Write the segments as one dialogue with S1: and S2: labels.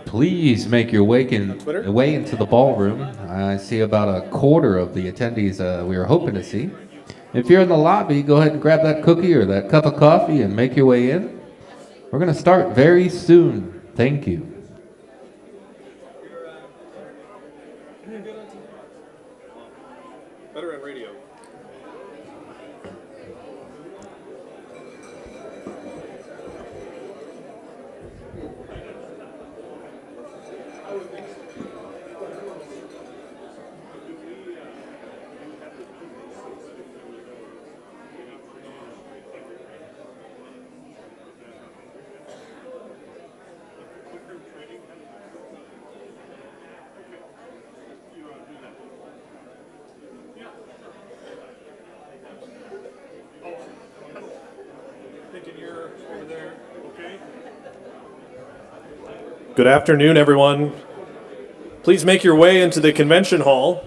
S1: Please make your way into the ballroom. I see about a quarter of the attendees we were hoping to see. If you're in the lobby, go ahead and grab that cookie or that cup of coffee and make your way in. We're going to start very soon. Thank you.
S2: Better on radio. Good afternoon, everyone. Please make your way into the convention hall.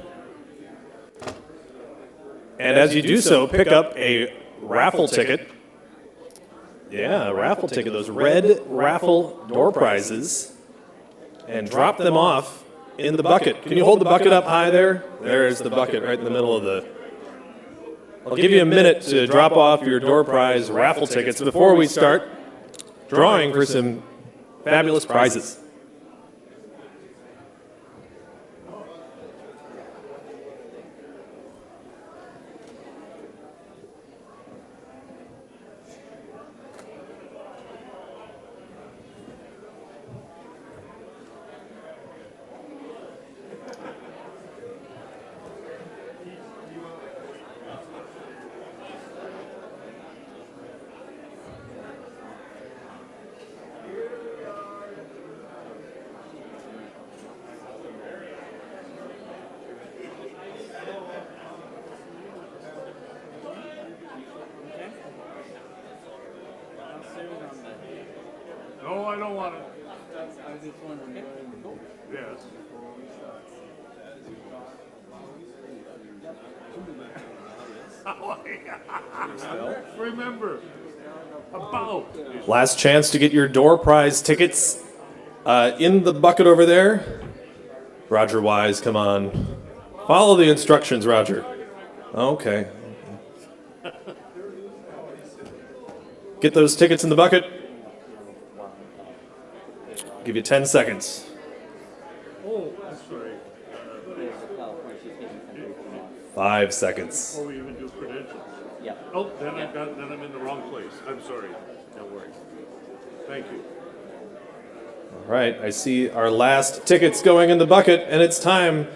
S2: And as you do so, pick up a raffle ticket. Yeah, a raffle ticket, those red raffle door prizes. And drop them off in the bucket. Can you hold the bucket up high there? There's the bucket right in the middle of the... I'll give you a minute to drop off your door prize raffle tickets before we start drawing for some fabulous prizes.
S3: No, I don't want it. I just wondering. Yes. Remember, about.
S2: Last chance to get your door prize tickets in the bucket over there. Roger Wise, come on. Follow the instructions, Roger. Okay. Get those tickets in the bucket. Give you 10 seconds.
S3: Oh, that's right.
S2: 5 seconds.
S3: Oh, we even do credentials.
S4: Yeah.
S3: Oh, then I'm in the wrong place. I'm sorry. Don't worry. Thank you.
S2: All right, I see our last tickets going in the bucket, and it's time.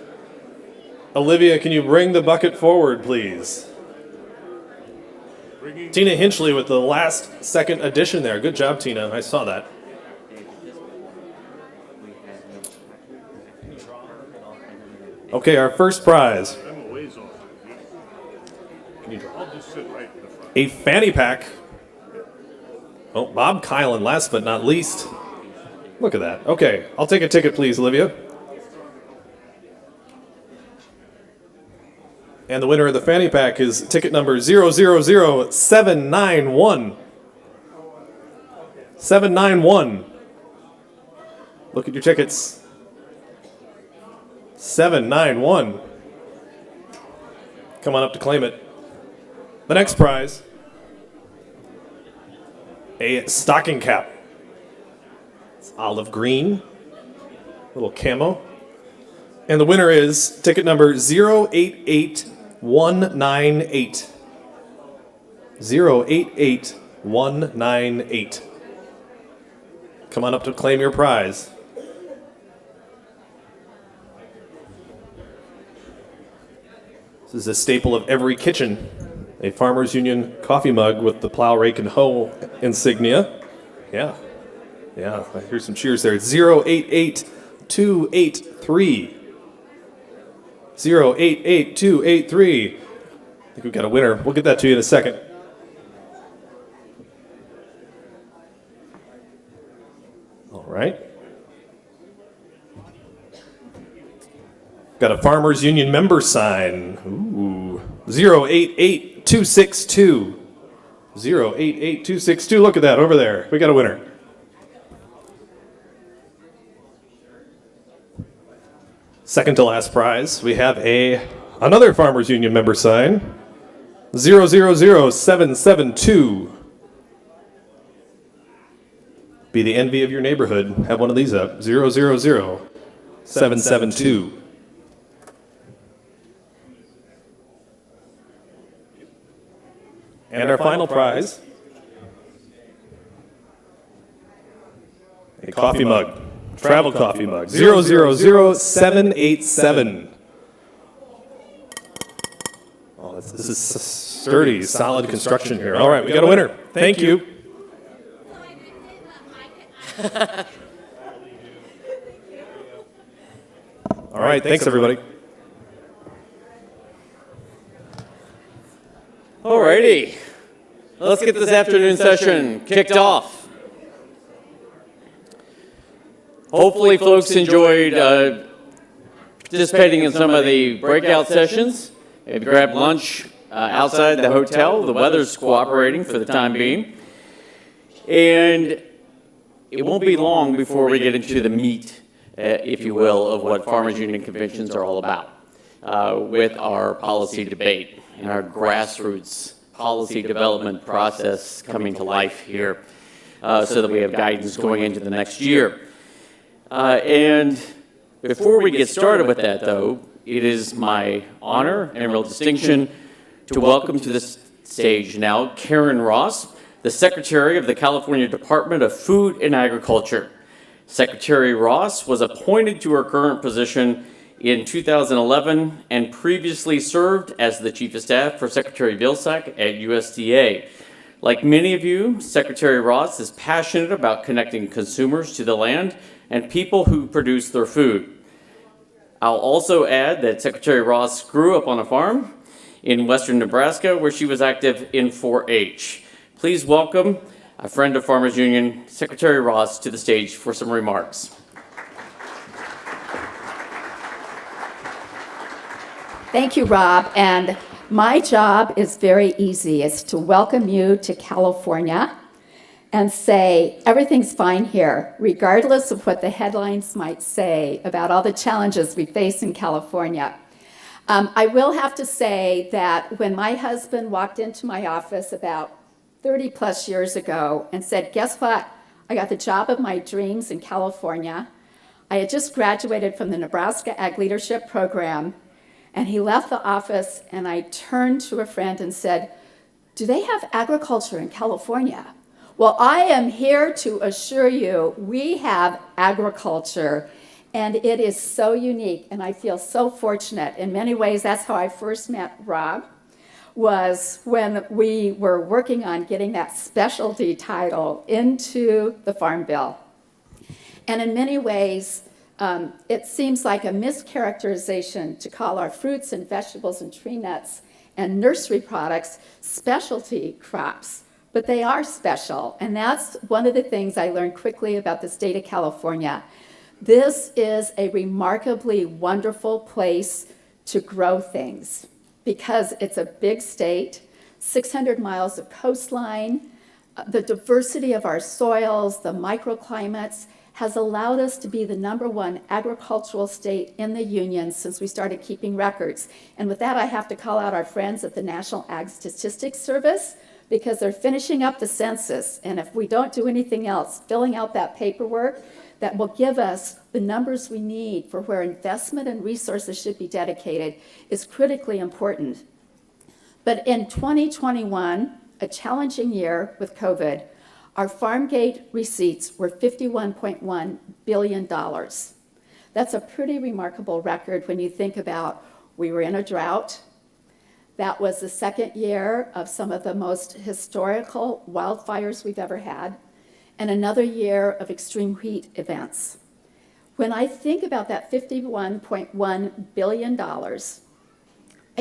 S2: Olivia, can you bring the bucket forward, please? Tina Hinchley with the last second addition there. Good job, Tina. I saw that. Okay, our first prize.
S3: I'm a ways off.
S2: Can you draw?
S3: I'll just sit right in the front.
S2: A fanny pack. Oh, Bob Kylan, last but not least. Look at that. Okay, I'll take a ticket, please, Olivia. And the winner of the fanny pack is ticket number 000791. 791. Look at your tickets. 791. Come on up to claim it. The next prize, a stocking cap. It's olive green, little camo. And the winner is ticket number 088198. 088198. Come on up to claim your prize. This is a staple of every kitchen. A Farmers Union coffee mug with the plow, rake, and hoe insignia. Yeah. Yeah, I hear some cheers there. 088283. 088283. I think we've got a winner. We'll get that to you in a second. All right. Got a Farmers Union member sign. Ooh. 088262. 088262. Look at that over there. We got a winner. Second to last prize, we have another Farmers Union member sign, 000772. Be the envy of your neighborhood. Have one of these up, 000772. And our final prize, a coffee mug, travel coffee mug, 000787. Oh, this is sturdy, solid construction here. All right, we got a winner. Thank you. All right, thanks everybody.
S4: Alrighty, let's get this afternoon session kicked off. Hopefully folks enjoyed participating in some of the breakout sessions. Maybe grab lunch outside the hotel. The weather's cooperating for the time being. And it won't be long before we get into the meat, if you will, of what Farmers Union conventions are all about with our policy debate and our grassroots policy development process coming to life here so that we have guidance going into the next year. And before we get started with that, though, it is my honor and real distinction to welcome to this stage now Karen Ross, the Secretary of the California Department of Food and Agriculture. Secretary Ross was appointed to her current position in 2011 and previously served as the Chief of Staff for Secretary Vilsack at USDA. Like many of you, Secretary Ross is passionate about connecting consumers to the land and people who produce their food. I'll also add that Secretary Ross grew up on a farm in western Nebraska where she was active in 4-H. Please welcome a friend of Farmers Union, Secretary Ross, to the stage for some remarks.
S5: Thank you, Rob. And my job is very easy. It's to welcome you to California and say everything's fine here, regardless of what the headlines might say about all the challenges we face in California. I will have to say that when my husband walked into my office about 30 plus years ago and said, guess what? I got the job of my dreams in California. I had just graduated from the Nebraska Ag Leadership Program. And he left the office, and I turned to a friend and said, do they have agriculture in California? Well, I am here to assure you we have agriculture, and it is so unique, and I feel so fortunate. In many ways, that's how I first met Rob, was when we were working on getting that specialty title into the Farm Bill. And in many ways, it seems like a mischaracterization to call our fruits and vegetables and tree nuts and nursery products specialty crops, but they are special. And that's one of the things I learned quickly about the state of California. This is a remarkably wonderful place to grow things because it's a big state, 600 miles of coastline, the diversity of our soils, the microclimates, has allowed us to be the #1 agricultural state in the union since we started keeping records. And with that, I have to call out our friends at the National Ag Statistics Service because they're finishing up the census. And if we don't do anything else, filling out that paperwork that will give us the numbers we need for where investment and resources should be dedicated is critically important. But in 2021, a challenging year with COVID, our farm gate receipts were $51.1 billion. That's a pretty remarkable record when you think about we were in a drought. That was the second year of some of the most historical wildfires we've ever had, and another year of extreme heat events. When I think about that $51.1 billion, I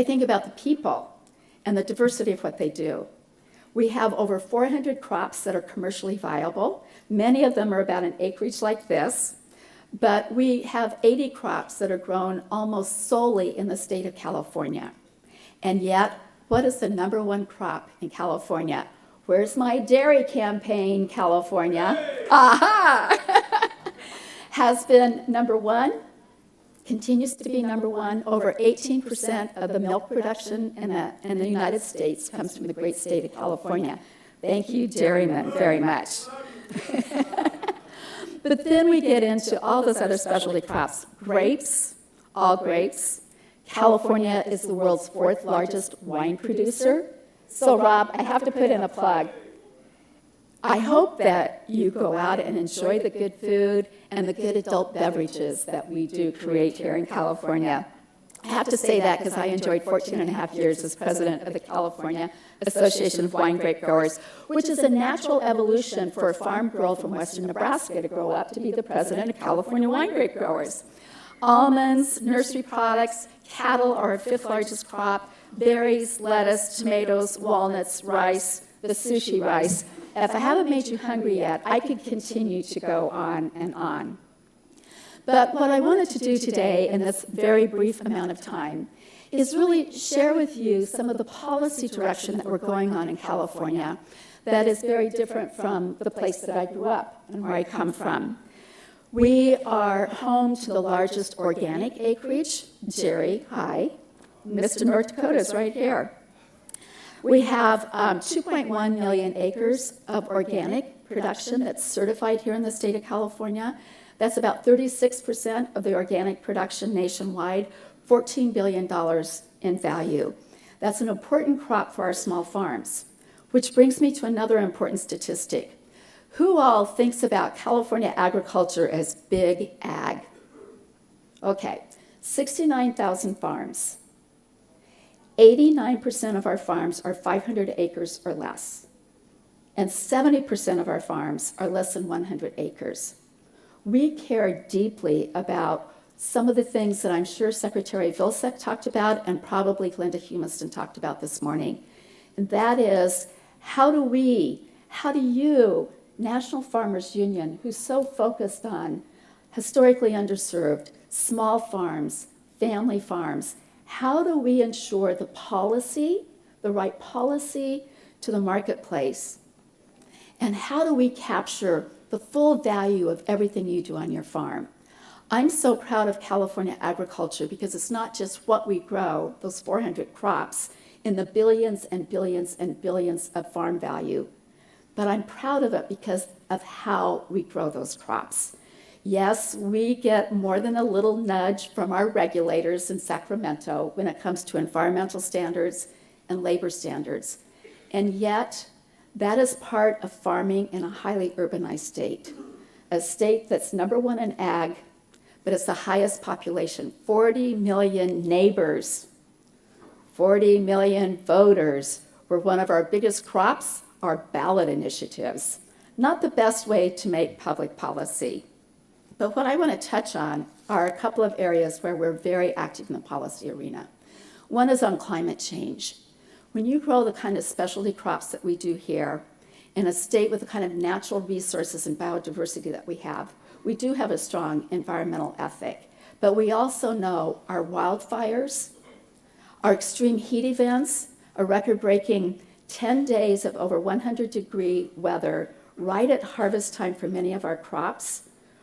S5: think about the people and the diversity of what they do. We have over 400 crops that are commercially viable. Many of them are about an acreage like this, but we have 80 crops that are grown almost solely in the state of California. And yet, what is the #1 crop in California? Where's my dairy campaign, California? Aha! Has been #1, continues to be number one. Over 18% of the milk production in the United States comes from the great state of California. Thank you, dairymen, very much. But then we get into all those other specialty crops. Grapes, all grapes. California is the world's fourth largest wine producer. So, Rob, I have to put in a plug. I hope that you go out and enjoy the good food and the good adult beverages that we do create here in California. I have to say that because I enjoyed 14 and a half years as president of the California Association of Wine Grape Growers, which is a natural evolution for a farm girl from western Nebraska to grow up to be the president of California Wine Grape Growers. Almonds, nursery products, cattle are our fifth largest crop, berries, lettuce, tomatoes, walnuts, rice, the sushi rice. If I haven't made you hungry yet, I could continue to go on and on. But what I wanted to do today in this very brief amount of time is really share with you some of the policy direction that we're going on in California that is very different from the place that I grew up and where I come from. We are home to the largest organic acreage. Jerry, hi. Mr. North Dakota is right here. We have 2.1 million acres of organic production that's certified here in the state of California. That's about 36% of the organic production nationwide, $14 billion in value. That's an important crop for our small farms, which brings me to another important statistic. Who all thinks about California agriculture as big ag? Okay, 69,000 farms. 89% of our farms are 500 acres or less, and 70% of our farms are less than 100 acres. We care deeply about some of the things that I'm sure Secretary Vilsack talked about and probably Linda Humiston talked about this morning. And that is, how do you, National Farmers Union, who's so focused on historically underserved, small farms, family farms, how do we ensure the right policy to the marketplace? And how do we capture the full value of everything you do on your farm? I'm so proud of California agriculture because it's not just what we grow, those 400 crops, in the billions and billions and billions of farm value, but I'm proud of it because of how we grow those crops. Yes, we get more than a little nudge from our regulators in Sacramento when it comes to environmental standards and labor standards, and yet that is part of farming in a highly urbanized state, a state that's number one in ag, but it's the highest population, 40 million neighbors, 40 million voters, where one of our biggest crops are ballot initiatives. Not the best way to make public policy. But what I want to touch on are a couple of areas where we're very active in the policy arena. One is on climate change. When you grow the kind of specialty crops that we do here, in a state with the kind of natural resources and biodiversity that we do have a strong environmental ethic. But we also know our wildfires, our extreme heat events, a record-breaking 10 days of over 100-degree weather right at harvest time for many of our crops,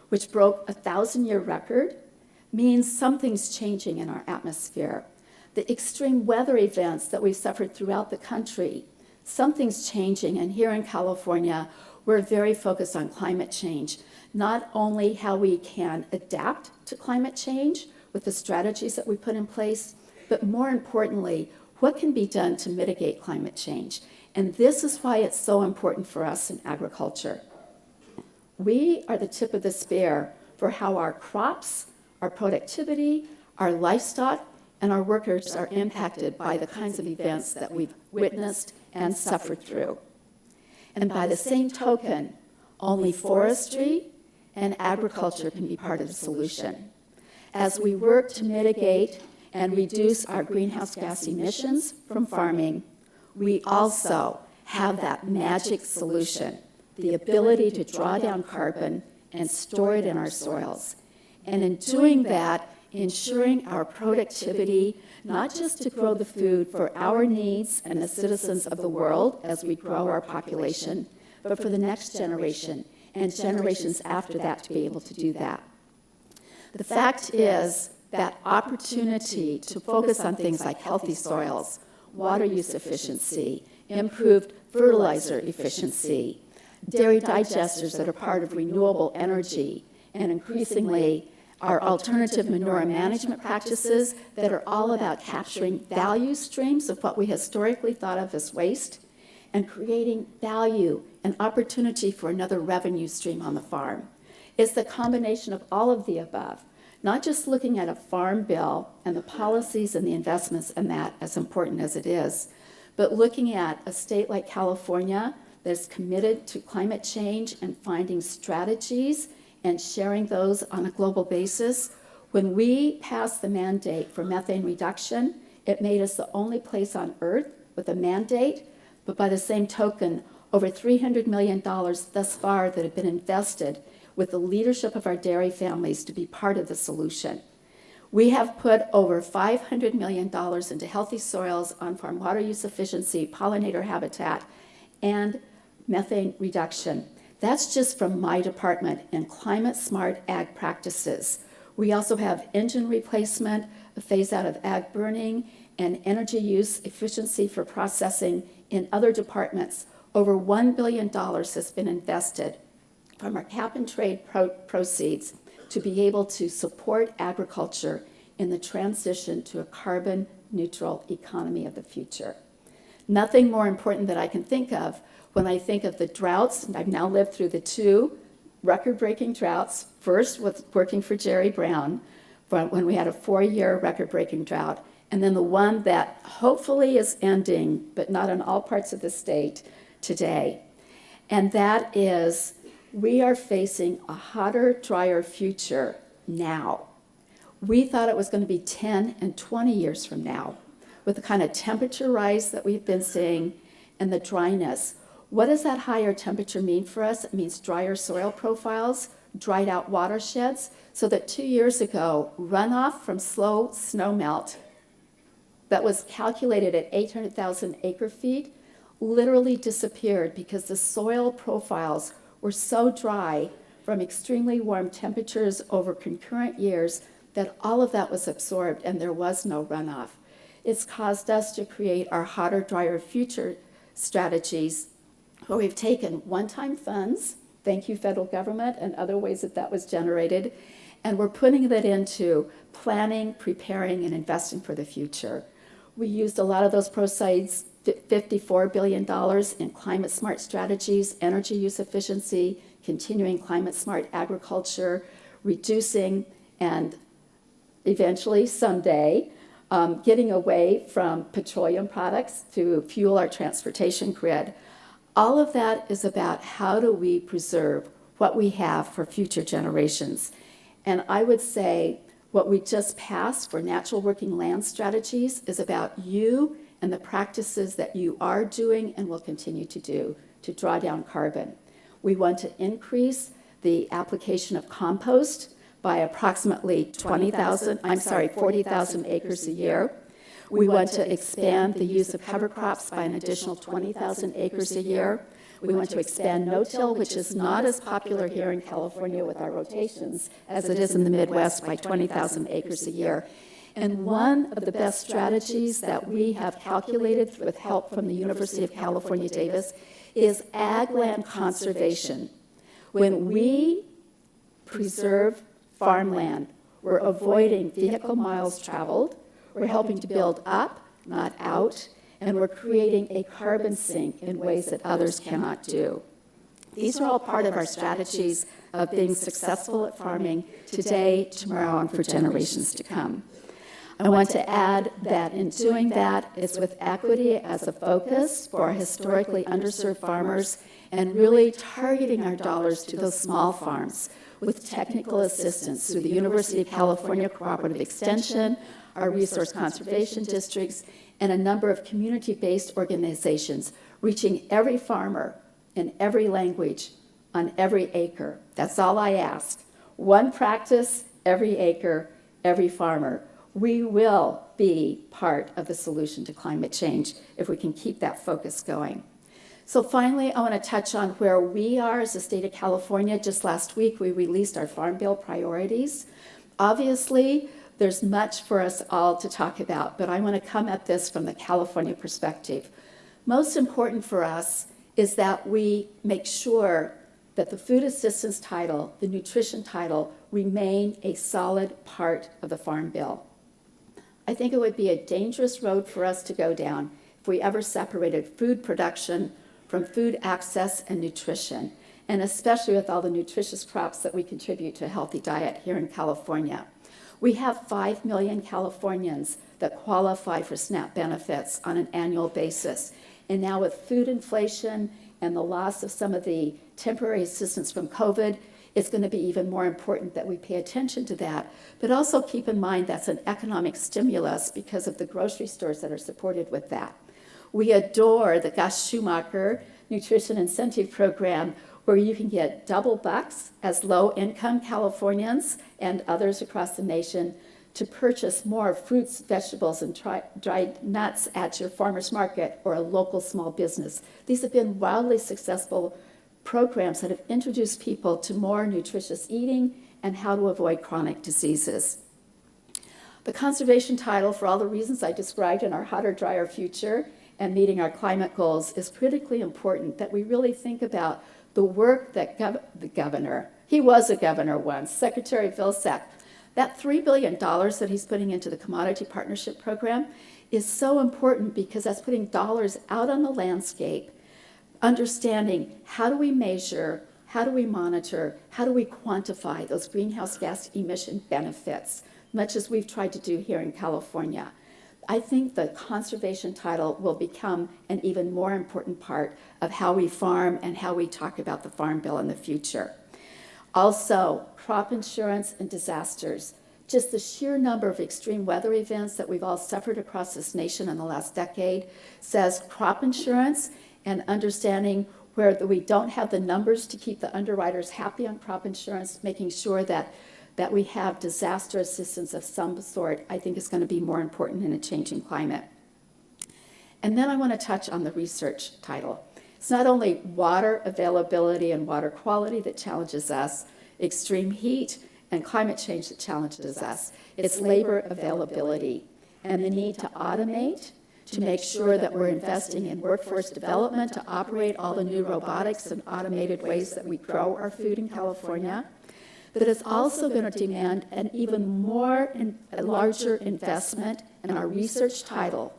S5: which broke a 1,000-year record, means something's changing in our atmosphere. The extreme weather events that we've suffered throughout the country, something's changing. And here in California, we're very focused on climate change, not only how we can adapt to climate change with the strategies that we put in place, but more importantly, what can be done to mitigate climate change. And this is why it's so important for us in agriculture. We are the tip of the spear for how our crops, our productivity, our livestock, and our workers are impacted by the kinds of events that we've witnessed and suffered through. And by the same token, only forestry and agriculture can be part of the solution. As we work to mitigate and reduce our greenhouse gas emissions from farming, we also have that magic solution, the ability to draw down carbon and store it in our soils. And in doing that, ensuring our productivity, not just to grow the food for our needs and the citizens of the world as we grow our population, but for the next generation and generations after that to be able to do that. The fact is that opportunity to focus on things like healthy soils, water use efficiency, improved fertilizer efficiency, dairy digesters that are part of renewable energy, and increasingly our alternative manure management practices that are all about capturing value streams of what we historically thought of as waste and creating value and opportunity for another revenue stream on the farm. It's the combination of all of the above, not just looking at a farm bill and the policies and the investments in that, as important as it is, but looking at a state like California that's committed to climate change and finding strategies and sharing those on a global basis. When we passed the mandate for methane reduction, it made us the only place on earth with a mandate, but by the same token, over $300 million thus far that have been invested with the leadership of our dairy families to be part of the solution. We have put over $500 million into healthy soils, on-farm water use efficiency, pollinator habitat, and methane reduction. That's just from my department and climate-smart ag practices. We also have engine replacement, a phase out of ag burning, and energy use efficiency for processing in other departments. Over $1 billion has been invested from our cap and trade proceeds to be able to support agriculture in the transition to a carbon neutral economy of the future. Nothing more important that I can think of when I think of the droughts, and I've now lived through the two record-breaking droughts, first with working for Jerry Brown, when we had a 4-year record-breaking drought, and then the one that hopefully is ending, but not in all parts of the state today. And that is, we are facing a hotter, drier future now. We thought it was going to be 10 and 20 years from now, with the kind of temperature rise that we've been seeing and the dryness. What does that higher temperature mean for us? It means drier soil profiles, dried out watersheds, so that 2 years ago, runoff from slow snowmelt that was calculated at 800,000 acre feet literally disappeared because the soil profiles were so dry from extremely warm temperatures over concurrent years that all of that was absorbed and there was no runoff. It's caused us to create our hotter, drier future strategies where we've taken one-time funds, thank you federal government and other ways that that was generated, and we're putting that into planning, preparing, and investing for the future. We used a lot of those proceeds, $54 billion in climate smart strategies, energy use efficiency, continuing climate smart agriculture, reducing and eventually someday getting away from petroleum products to fuel our transportation grid. All of that is about how do we preserve what we have for future generations. And I would say what we just passed for natural working land strategies is about you and the practices that you are doing and will continue to do to draw down carbon. We want to increase the application of compost by approximately 40,000 acres a year. We want to expand the use of cover crops by an additional 20,000 acres a year. We want to expand no-till, which is not as popular here in California with our rotations as it is in the Midwest, by 20,000 acres a year. And one of the best strategies that we have calculated with help from the University of California, Davis, is ag land conservation. When we preserve farmland, we're avoiding vehicle miles traveled, we're helping to build up, not out, and we're creating a carbon sink in ways that others cannot do. These are all part of our strategies of being successful at farming today, tomorrow, and for generations to come. I want to add that in doing that, it's with equity as a focus for our historically underserved farmers and really targeting our dollars to those small farms with technical assistance through the University of California Cooperative Extension, our resource conservation districts, and a number of community-based organizations reaching every farmer in every language on every acre. That's all I ask. One practice, every acre, every farmer. We will be part of the solution to climate change if we can keep that focus going. So finally, I want to touch on where we are as the state of California. Just last week, we released our Farm Bill priorities. Obviously, There's much for us all to talk about, but I want to come at this from the California perspective. Most important for us is that we make sure that the food assistance title, the nutrition title, remain a solid part of the Farm Bill. I think it would be a dangerous road for us to go down if we ever separated food production from food access and nutrition, and especially with all the nutritious crops that we contribute to a healthy diet here in California. We have 5 million Californians that qualify for SNAP benefits on an annual basis. And now with food inflation and the loss of some of the temporary assistance from COVID, it's going to be even more important that we pay attention to that. But also keep in mind that's an economic stimulus because of the grocery stores that are supported with that. We adore the Gus Schumacher Nutrition Incentive Program, where you can get double bucks as low-income Californians and others across the nation to purchase more fruits, vegetables, and dried nuts at your farmer's market or a local small business. These have been wildly successful programs that have introduced people to more nutritious eating and how to avoid chronic diseases. The conservation title, for all the reasons I described in our hotter, drier future and meeting our climate goals, is critically important that we really think about the work that the governor, he was a governor once, Secretary Vilsack, that $3 billion that he's putting into the Commodity Partnership Program is so important because that's putting dollars out on the landscape, understanding how do we measure, how do we monitor, how do we quantify those greenhouse gas emission benefits, much as we've tried to do here in California. I think the conservation title will become an even more important part of how we farm and how we talk about the Farm Bill in the future. Also, crop insurance and disasters. Just the sheer number of extreme weather events that we've all suffered across this nation in the last decade says crop insurance and understanding where we don't have the numbers to keep the underwriters happy on crop insurance, making sure that we have disaster assistance of some sort, I think is going to be more important in a changing climate. And then I want to touch on the research title. It's not only water availability and water quality that challenges us, extreme heat and climate change that challenges us. It's labor availability and the need to automate, to make sure that we're investing in workforce development to operate all the new robotics and automated ways that we grow our food in California. But it's also going to demand an even more a larger investment in our research title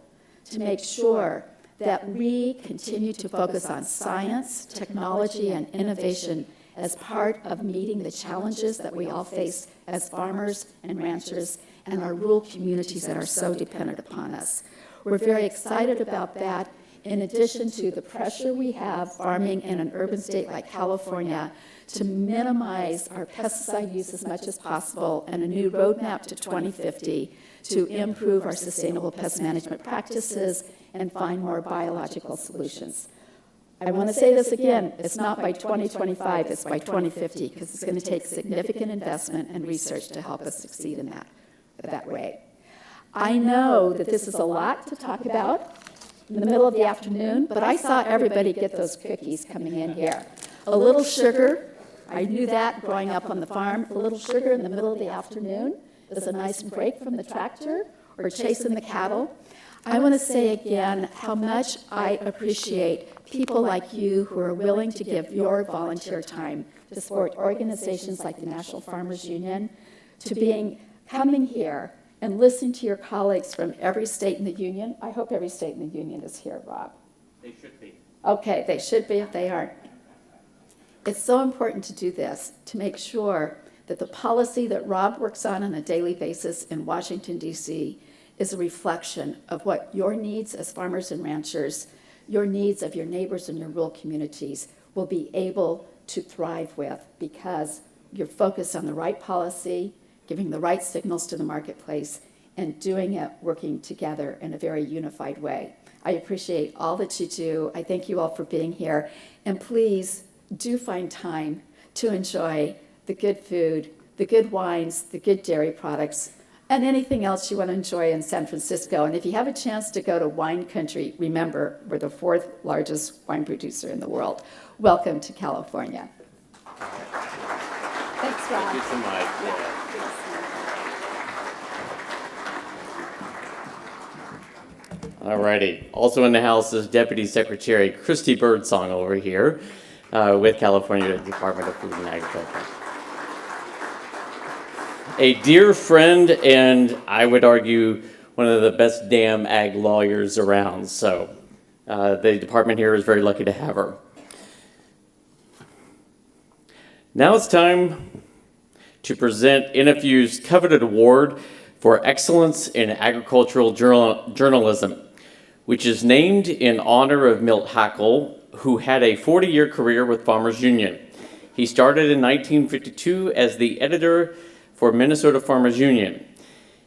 S5: to make sure that we continue to focus on science, technology, and innovation as part of meeting the challenges that we all face as farmers and ranchers and our rural communities that are so dependent upon us. We're very excited about that. In addition to the pressure we have farming in an urban state like California to minimize our pesticide use as much as possible and a new roadmap to 2050 to improve our sustainable pest management practices and find more biological solutions. I want to say this again, it's not by 2025, it's by 2050, because it's going to take significant investment and research to help us succeed in that way. I know that this is a lot to talk about in the middle of the afternoon, but I saw everybody get those cookies coming in here. A little sugar, I knew that growing up on the farm, a little sugar in the middle of the afternoon is a nice break from the tractor or chasing the cattle. I want to say again how much I appreciate people like you who are willing to give your volunteer time to support organizations like the National Farmers Union, to coming here and listening to your colleagues from every state in the union. I hope every state in the union is here, Rob.
S4: They should be.
S5: Okay, they should be if they aren't. It's so important to do this, to make sure that the policy that Rob works on a daily basis in Washington, D.C. is a reflection of what your needs as farmers and ranchers, your needs of your neighbors and your rural communities will be able to thrive with, because you're focused on the right policy, giving the right signals to the marketplace, and doing it working together in a very unified way. I appreciate all that you do. I thank you all for being here. And please do find time to enjoy the good food, the good wines, the good dairy products, and anything else you want to enjoy in San Francisco. And if you have a chance to go to wine country, remember, we're the 4th largest wine producer in the world. Welcome to California. Thanks, Rob.
S4: Thank you so much. Alrighty. Also in the house is Deputy Secretary Christy Birdsong over here with California Department of Food and Agriculture. A dear friend, and I would argue one of the best damn ag lawyers around. So the department here is very lucky to have her. Now it's time to present NFU's coveted award for excellence in agricultural journalism, which is named in honor of Milt Hackle, who had a 40-year career with Farmers Union. He started in 1952 as the editor for Minnesota Farmers Union.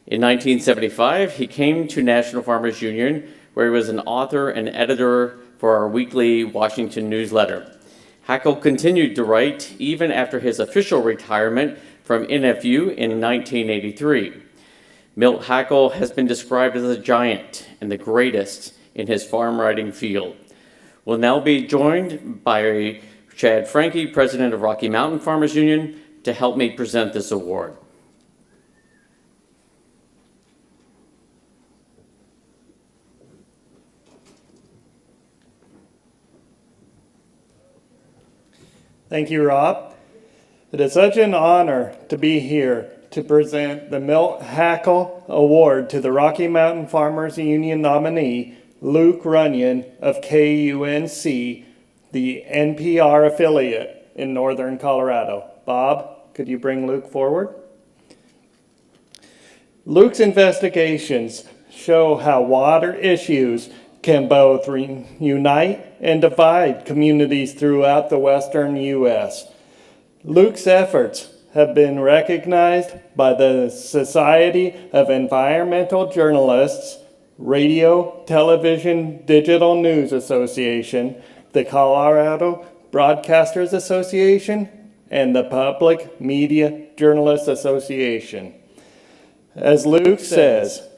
S4: In 1975, he came to National Farmers Union, where he was an author and editor for our weekly Washington newsletter. Hackle continued to write even after his official retirement from NFU in 1983. Milt Hackle has been described as a giant and the greatest in his farm writing field. We'll now be joined by Chad Frankie, president of Rocky Mountain Farmers Union, to help me present this award.
S3: Thank you, Rob. It is such an honor to be here to present the Milt Hackle Award to the Rocky Mountain Farmers Union nominee, Luke Runyon of KUNC, the NPR affiliate in Northern Colorado. Bob, could you bring Luke forward? Luke's investigations show how water issues can both unite and divide communities throughout the western U.S. Luke's efforts have been recognized by the Society of Environmental Journalists, Radio, Television, Digital News Association, the Colorado Broadcasters Association, and the Public Media Journalists Association. As Luke says,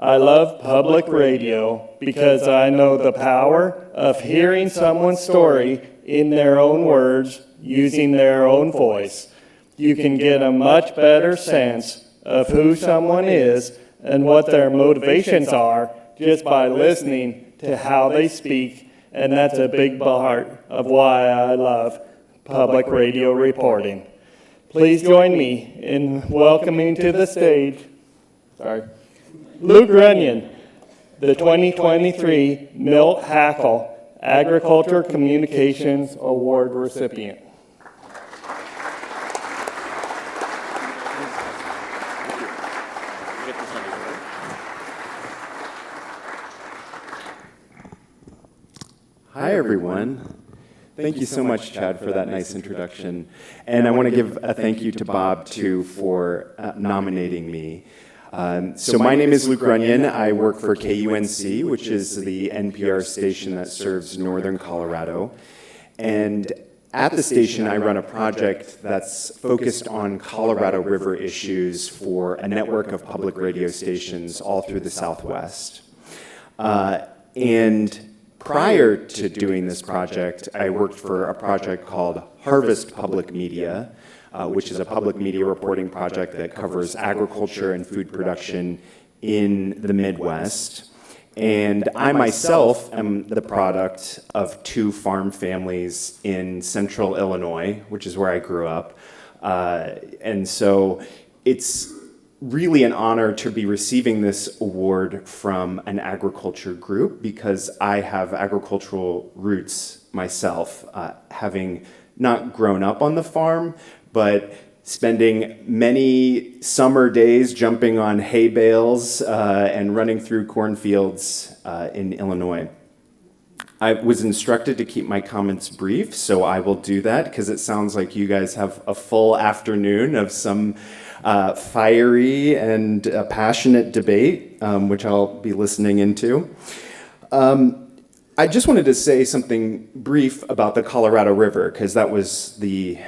S3: I love public radio because I know the power of hearing someone's story in their own words, using their own voice. You can get a much better sense of who someone is and what their motivations are just by listening to how they speak, and that's a big part of why I love public radio reporting. Please join me in welcoming to the stage, Luke Runyon, the 2023 Milt Hackle Agriculture Communications Award recipient.
S6: Hi, everyone. Thank you so much, Chad, for that nice introduction. And I want to give a thank you to Bob, too, for nominating me. So my name is Luke Runyon. I work for KUNC, which is the NPR station that serves northern Colorado. And at the station, I run a project that's focused on Colorado River issues for a network of public radio stations all through the Southwest. And prior to doing this project, I worked for a project called Harvest Public Media, which is a public media reporting project that covers agriculture and food production in the Midwest. And I myself am the product of two farm families in central Illinois, which is where I grew up. And so it's really an honor to be receiving this award from an agriculture group because I have agricultural roots myself, having not grown up on the farm, but spending many summer days jumping on hay bales and running through cornfields in Illinois. I was instructed to keep my comments brief, so I will do that because it sounds like you guys have a full afternoon of some fiery and passionate debate, which I'll be listening into. I just wanted to say something brief about the Colorado River because that was the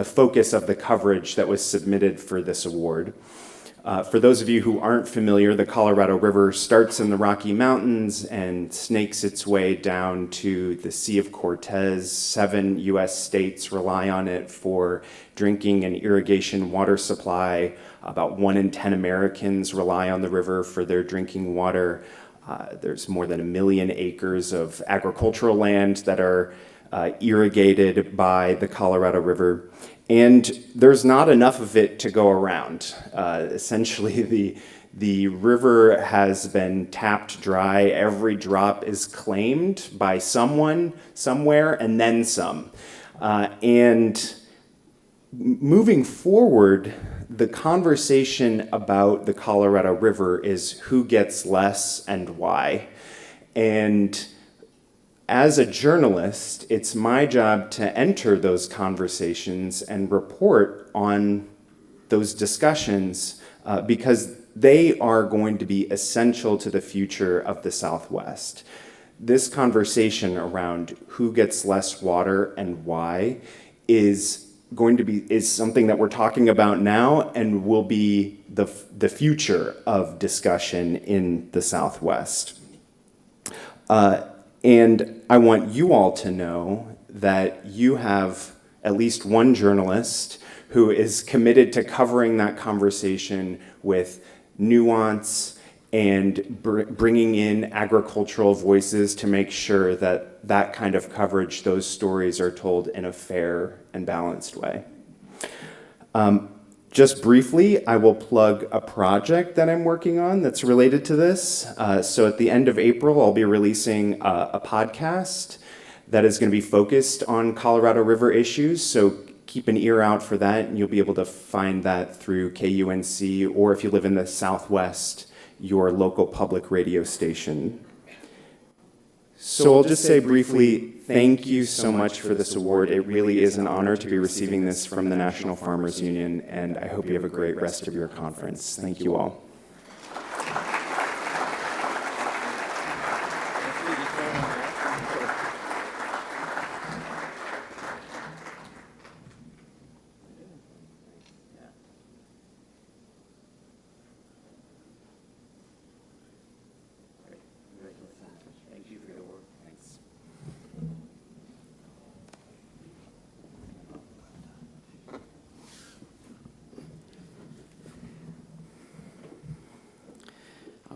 S6: focus of the coverage that was submitted for this award. For those of you who aren't familiar, the Colorado River starts in the Rocky Mountains and snakes its way down to the Sea of Cortez. 7 U.S. states rely on it for drinking and irrigation water supply. About 1 in 10 Americans rely on the river for their drinking water. There's more than 1 million acres of agricultural land that are irrigated by the Colorado River, and there's not enough of it to go around. Essentially, the river has been tapped dry. Every drop is claimed by someone, somewhere, and then some. And moving forward, the conversation about the Colorado River is who gets less and why. And as a journalist, it's my job to enter those conversations and report on those discussions because they are going to be essential to the future of the Southwest. This conversation around who gets less water and why is something that we're talking about now and will be the future of discussion in the Southwest. And I want you all to know that you have at least one journalist who is committed to covering that conversation with nuance and bringing in agricultural voices to make sure that that kind of coverage, those stories are told in a fair and balanced way. Just briefly, I will plug a project that I'm working on that's related to this. So at the end of April, I'll be releasing a podcast that is going to be focused on Colorado River issues. So keep an ear out for that, and you'll be able to find that through KUNC, or if you live in the Southwest, your local public radio station. So I'll just say briefly, thank you so much for this award. It really is an honor to be receiving this from the National Farmers Union, and I hope you have a great rest of your conference. Thank you all.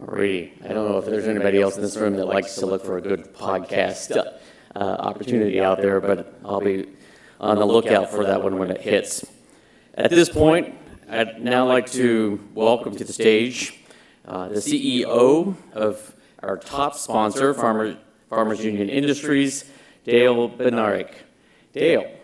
S4: Alrighty. I don't know if there's anybody else in this room that likes to look for a good podcast opportunity out there, but I'll be on the lookout for that one when it hits. At this point, I'd now like to welcome to the stage the CEO of our top sponsor, Farmers Union Industries, Dale Bednarik. Dale.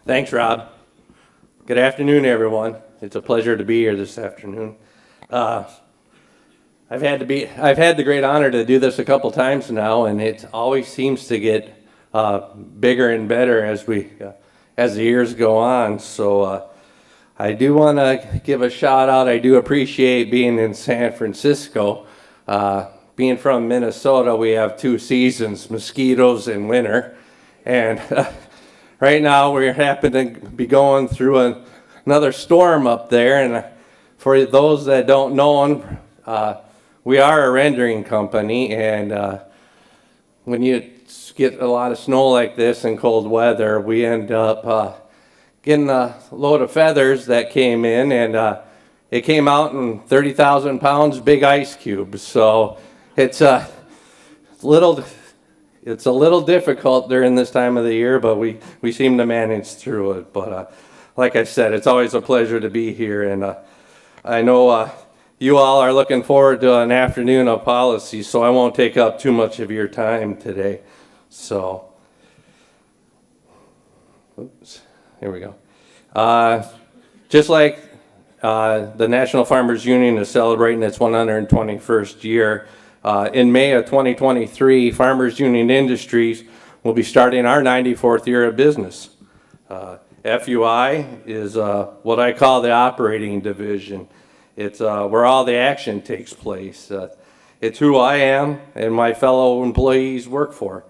S7: Thanks, Rob. Good afternoon, everyone. It's a pleasure to be here this afternoon. I've had the great honor to do this a couple times now, and it always seems to get bigger and better as the years go on. So I do want to give a shout out. I do appreciate being in San Francisco. Being from Minnesota, we have 2 seasons, mosquitoes and winter, and right now, we happen to be going through another storm up there, and for those that don't know, we are a rendering company, and when you get a lot of snow like this in cold weather, we end up getting a load of feathers that came in, and it came out in 30,000 pounds big ice cubes. So it's a little difficult during this time of the year, but we seem to manage through it. But like I said, it's always a pleasure to be here, and I know you all are looking forward to an afternoon of policy, so I won't take up too much of your time today. So, oops, here we go. Just like the National Farmers Union is celebrating its 121st year, in May of 2023, Farmers Union Industries will be starting our 94th year of business. FUI is what I call the operating division. It's where all the action takes place. It's who I am and my fellow employees work for.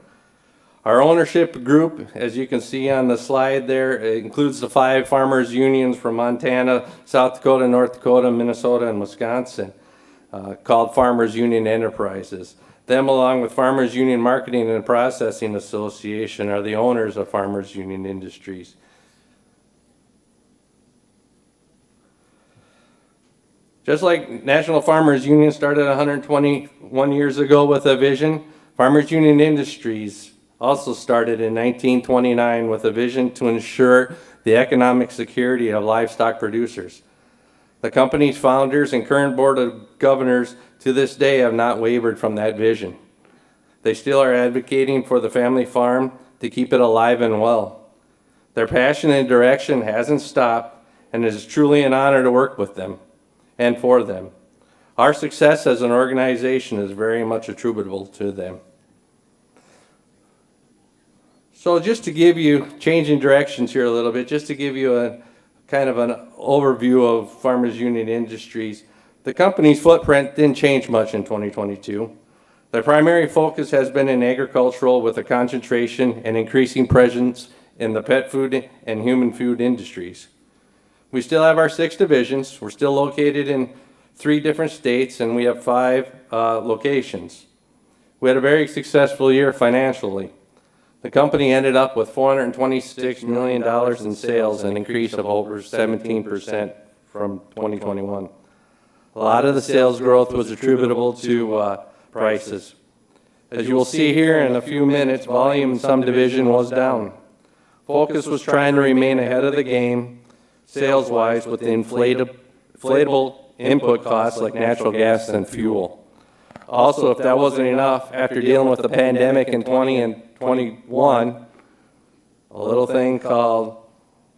S7: Our ownership group, as you can see on the slide there, it includes the 5 farmers unions from Montana, South Dakota, North Dakota, Minnesota, and Wisconsin, called Farmers Union Enterprises. Them, along with Farmers Union Marketing and Processing Association, are the owners of Farmers Union Industries. Just like National Farmers Union started 121 years ago with a vision, Farmers Union Industries also started in 1929 with a vision to ensure the economic security of livestock producers. The company's founders and current board of governors to this day have not wavered from that vision. They still are advocating for the family farm to keep it alive and well. Their passion and direction hasn't stopped, and it is truly an honor to work with them and for them. Our success as an organization is very much attributable to them. So just to give you, changing directions here a little bit, just to give you a kind of an overview of Farmers Union Industries, the company's footprint didn't change much in 2022. Their primary focus has been in agricultural with a concentration and increasing presence in the pet food and human food industries. We still have our 6 divisions. We're still located in 3 different states, and we have 5 locations. We had a very successful year financially. The company ended up with $426 million in sales, an increase of over 17% from 2021. A lot of the sales growth was attributable to prices. As you will see here in a few minutes, volume in some division was down. Focus was trying to remain ahead of the game, sales-wise, with the inflatable input costs like natural gas and fuel. Also, if that wasn't enough, after dealing with the pandemic in 20 and 21, a little thing called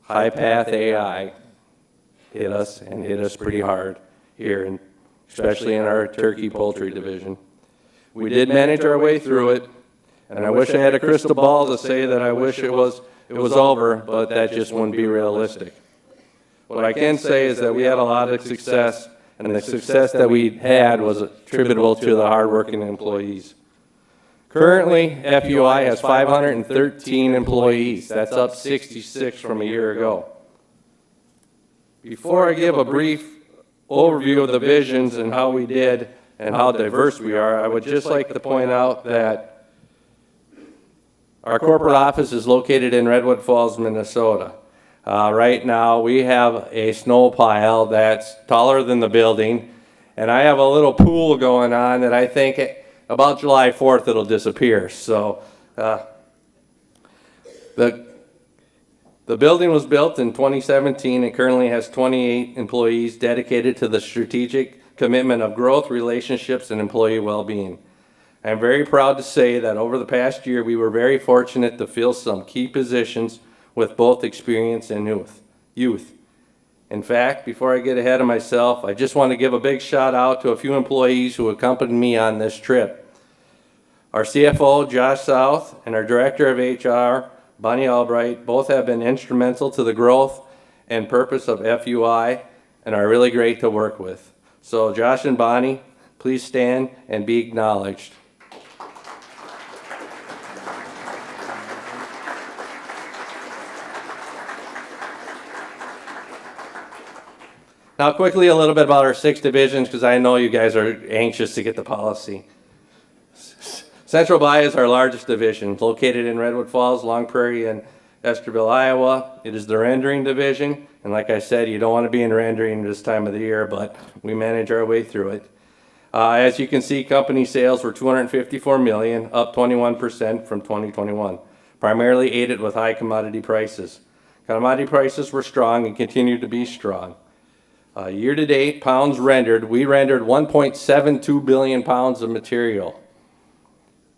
S7: high path AI hit us, and hit us pretty hard here, especially in our turkey poultry division. We did manage our way through it, and I wish I had a crystal ball to say that I wish it was over, but that just wouldn't be realistic. What I can say is that we had a lot of success, and the success that we had was attributable to the hardworking employees. Currently, FUI has 513 employees. That's up 66 from a year ago. Before I give a brief overview of the visions and how we did and how diverse we are, I would just like to point out that our corporate office is located in Redwood Falls, Minnesota. Right now, we have a snow pile that's taller than the building, and I have a little pool going on that I think about July 4th it'll disappear. So the building was built in 2017 and currently has 28 employees dedicated to the strategic commitment of growth, relationships, and employee well-being. I'm very proud to say that over the past year, we were very fortunate to fill some key positions with both experience and youth. In fact, before I get ahead of myself, I just want to give a big shout out to a few employees who accompanied me on this trip. Our CFO, Josh South, and our Director of HR, Bonnie Albright, both have been instrumental to the growth and purpose of FUI and are really great to work with. So Josh and Bonnie, please stand and be acknowledged. Now quickly a little bit about our 6 divisions, because I know you guys are anxious to get the policy. Central Buy is our largest division, located in Redwood Falls, Long Prairie, and Esterville, Iowa. It is the rendering division, and like I said, you don't want to be in rendering this time of the year, but we manage our way through it. As you can see, company sales were $254 million, up 21% from 2021, primarily aided with high commodity prices. Commodity prices were strong and continue to be strong. Year-to-date, pounds rendered, we rendered 1.72 billion pounds of material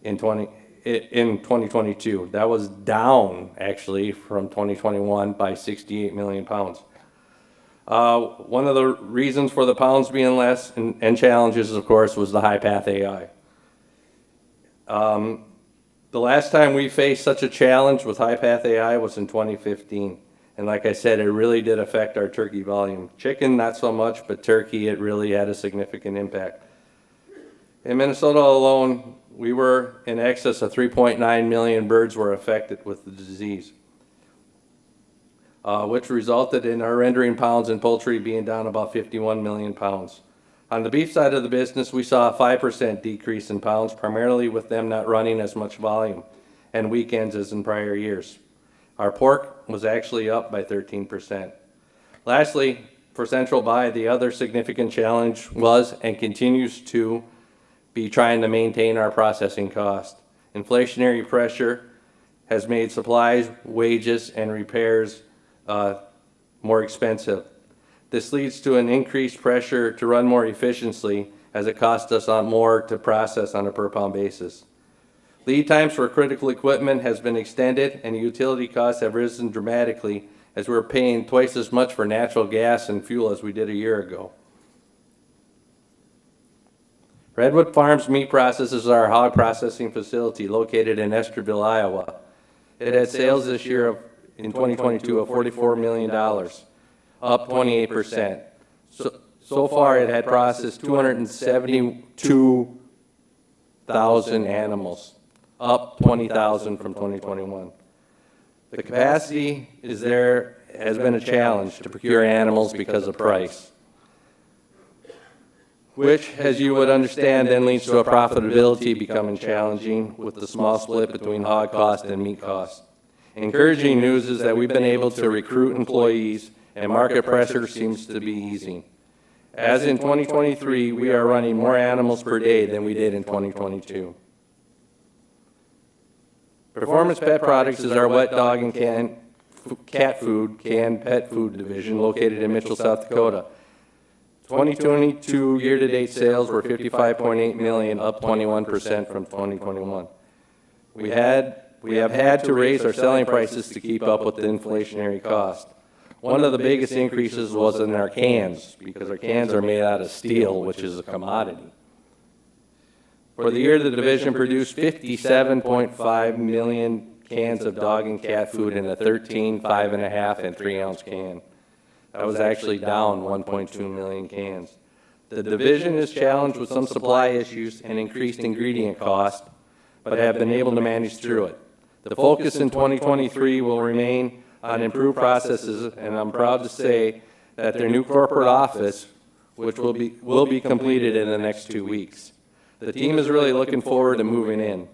S7: in 2022. That was down, actually, from 2021 by 68 million pounds. One of the reasons for the pounds being less and challenges, of course, was the high path AI. The last time we faced such a challenge with high path AI was in 2015. And like I said, it really did affect our turkey volume. Chicken, not so much, but turkey, it really had a significant impact. In Minnesota alone, we were in excess of 3.9 million birds were affected with the disease, which resulted in our rendering pounds in poultry being down about 51 million pounds. On the beef side of the business, we saw a 5% decrease in pounds, primarily with them not running as much volume and weekends as in prior years. Our pork was actually up by 13%. Lastly, for Central Buy, the other significant challenge was and continues to be trying to maintain our processing cost. Inflationary pressure has made supplies, wages, and repairs more expensive. This leads to an increased pressure to run more efficiently as it costs us more to process on a per pound basis. Lead times for critical equipment has been extended and utility costs have risen dramatically as we're paying twice as much for natural gas and fuel as we did a year ago. Redwood Farms Meat Processors is our hog processing facility located in Esterville, Iowa. It had sales this year in 2022 of $44 million, up 28%. So far it had processed 272,000 animals, up 20,000 from 2021. The capacity has been a challenge to procure animals because of price, which, as you would understand, then leads to a profitability becoming challenging with the small split between hog cost and meat cost. Encouraging news is that we've been able to recruit employees and market pressure seems to be easing. As in 2023, we are running more animals per day than we did in 2022. Performance Pet Products is our wet dog and cat food, canned pet food division located in Mitchell, South Dakota. 2022 year-to-date sales were $55.8 million, up 21% from 2021. We have had to raise our selling prices to keep up with the inflationary cost. One of the biggest increases was in our cans, because our cans are made out of steel, which is a commodity. For the year, the division produced 57.5 million cans of dog and cat food in a 13, 5.5, and 3-ounce can. That was actually down 1.2 million cans. The division is challenged with some supply issues and increased ingredient costs, but have been able to manage through it. The focus in 2023 will remain on improved processes, and I'm proud to say that their new corporate office, which will be completed in the next 2 weeks. The team is really looking forward to moving in.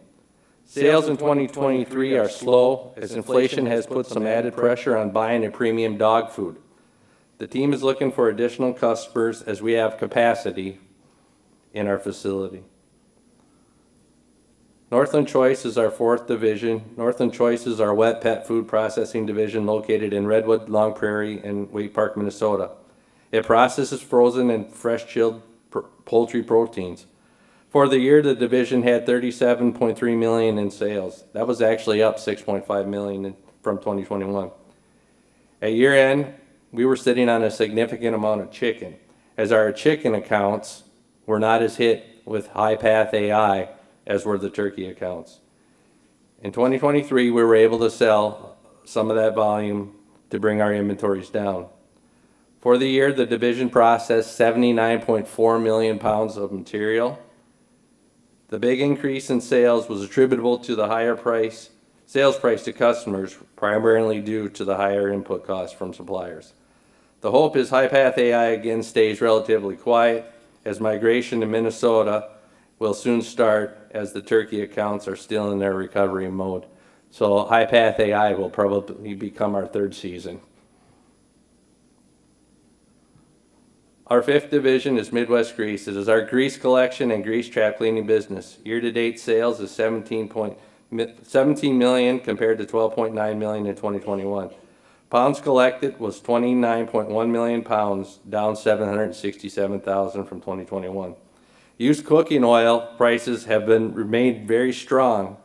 S7: Sales in 2023 are slow as inflation has put some added pressure on buying a premium dog food. The team is looking for additional customers as we have capacity in our facility. Northland Choice is our fourth division. Northland Choice is our wet pet food processing division located in Redwood, Long Prairie, and Waite Park, Minnesota. It processes frozen and fresh chilled poultry proteins. For the year, the division had $37.3 million in sales. That was actually up $6.5 million from 2021. At year end, we were sitting on a significant amount of chicken, as our chicken accounts were not as hit with high path AI as were the turkey accounts. In 2023, we were able to sell some of that volume to bring our inventories down. For the year, the division processed 79.4 million pounds of material. The big increase in sales was attributable to the higher sales price to customers, primarily due to the higher input costs from suppliers. The hope is high path AI again stays relatively quiet, as migration to Minnesota will soon start as the turkey accounts are still in their recovery mode. So high path AI will probably become our third season. Our fifth division is Midwest Grease. It is our grease collection and grease trap cleaning business. Year-to-date sales is $17 million compared to $12.9 million in 2021. Pounds collected was 29.1 million pounds, down 767,000 from 2021. Used cooking oil prices have remained very strong,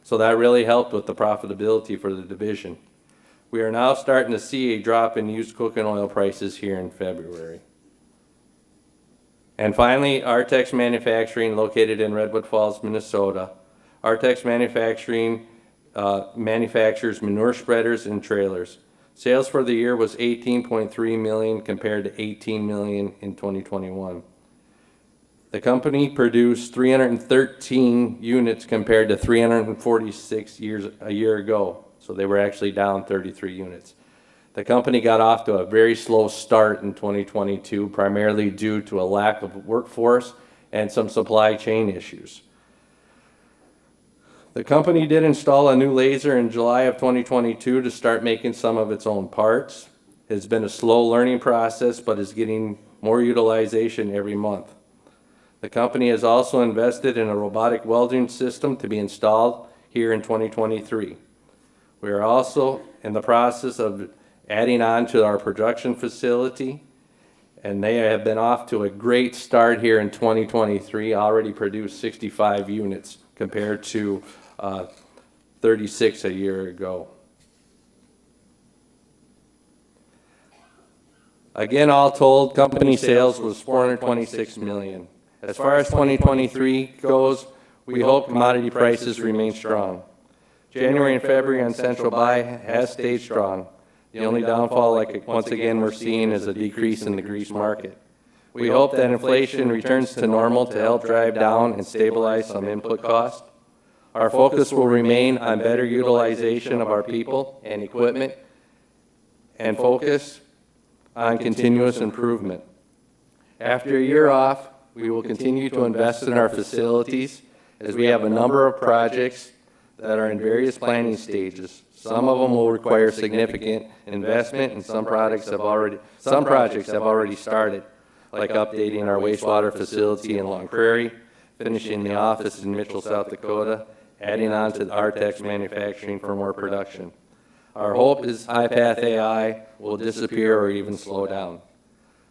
S7: so that really helped with the profitability for the division. We are now starting to see a drop in used cooking oil prices here in February. And finally, Artex Manufacturing, located in Redwood Falls, Minnesota. Artex Manufacturing manufactures manure spreaders and trailers. Sales for the year was $18.3 million compared to $18 million in 2021. The company produced 313 units compared to 346 a year ago, so they were actually down 33 units. The company got off to a very slow start in 2022, primarily due to a lack of workforce and some supply chain issues. The company did install a new laser in July of 2022 to start making some of its own parts. It's been a slow learning process, but is getting more utilization every month. The company has also invested in a robotic welding system to be installed here in 2023. We are also in the process of adding on to our production facility, and they have been off to a great start here in 2023, already produced 65 units compared to 36 a year ago. Again, all told, company sales was $426 million. As far as 2023 goes, we hope commodity prices remain strong. January and February on Central Buy has stayed strong. The only downfall, once again, we're seeing is a decrease in the grease market. We hope that inflation returns to normal to help drive down and stabilize some input costs. Our focus will remain on better utilization of our people and equipment and focus on continuous improvement. After a year off, we will continue to invest in our facilities as we have a number of projects that are in various planning stages. Some of them will require significant investment, and some projects have already started, like updating our wastewater facility in Long Prairie, finishing the office in Mitchell, South Dakota, adding on to the Artex manufacturing for more production. Our hope is high-path AI will disappear or even slow down.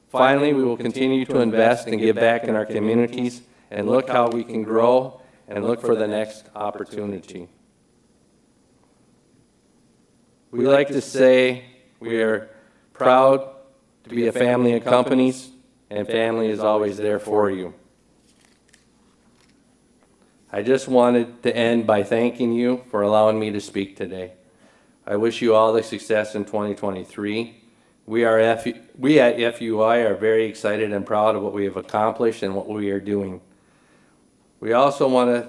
S7: Finally, we will continue to invest and give back in our communities and look how we can grow and look for the next opportunity. We like to say we are proud to be a family of companies, and family is always there for you. I just wanted to end by thanking you for allowing me to speak today. I wish you all the success in 2023. We at FUI are very excited and proud of what we have accomplished and what we are doing. We also want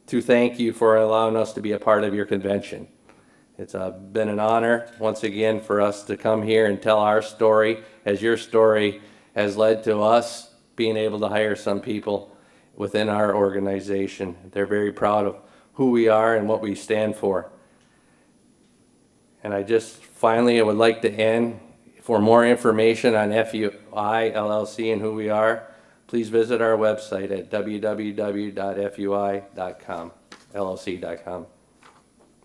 S7: to thank you for allowing us to be a part of your convention. It's been an honor, once again, for us to come here and tell our story, as your story has led to us being able to hire some people within our organization. They're very proud of who we are and what we stand for. And I would like to end, for more information on FUI LLC and who we are, please visit our website at www.fui.com, LLC.com.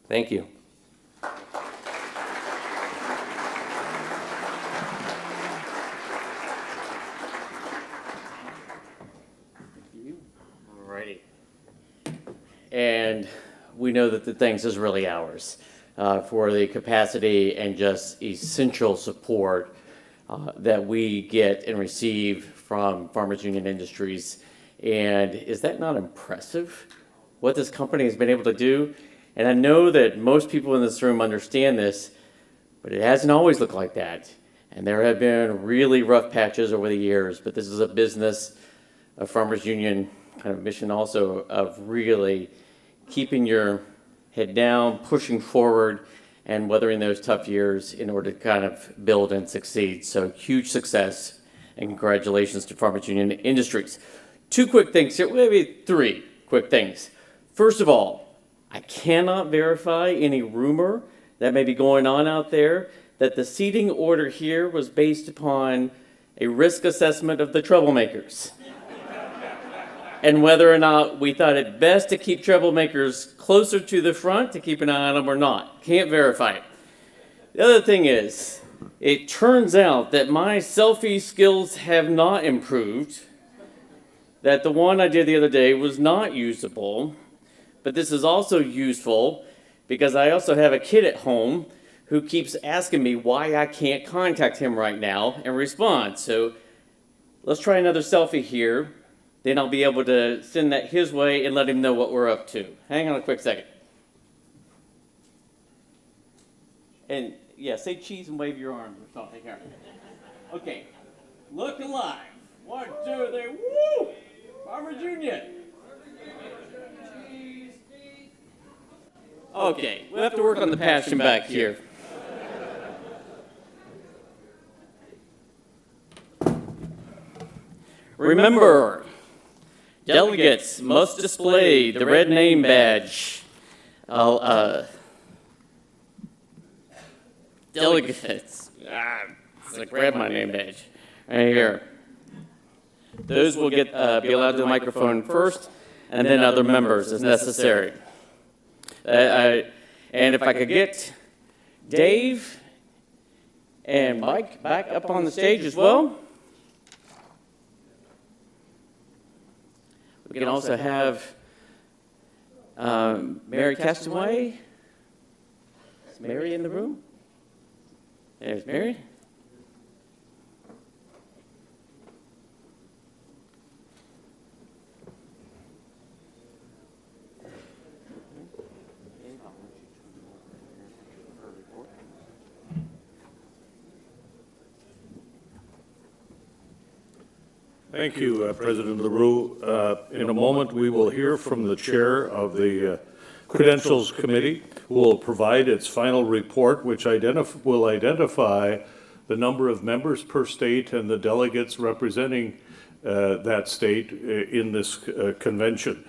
S7: Thank you.
S4: Alrighty. And we know that the thanks is really ours for the capacity and just essential support that we get and receive from Farmers Union Industries. And is that not impressive, what this company has been able to do? And I know that most people in this room understand this, but it hasn't always looked like that. And there have been really rough patches over the years, but this is a business, a Farmers Union kind of mission also of really keeping your head down, pushing forward, and weathering those tough years in order to kind of build and succeed. So huge success and congratulations to Farmers Union Industries. Two quick things here, maybe three quick things. First of all, I cannot verify any rumor that may be going on out there that the seating order here was based upon a risk assessment of the troublemakers. And whether or not we thought it best to keep troublemakers closer to the front to keep an eye on them or not. Can't verify it. The other thing is, it turns out that my selfie skills have not improved, that the one I did the other day was not usable, but this is also useful because I also have a kid at home who keeps asking me why I can't contact him right now and respond. So let's try another selfie here. Then I'll be able to send that his way and let him know what we're up to. Hang on a quick second. And Yeah, say cheese and wave your arms or something here. Okay, look alive. 1, 2, 3, woo! Farmers Union. Okay, we'll have to work on the passion back here. Remember, delegates must display the red name badge. Delegates. So grab my name badge right here. Those will get be allowed to the microphone first, and then other members as necessary. And if I could get Dave and Mike back up on the stage as well. We can also have Mary Castaway. Is Mary in the room? There's Mary.
S8: Thank you, President LaRue. In a moment, we will hear from the chair of the Credentials Committee, who will provide its final report, which will identify the number of members per state and the delegates representing that state in this convention.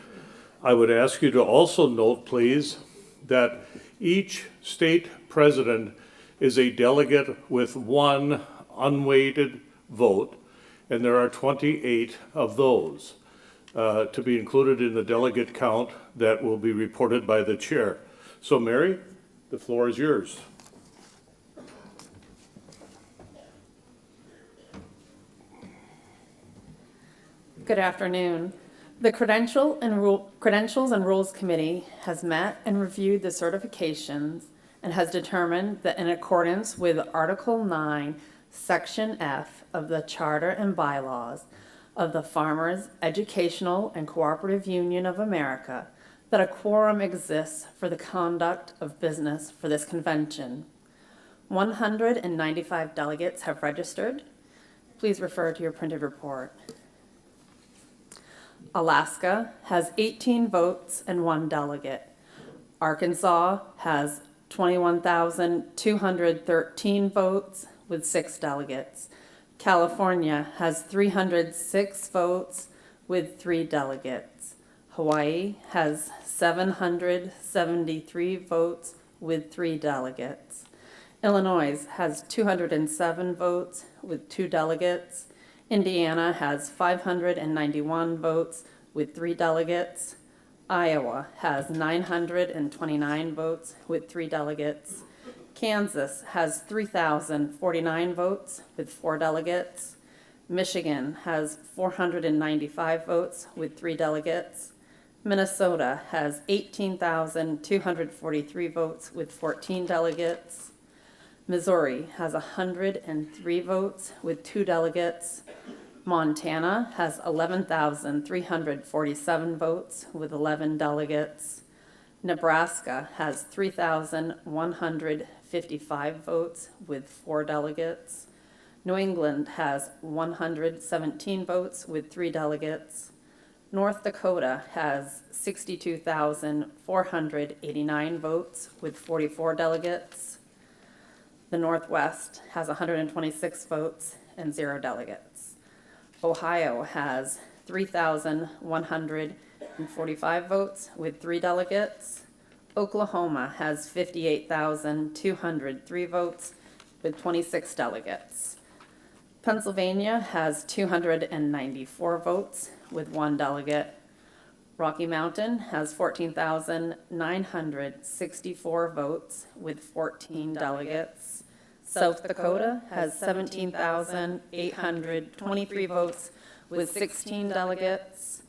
S8: I would ask you to also note, please, that each state president is a delegate with one unweighted vote, and there are 28 of those to be included in the delegate count that will be reported by the chair. So, Mary, the floor is yours.
S9: Good afternoon. The Credentials and Rules Committee has met and reviewed the certifications and has determined that in accordance with Article 9, Section F of the Charter and Bylaws of the Farmers Educational and Cooperative Union of America, that a quorum exists for the conduct of business for this convention. 195 delegates have registered. Please refer to your printed report. Alaska has 18 votes and 1 delegate. Arkansas has 21,213 votes with 6 delegates. California has 306 votes with 3 delegates. Hawaii has 773 votes with 3 delegates. Illinois has 207 votes with 2 delegates. Indiana has 591 votes with 3 delegates. Iowa has 929 votes with 3 delegates. Kansas has 3,049 votes with 4 delegates. Michigan has 495 votes with 3 delegates. Minnesota has 18,243 votes with 14 delegates. Missouri has 103 votes with 2 delegates. Montana has 11,347 votes with 11 delegates. Nebraska has 3,155 votes with 4 delegates. New England has 117 votes with 3 delegates. North Dakota has 62,489 votes with 44 delegates. The Northwest has 126 votes and 0 delegates. Ohio has 3,145 votes with 3 delegates. Oklahoma has 58,203 votes with 26 delegates. Pennsylvania has 294 votes with 1 delegate. Rocky Mountain has 14,964 votes with 14 delegates. South Dakota has 17,823 votes with 16 delegates.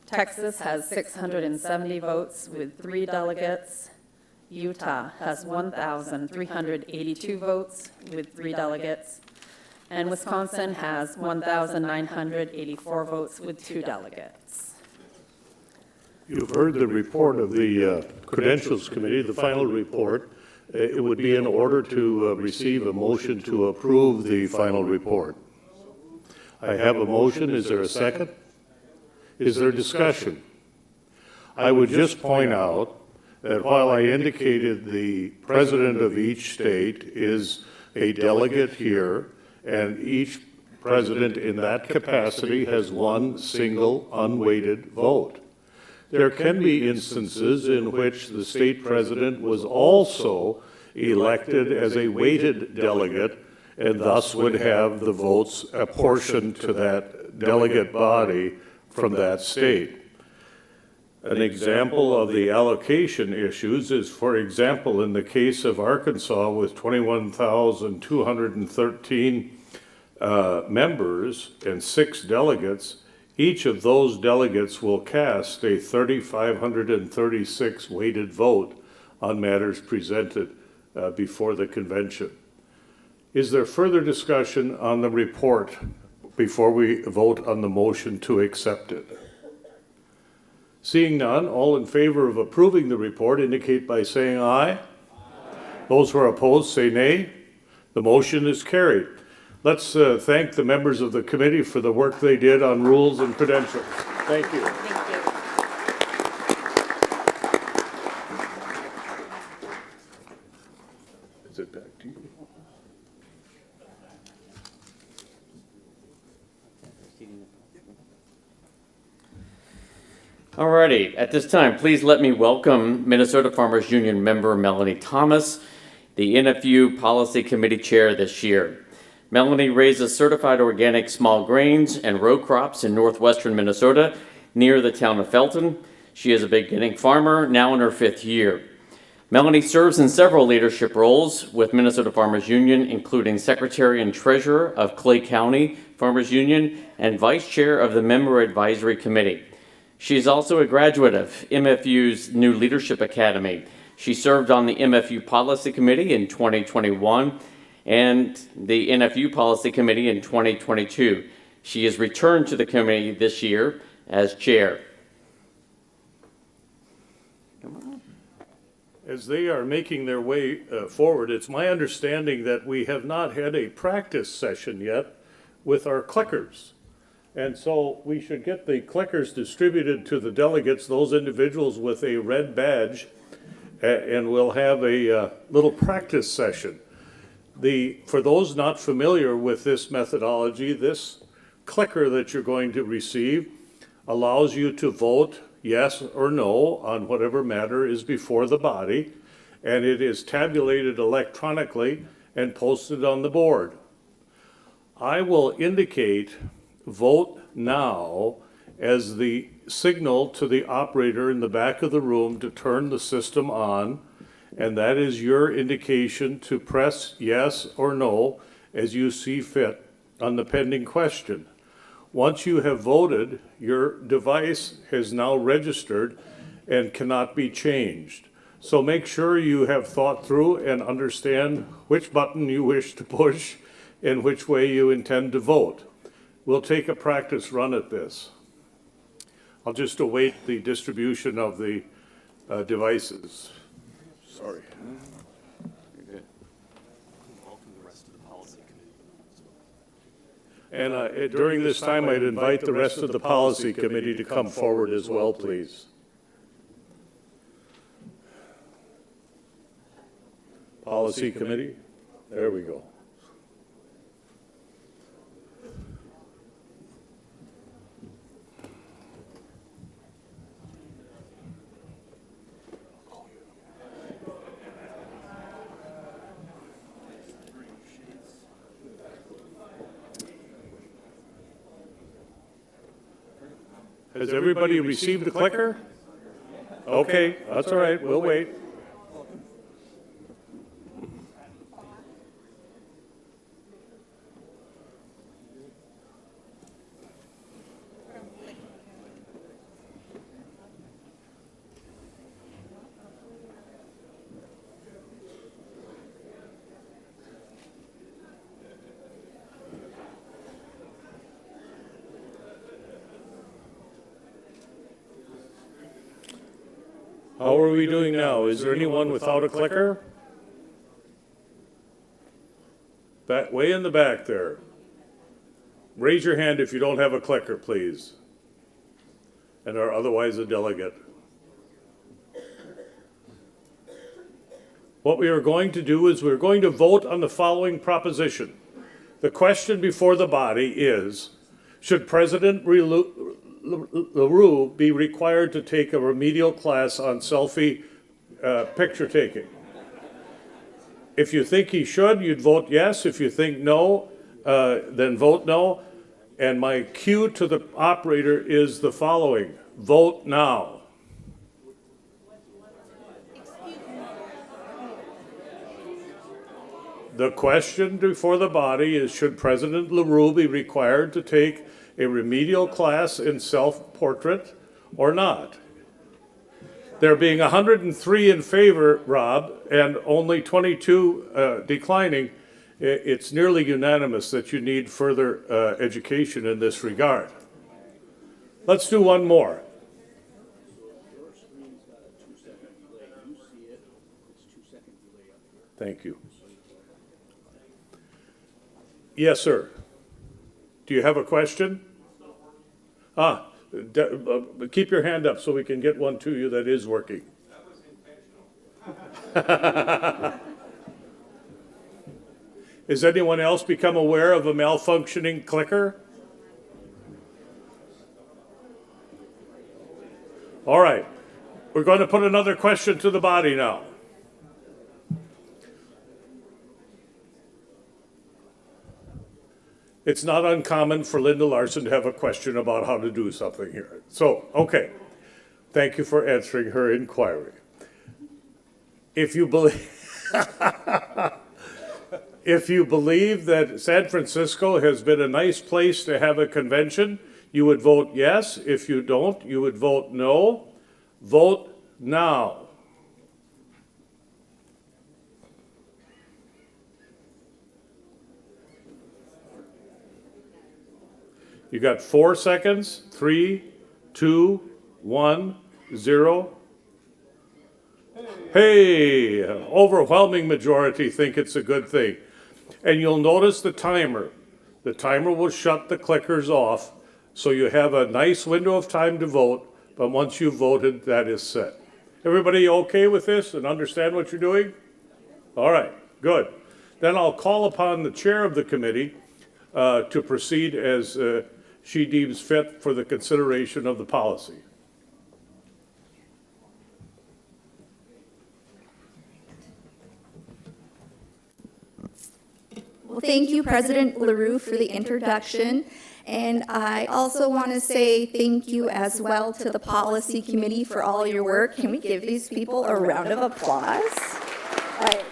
S9: Texas has 670 votes with 3 delegates. Utah has 1,382 votes with 3 delegates. And Wisconsin has 1,984 votes with 2 delegates.
S8: You've heard the report of the Credentials Committee, the final report. it would be in order to receive a motion to approve the final report. I have a motion. Is there a second? Is there discussion? I would just point out that while I indicated the president of each state is a delegate here, and each president in that capacity has one single unweighted vote, there can be instances in which the state president was also elected as a weighted delegate and thus would have the votes apportioned to that delegate body from that state. An example of the allocation issues is, for example, in the case of Arkansas with 21,213 members and 6 delegates, each of those delegates will cast a 3,536 weighted vote on matters presented before the convention. Is there further discussion on the report before we vote on the motion to accept it? Seeing none, all in favor of approving the report indicate by saying aye. Those who are opposed say nay. The motion is carried. Let's thank the members of the committee for the work they did on rules and credentials. Thank you. Is it back to you?
S4: Alrighty, at this time, please let me welcome Minnesota Farmers Union member Melanie Thomas, the NFU Policy Committee Chair this year. Melanie raises certified organic small grains and row crops in northwestern Minnesota near the town of Felton. She is a beginning farmer, now in her 5th year. Melanie serves in several leadership roles with Minnesota Farmers Union, including Secretary and Treasurer of Clay County Farmers Union and Vice Chair of the Member Advisory Committee. She is also a graduate of MFU's New Leadership Academy. She served on the MFU Policy Committee in 2021 and the NFU Policy Committee in 2022. She has returned to the committee this year as chair.
S8: As they are making their way forward, it's my understanding that we have not had a practice session yet with our clickers. And so we should get the clickers distributed to the delegates, those individuals with a red badge, and we'll have a little practice session. For those not familiar with this methodology, this clicker that you're going to receive allows you to vote yes or no on whatever matter is before the body, and it is tabulated electronically and posted on the board. I will indicate vote now as the signal to the operator in the back of the room to turn the system on, and that is your indication to press yes or no as you see fit on the pending question. Once you have voted, your device has now registered and cannot be changed. So make sure you have thought through and understand which button you wish to push and which way you intend to vote. We'll take a practice run at this. I'll just await the distribution of the devices. Sorry. And during this time, I'd invite the rest of the policy committee to come forward as well, please. Policy committee, there we go. Has everybody received the clicker? Okay, that's all right, we'll wait. How are we doing now? Is there anyone without a clicker? Way in the back there. Raise your hand if you don't have a clicker, please, and are otherwise a delegate. What we are going to do is we're going to vote on the following proposition. The question before the body is, should President LaRue be required to take a remedial class on selfie picture taking? If you think he should, you'd vote yes. If you think no, then vote no. And my cue to the operator is the following: vote now. The question before the body is, should President LaRue be required to take a remedial class in self-portrait or not? There being 103 in favor, Rob, and only 22 declining, it's nearly unanimous that you need further education in this regard. Let's do one more. Thank you. Yes, sir. Do you have a question? Keep your hand up so we can get one to you that is working. Has anyone else become aware of a malfunctioning clicker? All right. We're going to put another question to the body now. It's not uncommon for Linda Larson to have a question about how to do something here. So, okay. Thank you for answering her inquiry. If you believe if you believe that San Francisco has been a nice place to have a convention, you would vote yes. If you don't, you would vote no. Vote now. You got 4 seconds. 3, 2, 1, 0. Hey, overwhelming majority think it's a good thing. And you'll notice the timer. The timer will shut the clickers off, so you have a nice window of time to vote, but once you've voted, that is set. Everybody okay with this and understand what you're doing? All right, good. Then I'll call upon the chair of the committee to proceed as she deems fit for the consideration of the policy.
S10: Well, thank you, President LaRue, for the introduction. And I also want to say thank you as well to the Policy Committee for all your work. Can we give these people a round of applause? All right.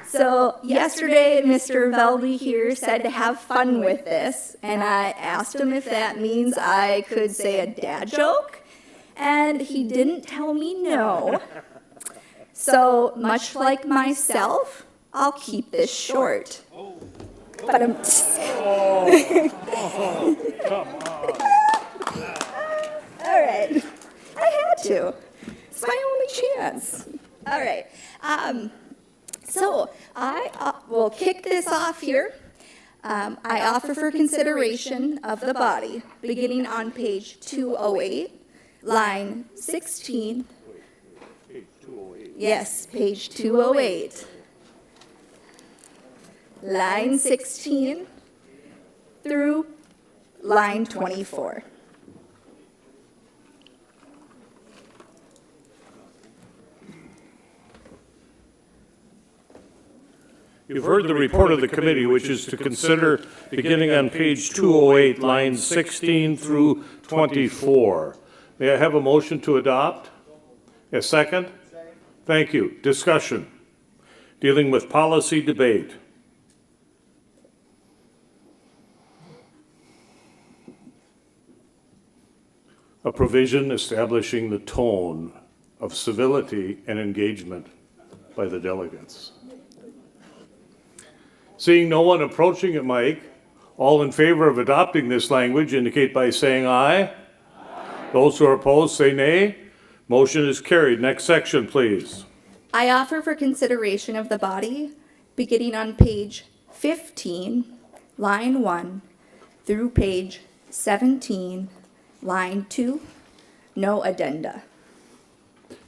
S10: So yesterday, Mr. Veldy here said to have fun with this, and I asked him if that means I could say a dad joke, and he didn't tell me no. So much like myself, I'll keep this short. But I'm all right, I had to. It's my only chance. All right. So I will kick this off here. I offer for consideration of the body, beginning on page 208, line 16.
S8: Page 208.
S10: Yes, page 208. Line 16 through line 24.
S8: You've heard the report of the committee, which is to consider beginning on page 208, lines 16 through 24. May I have a motion to adopt? A second? Thank you. Discussion. Dealing with policy debate. A provision establishing the tone of civility and engagement by the delegates. Seeing no one approaching it, Mike, all in favor of adopting this language indicate by saying aye. Aye. Those who are opposed say nay. Motion is carried. Next section, please.
S10: I offer for consideration of the body, beginning on page 15, line 1, through page 17, line 2, no addenda.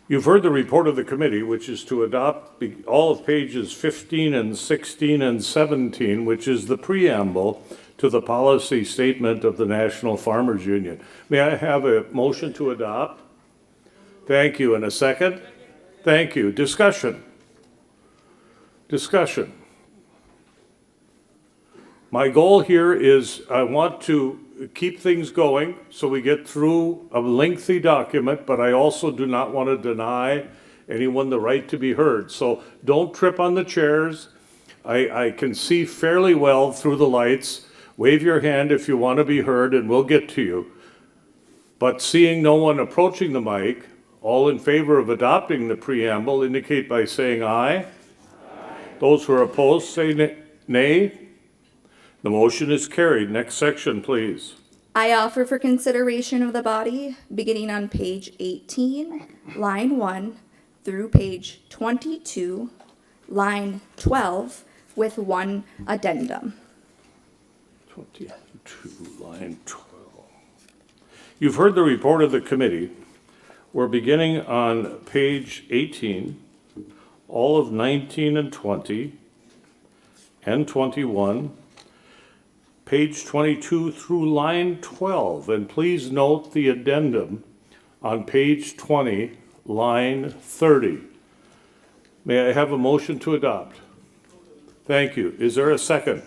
S8: You've heard the report of the committee, which is to adopt all of pages 15 and 16 and 17, which is the preamble to the policy statement of the National Farmers Union. May I have a motion to adopt? Thank you. And a second? Thank you. Discussion. Discussion. My goal here is I want to keep things going so we get through a lengthy document, but I also do not want to deny anyone the right to be heard. So don't trip on the chairs. I can see fairly well through the lights. Wave your hand if you want to be heard and we'll get to you. But seeing no one approaching the mic, all in favor of adopting the preamble indicate by saying aye. Aye. Those who are opposed say nay. The motion is carried. Next section, please.
S10: I offer for consideration of the body, beginning on page 18, line 1, through page 22, line 12, with one addendum.
S8: 22, line 12. You've heard the report of the committee. We're beginning on page 18, all of 19 and 20, and 21, page 22 through line 12. And please note the addendum on page 20, line 30. May I have a motion to adopt? Thank you. Is there a second?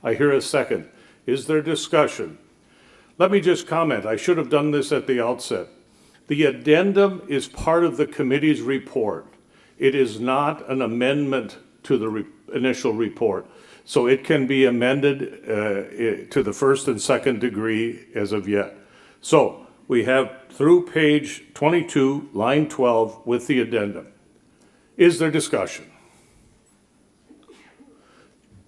S8: I hear a second. Is there discussion? Let me just comment. I should have done this at the outset. The addendum is part of the committee's report. It is not an amendment to the initial report. So it can be amended to the first and second degree as of yet. So we have through page 22, line 12 with the addendum. Is there discussion?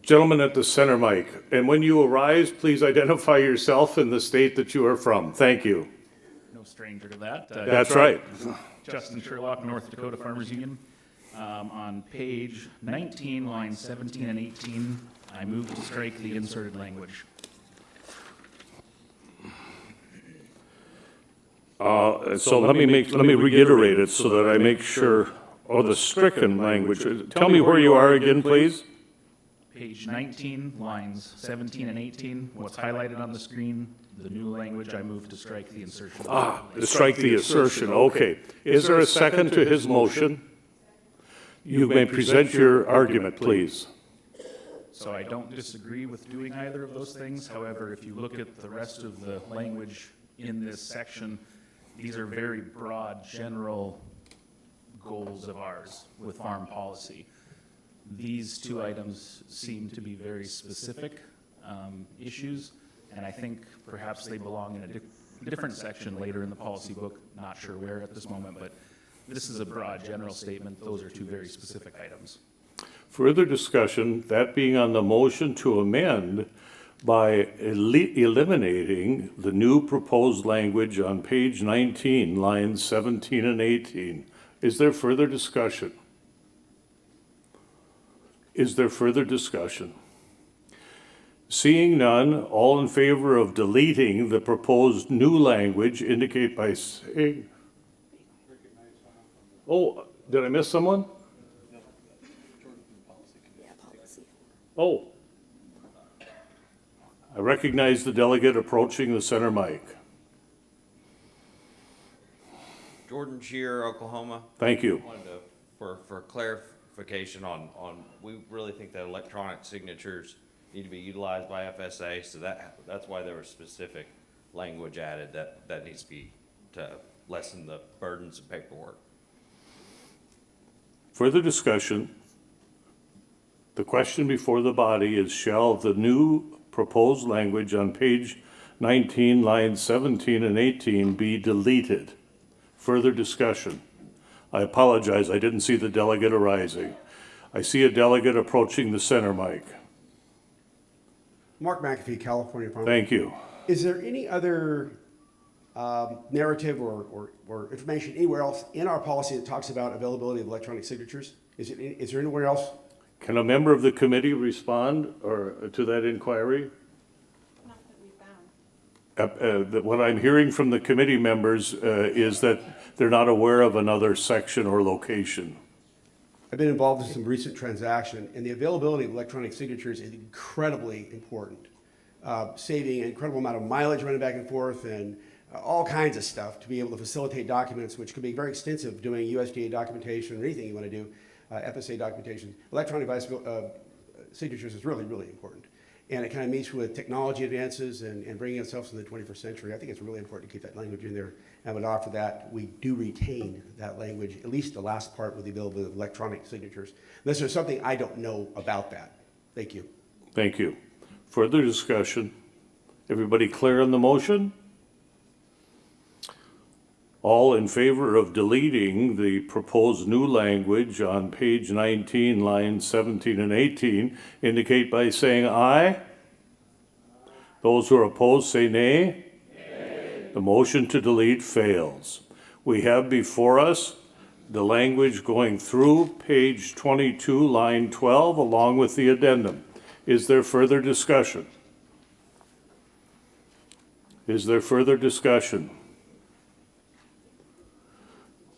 S8: Gentleman at the center mic, and when you arise, please identify yourself and the state that you are from. Thank you.
S11: No stranger to that.
S8: That's right.
S11: Justin Sherlock, North Dakota Farmers Union. On page 19, lines 17 and 18, I move to strike the inserted language.
S8: So let me reiterate it so that I make sure. Oh, the stricken language. Tell me where you are again, please.
S11: Page 19, lines 17 and 18, what's highlighted on the screen, the new language, I move to strike the insertion.
S8: To strike the assertion, okay. Is there a second to his motion? You may present your argument, please.
S11: So I don't disagree with doing either of those things. However, if you look at the rest of the language in this section, these are very broad, general goals of ours with farm policy. These two items seem to be very specific issues, and I think perhaps they belong in a different section later in the policy book, not sure where at this moment, but this is a broad general statement. Those are two very specific items.
S8: Further discussion, that being on the motion to amend by eliminating the new proposed language on page 19, lines 17 and 18. Is there further discussion? Is there further discussion? Seeing none, all in favor of deleting the proposed new language indicate by saying. Oh, did I miss someone? Oh. I recognize the delegate approaching the center mic.
S12: Jordan Shear, Oklahoma.
S8: Thank you.
S12: Wanted to, for clarification on, we really think that electronic signatures need to be utilized by FSA, so that's why there was specific language added that needs to be to lessen the burdens of paperwork.
S8: Further discussion. The question before the body is, shall the new proposed language on page 19, lines 17 and 18 be deleted? Further discussion. I apologize, I didn't see the delegate arising. I see a delegate approaching the center mic.
S13: Mark McAfee, California Farmer.
S8: Thank you.
S13: Is there any other narrative or information anywhere else in our policy that talks about availability of electronic signatures? Is there anywhere else?
S8: Can a member of the committee respond or to that inquiry?
S9: Not that we found.
S8: What I'm hearing from the committee members is that they're not aware of another section or location.
S13: I've been involved in some recent transaction, and the availability of electronic signatures is incredibly important, saving an incredible amount of mileage running back and forth and all kinds of stuff to be able to facilitate documents, which could be very extensive, doing USDA documentation or anything you want to do, FSA documentation. Electronic signatures is really, really important. And it kind of meets with technology advances and bringing ourselves in the 21st century. I think it's really important to keep that language in there. And would offer that we do retain that language, at least the last part with the availability of electronic signatures. Unless there's something I don't know about that. Thank you.
S8: Thank you. Further discussion? Everybody clear on the motion? All in favor of deleting the proposed new language on page 19, lines 17 and 18, indicate by saying aye. Those who are opposed say nay. Nay. The motion to delete fails. We have before us the language going through page 22, line 12, along with the addendum. Is there further discussion? Is there further discussion?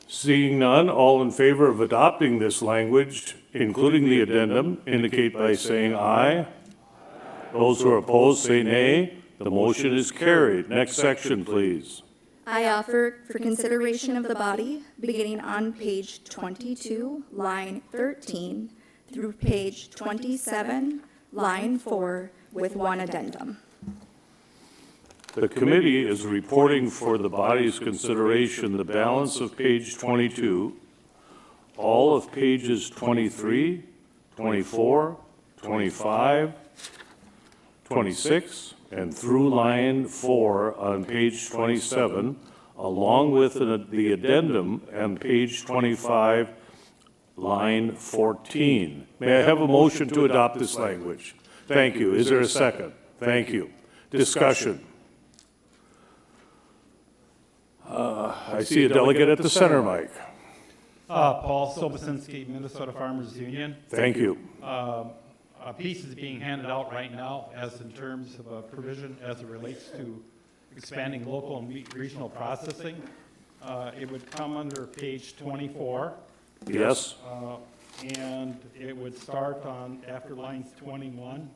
S8: Seeing none, all in favor of adopting this language, including the addendum, indicate by saying aye. Those who are opposed say nay. The motion is carried. Next section, please.
S10: I offer for consideration of the body, beginning on page 22, line 13, through page 27, line 4, with one addendum.
S8: The committee is reporting for the body's consideration the balance of page 22, all of pages 23, 24, 25, 26, and through line 4 on page 27, along with the addendum on page 25, line 14. May I have a motion to adopt this language? Thank you. Is there a second? Thank you. Discussion. I see a delegate at the center mic.
S14: Paul Sobosinski, Minnesota Farmers Union.
S8: Thank you.
S14: A piece is being handed out right now as in terms of a provision as it relates to expanding local and regional processing. It would come under page 24.
S8: Yes.
S14: And it would start on after lines 21.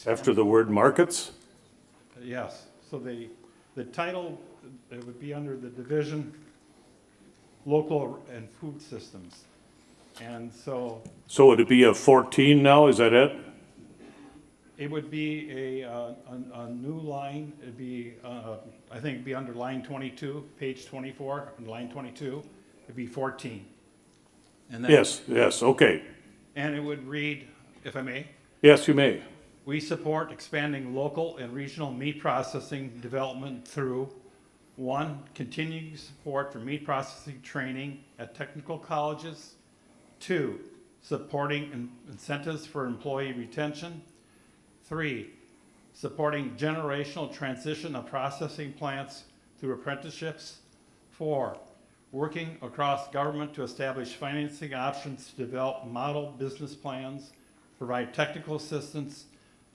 S8: After the word markets?
S14: Yes. So the title, it would be under the division local and food systems. And so
S8: would it be a 14 now? Is that it?
S14: it would be a new line. It'd be, I think it'd be under line 22, page 24, and line 22. It'd be 14. And then,
S8: Yes, okay.
S14: And it would read, if I may.
S8: Yes, you may.
S14: We support expanding local and regional meat processing development through 1, continuing support for meat processing training at technical colleges. 2, supporting incentives for employee retention. 3, supporting generational transition of processing plants through apprenticeships. 4, working across government to establish financing options to develop model business plans, provide technical assistance,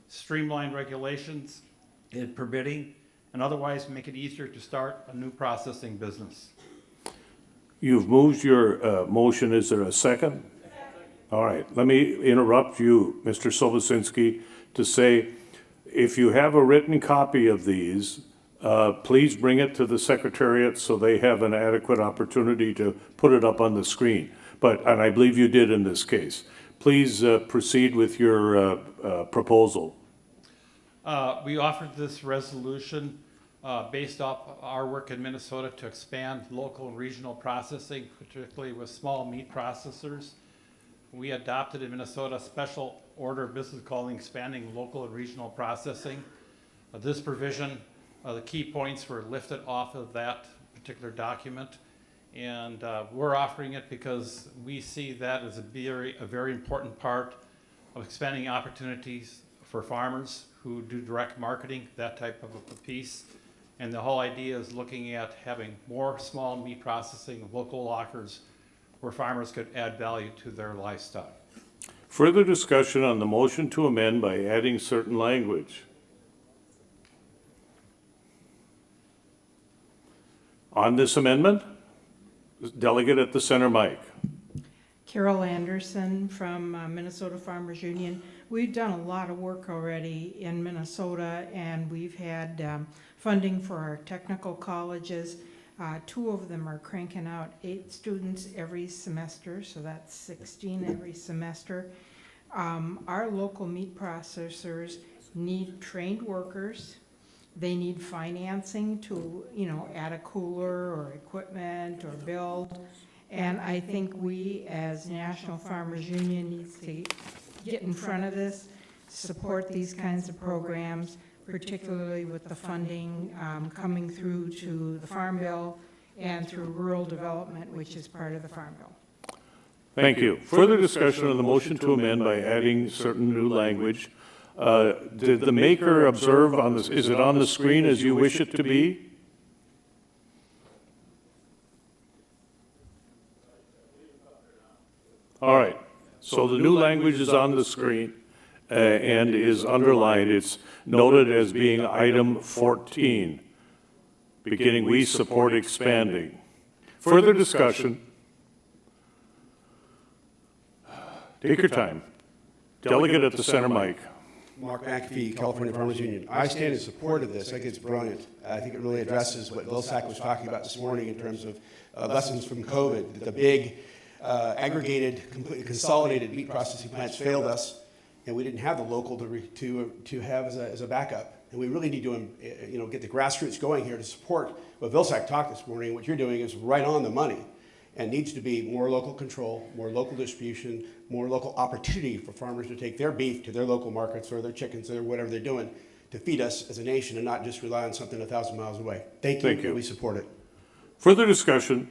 S14: streamline regulations in permitting, and otherwise make it easier to start a new processing business.
S8: You've moved your motion. Is there a second? All right. Let me interrupt you, Mr. Sobosinski, to say if you have a written copy of these, please bring it to the Secretariat so they have an adequate opportunity to put it up on the screen. And I believe you did in this case. Please proceed with your proposal.
S14: We offered this resolution based off our work in Minnesota to expand local and regional processing, particularly with small meat processors. We adopted in Minnesota a special order of business calling expanding local and regional processing. This provision, the key points were lifted off of that particular document. And we're offering it because we see that as a very important part of expanding opportunities for farmers who do direct marketing, that type of a piece. And the whole idea is looking at having more small meat processing, local lockers, where farmers could add value to their livestock.
S8: Further discussion on the motion to amend by adding certain language. On this amendment, delegate at the center mic.
S15: Carol Anderson from Minnesota Farmers Union. We've done a lot of work already in Minnesota, and we've had funding for our technical colleges. 2 of them are cranking out 8 students every semester, so that's 16 every semester. Our local meat processors need trained workers. They need financing to, add a cooler or equipment or build. And I think we, as National Farmers Union, needs to get in front of this, support these kinds of programs, particularly with the funding coming through to the Farm Bill and through rural development, which is part of the Farm Bill.
S8: Thank you. Further discussion on the motion to amend by adding certain new language. Did the maker observe on this, is it on the screen as you wish it to be? All right, so the new language is on the screen and is underlined. It's noted as being item 14, beginning "We support expanding." Further discussion. Take your time. Delegate at the center mic.
S13: Mark McAfee, California Farmers Union. I stand in support of this. I think it's brilliant. I think it really addresses what Vilsack was talking about this morning in terms of lessons from COVID. The big aggregated, completely consolidated meat processing plants failed us, and we didn't have the local to have as a backup. And we really need to get the grassroots going here to support what Vilsack talked this morning. What you're doing is right on the money, and needs to be more local control, more local distribution, more local opportunity for farmers to take their beef to their local markets or their chickens or whatever they're doing to feed us as a nation and not just rely on something 1,000 miles away. Thank you. We support it.
S8: Further discussion.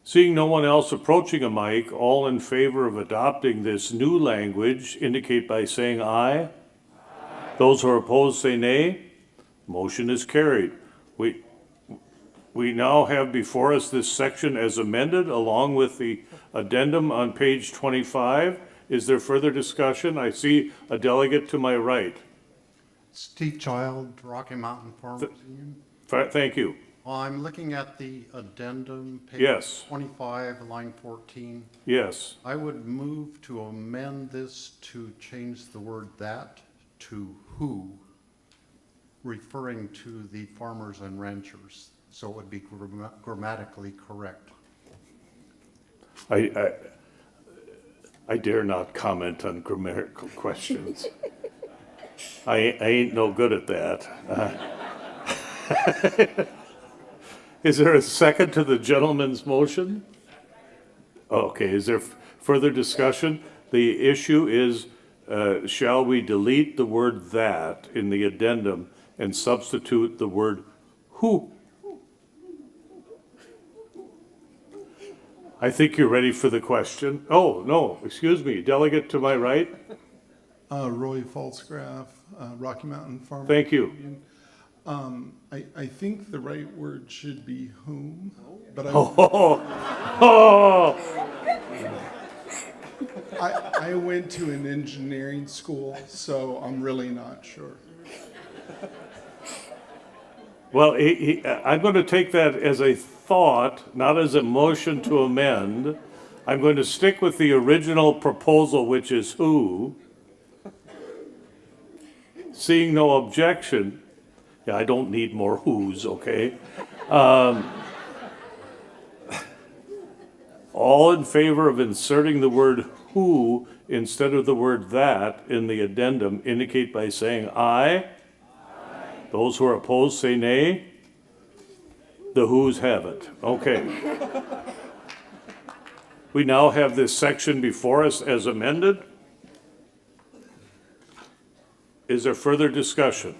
S8: Seeing no one else approaching a mic, all in favor of adopting this new language indicate by saying aye. Aye. Those who are opposed say nay. Motion is carried. We now have before us this section as amended along with the addendum on page 25. Is there further discussion? I see a delegate to my right.
S16: Steve Child, Rocky Mountain Farmers Union.
S8: Thank you.
S16: I'm looking at the addendum, page
S8: Yes.
S16: 25, line 14.
S8: Yes.
S16: I would move to amend this to change the word "that" to "who," referring to the farmers and ranchers, so it would be grammatically correct.
S8: I dare not comment on grammatical questions. I ain't no good at that. Is there a second to the gentleman's motion? Okay, is there further discussion? The issue is, shall we delete the word "that" in the addendum and substitute the word "who"? I think you're ready for the question. Oh, no, excuse me, delegate to my right.
S17: Roy Falsgraf, Rocky Mountain Farmers
S8: Thank you.
S17: Union. I think the right word should be "whom," but I went to an engineering school, so I'm really not sure.
S8: Well, I'm going to take that as a thought, not as a motion to amend. I'm going to stick with the original proposal, which is "who." Seeing no objection, yeah, I don't need more "who's," okay? All in favor of inserting the word "who" instead of the word "that" in the addendum indicate by saying aye. Those who are opposed say nay. The who's have it. Okay. We now have this section before us as amended. Is there further discussion?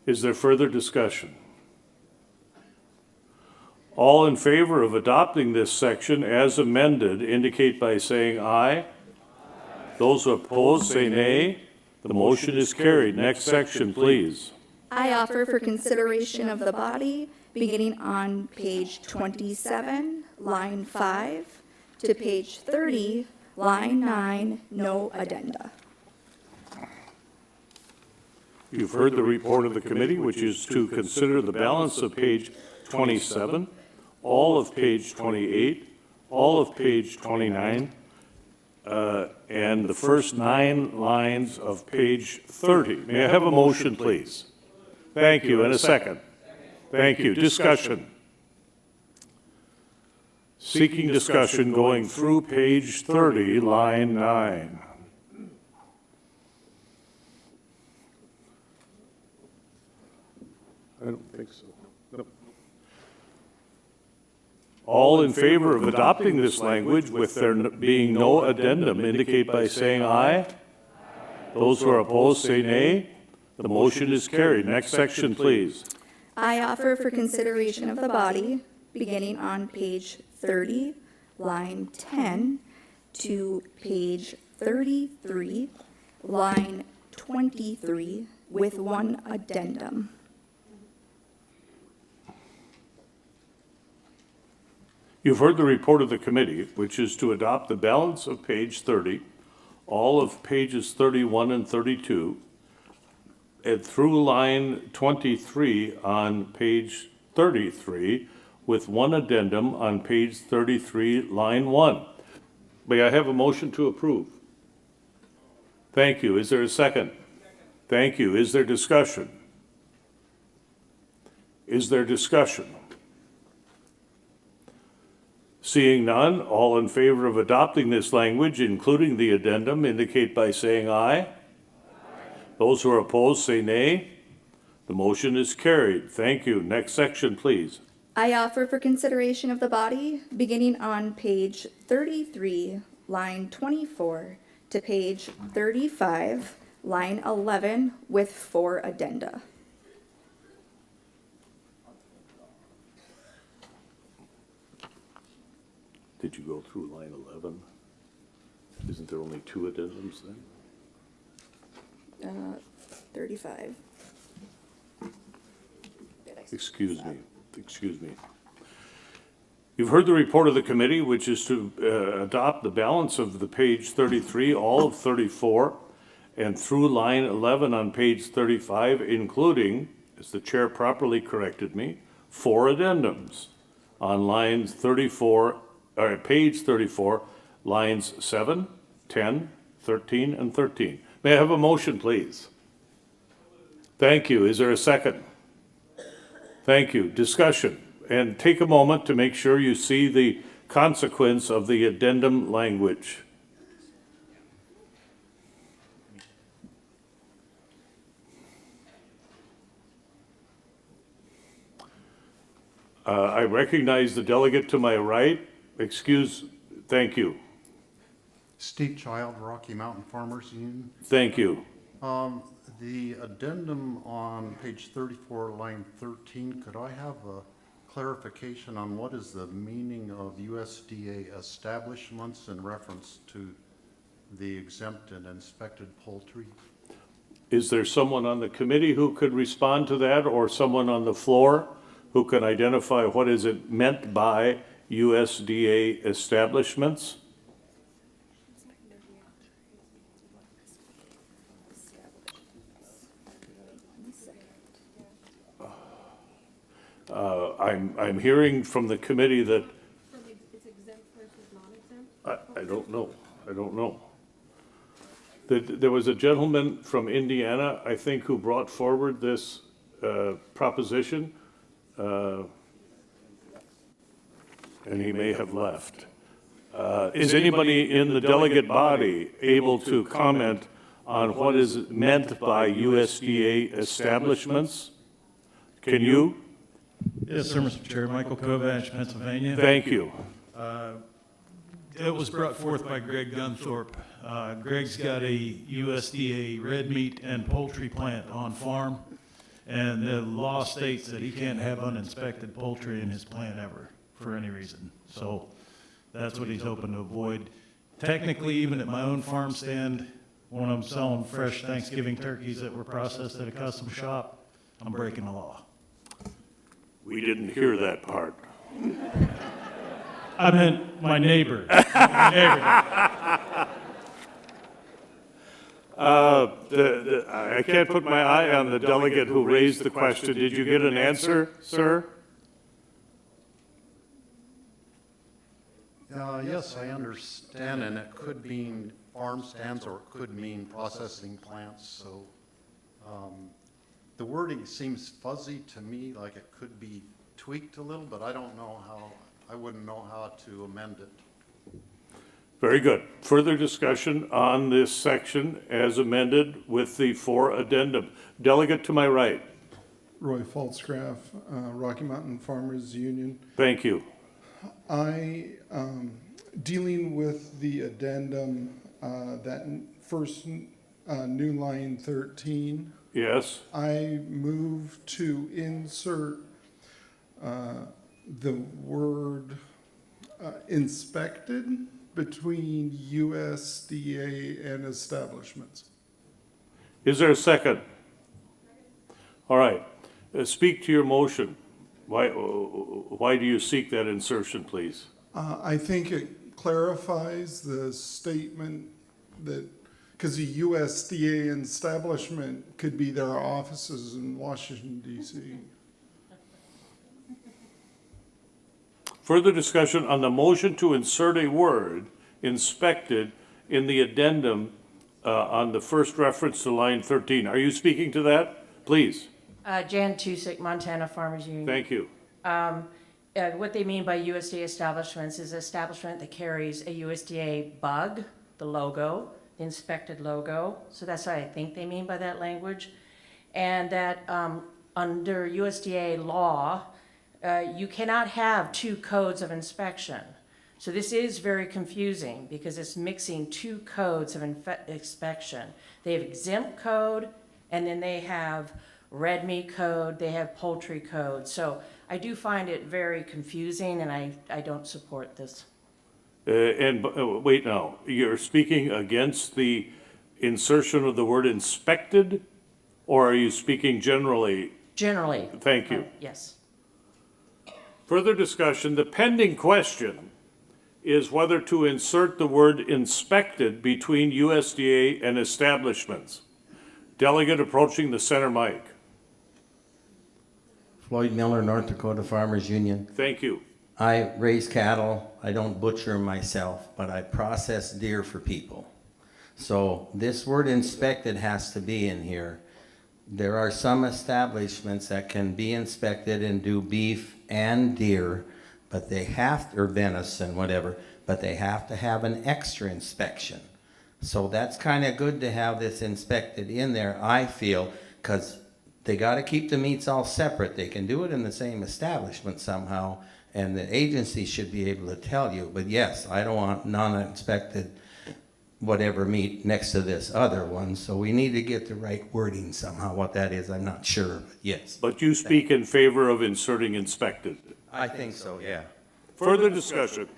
S8: Is there further discussion? All in favor of adopting this section as amended indicate by saying aye. Those who oppose say nay. The motion is carried. Next section, please.
S10: I offer for consideration of the body, beginning on page 27, line 5, to page 30, line 9, no addenda.
S8: You've heard the report of the committee, which is to consider the balance of page 27, all of page 28, all of page 29, and the first 9 lines of page 30. May I have a motion, please? Thank you, and a second. Thank you. Discussion. Seeking discussion going through page 30, line 9. I don't think so. Nope. All in favor of adopting this language with there being no addendum indicate by saying aye. Those who are opposed say nay. The motion is carried. Next section, please.
S10: I offer for consideration of the body, beginning on page 30, line 10, to page 33, line 23, with one addendum.
S8: You've heard the report of the committee, which is to adopt the balance of page 30, all of pages 31 and 32, and through line 23 on page 33, with one addendum on page 33, line 1. May I have a motion to approve? Thank you. Is there a second? Thank you. Is there discussion? Is there discussion? Seeing none, all in favor of adopting this language, including the addendum, indicate by saying aye. Those who are opposed say nay. The motion is carried. Thank you. Next section, please.
S10: I offer for consideration of the body, beginning on page 33, line 24, to page 35, line 11, with 4 addenda.
S8: Did you go through line 11? Isn't there only 2 addendums then?
S10: 35.
S8: Excuse me. You've heard the report of the committee, which is to adopt the balance of the page 33, all of 34, and through line 11 on page 35, including, as the chair properly corrected me, 4 addendums on lines 34, or page 34, lines 7, 10, 13, and 13. May I have a motion, please? Thank you. Is there a second? Thank you. Discussion. And take a moment to make sure you see the consequence of the addendum language. I recognize the delegate to my right. Thank you.
S16: Steve Child, Rocky Mountain Farmers Union.
S8: Thank you.
S16: The addendum on page 34, line 13, could I have a clarification on what is the meaning of USDA establishments in reference to the exempt and inspected poultry?
S8: Is there someone on the committee who could respond to that, or someone on the floor who can identify what is it meant by USDA establishments? I'm hearing from the committee that
S18: It's exempt versus non-exempt?
S8: I don't know. There was a gentleman from Indiana, I think, who brought forward this proposition, and he may have left. Is anybody in the delegate body able to comment on what is meant by USDA establishments? Can you?
S19: Yes, sir, Mr. Chair. Michael Kovash, Pennsylvania.
S8: Thank you.
S19: It was brought forth by Greg Gunthorpe. Greg's got a USDA red meat and poultry plant on farm, and the law states that he can't have uninspected poultry in his plant ever for any reason. So that's what he's hoping to avoid. Technically, even at my own farm stand, when I'm selling fresh Thanksgiving turkeys that were processed at a custom shop, I'm breaking the law.
S8: We didn't hear that part.
S19: I meant my neighbor.
S8: I can't put my eye on the delegate who raised the question. Did you get an answer, sir?
S16: Yes, I understand, and it could mean farm stands or it could mean processing plants, so the wording seems fuzzy to me, like it could be tweaked a little, but I don't know how, I wouldn't know how to amend it.
S8: Very good. Further discussion on this section as amended with the 4 addendum. Delegate to my right.
S17: Roy Faltzgraff, Rocky Mountain Farmers Union.
S8: Thank you.
S17: Dealing with the addendum, that first new line 13.
S8: Yes.
S17: I move to insert the word inspected between USDA and establishments.
S8: Is there a second? All right. Speak to your motion. Why do you seek that insertion, please?
S17: I think it clarifies the statement that, because the USDA establishment could be their offices in Washington, D.C.
S8: Further discussion on the motion to insert a word, inspected, in the addendum on the first reference to line 13. Are you speaking to that? Please.
S20: Jan Tusick, Montana Farmers Union.
S8: Thank you.
S20: What they mean by USDA establishments is an establishment that carries a USDA bug, the logo, the inspected logo. So that's what I think they mean by that language. And that under USDA law, you cannot have 2 codes of inspection. So this is very confusing because it's mixing 2 codes of inspection. They have exempt code, and then they have red meat code, they have poultry code. So I do find it very confusing, and I don't support this.
S8: Wait now, you're speaking against the insertion of the word inspected, or are you speaking generally?
S20: Generally.
S8: Thank you.
S20: Yes.
S8: Further discussion, the pending question is whether to insert the word inspected between USDA and establishments. Delegate approaching the center mic.
S21: Floyd Miller, North Dakota Farmers Union.
S8: Thank you.
S21: I raise cattle. I don't butcher them myself, but I process deer for people. So this word inspected has to be in here. There are some establishments that can be inspected and do beef and deer, but they have to, or venison, whatever, but they have to have an extra inspection. So that's kind of good to have this inspected in there, I feel, because they got to keep the meats all separate. They can do it in the same establishment somehow, and the agency should be able to tell you. But yes, I don't want non-inspected whatever meat next to this other one, so we need to get the right wording somehow. What that is, I'm not sure, but yes.
S8: But you speak in favor of inserting inspected?
S21: I think so, yeah.
S8: Further discussion?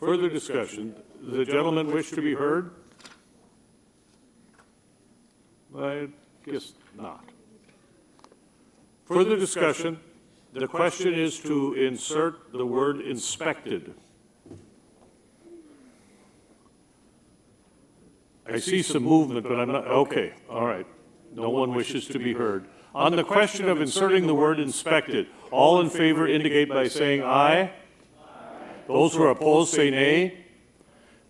S8: Further discussion? The gentleman wish to be heard? I guess not. Further discussion? The question is to insert the word inspected. I see some movement, but I'm not, okay, all right. No one wishes to be heard. On the question of inserting the word inspected, all in favor indicate by saying aye. Those who are opposed say nay.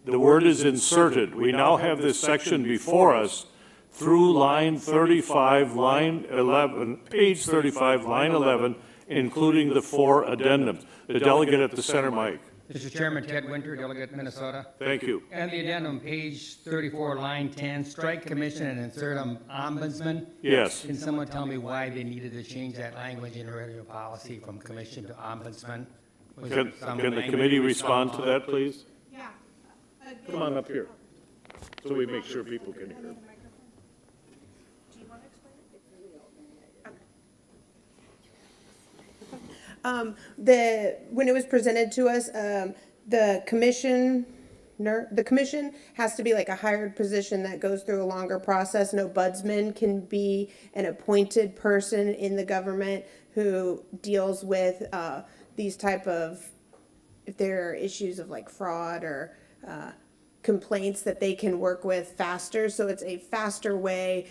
S8: The word is inserted. We now have this section before us through line 35, line 11, page 35, line 11, including the 4 addendums. The delegate at the center mic.
S22: Mr. Chairman, Ted Winter, Delegate, Minnesota.
S8: Thank you.
S22: And the addendum, page 34, line 10, strike commission and insert ombudsman.
S8: Yes.
S22: Can someone tell me why they needed to change that language in radio policy from commission to ombudsman?
S8: Can the committee respond to that, please?
S18: Yeah.
S8: Come on up here, so we make sure people can hear.
S18: When it was presented to us, the commission
S1: The commission has to be like a hired position that goes through a longer process. No budsman can be an appointed person in the government who deals with these type of, if there are issues of like fraud or complaints that they can work with faster. So it's a faster way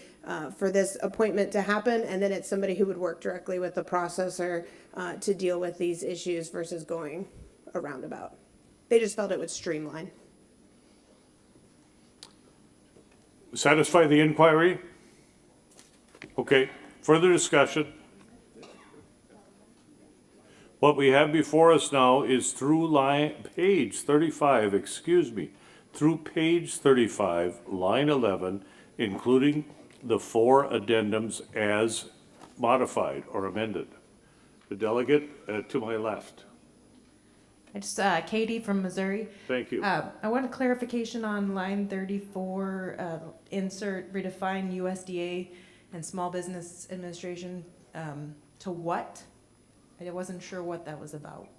S1: for this appointment to happen. And then it's somebody who would work directly with the processor to deal with these issues versus going a roundabout. They just felt it would streamline.
S8: Satisfy the inquiry? Okay, further discussion? What we have before us now is through page 35, through page 35, line 11, including the 4 addendums as modified or amended. The delegate to my left.
S2: It's Katie from Missouri.
S8: Thank you.
S2: I want a clarification on line 34, insert redefine USDA and Small Business Administration to what? I wasn't sure what that was about.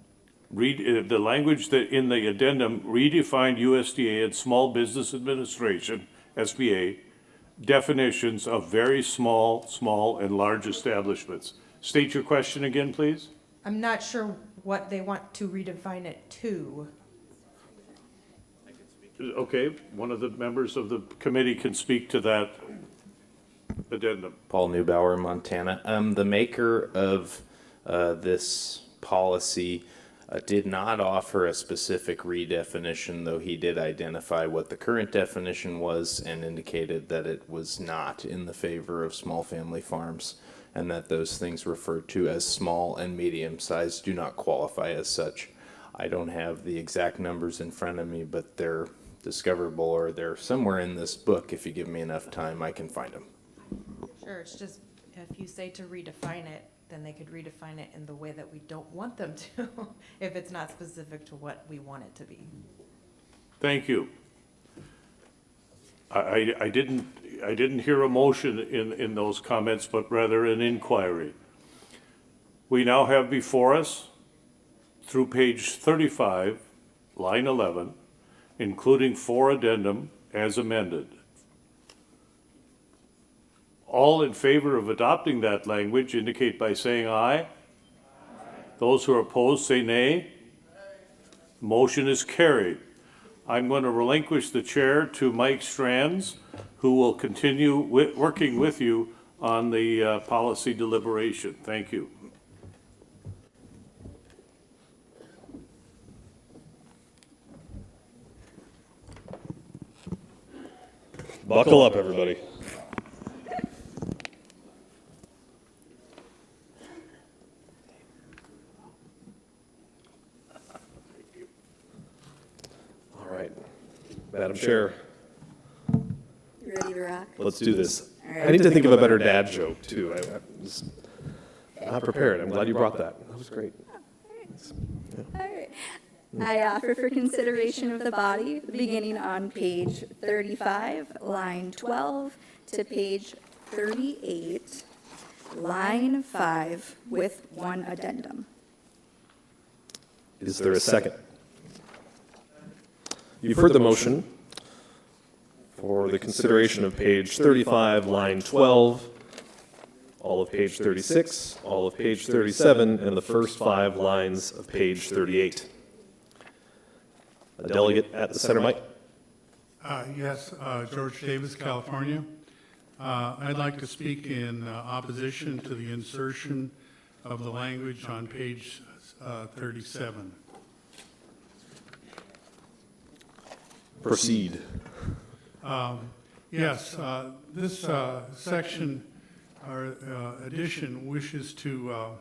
S8: Read the language that in the addendum redefined USDA and Small Business Administration, SBA, definitions of very small, and large establishments. State your question again, please.
S2: I'm not sure what they want to redefine it to.
S8: Okay, one of the members of the committee can speak to that addendum.
S23: Paul Neubauer, Montana. The maker of this policy did not offer a specific redefinition, though he did identify what the current definition was and indicated that it was not in the favor of small family farms, and that those things referred to as small and medium sized do not qualify as such. I don't have the exact numbers in front of me, but they're discoverable, or they're somewhere in this book. If you give me enough time, I can find them.
S2: Sure, it's just if you say to redefine it, then they could redefine it in the way that we don't want them to, if it's not specific to what we want it to be.
S8: Thank you. I didn't hear a motion in those comments, but rather an inquiry. We now have before us, through page 35, line 11, including 4 addendum as amended. All in favor of adopting that language indicate by saying aye. Aye. Those who are opposed say nay. Motion is carried. I'm going to relinquish the chair to Mike Strands, who will continue working with you on the policy deliberation. Thank you.
S24: Buckle up, everybody. All right, Madam Chair.
S10: You ready to rock?
S24: Let's do this.
S10: All right.
S24: I need to think of a better dad joke, too. I was not prepared. I'm glad you brought that. That was great.
S10: All right. I offer for consideration of the body, beginning on page 35, line 12, to page 38, line 5, with 1 addendum.
S24: Is there a second? You've heard the motion for the consideration of page 35, line 12, all of page 36, all of page 37, and the first 5 lines of page 38. A delegate at the center mic.
S17: Yes, George Davis, California. I'd like to speak in opposition to the insertion of the language on page 37.
S24: Proceed.
S17: Yes, this section or addition wishes to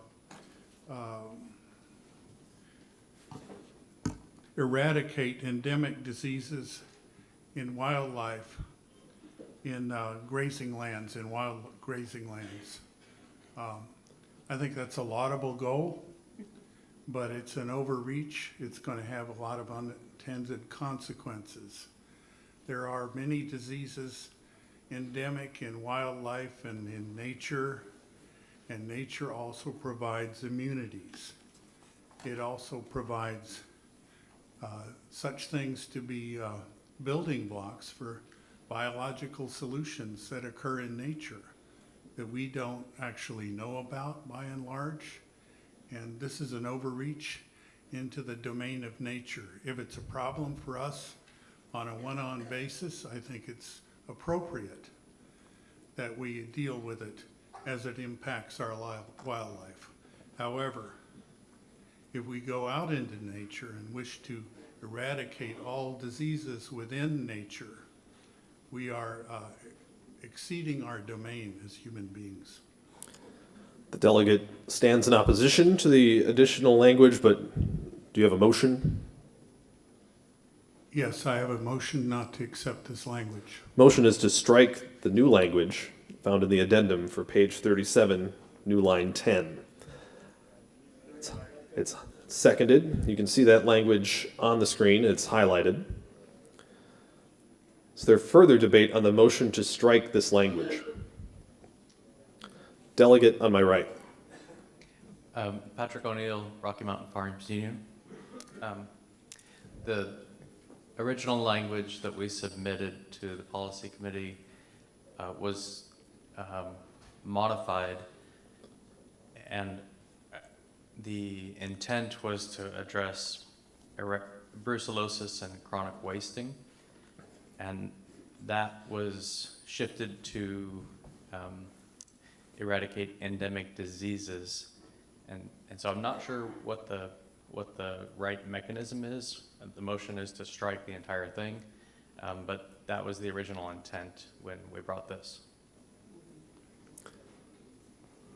S17: eradicate endemic diseases in wildlife, in grazing lands, in wild grazing lands. I think that's a laudable goal, but it's an overreach. It's going to have a lot of unintended consequences. There are many diseases endemic in wildlife and in nature, and nature also provides immunities. It also provides such things to be building blocks for biological solutions that occur in nature that we don't actually know about by and large. And this is an overreach into the domain of nature. If it's a problem for us on a one-on basis, I think it's appropriate that we deal with it as it impacts our wildlife. However, if we go out into nature and wish to eradicate all diseases within nature, we are exceeding our domain as human beings.
S24: The delegate stands in opposition to the additional language, but do you have a motion?
S17: Yes, I have a motion not to accept this language.
S24: Motion is to strike the new language found in the addendum for page 37, new line 10. It's seconded. You can see that language on the screen. It's highlighted. Is there further debate on the motion to strike this language? Delegate on my right.
S3: Patrick O'Neill, Rocky Mountain Farms Union. The original language that we submitted to the policy committee was modified, and the intent was to address brucellosis and chronic wasting, and that was shifted to eradicate endemic diseases, and so I'm not sure what the right mechanism is. The motion is to strike the entire thing, but that was the original intent when we brought this.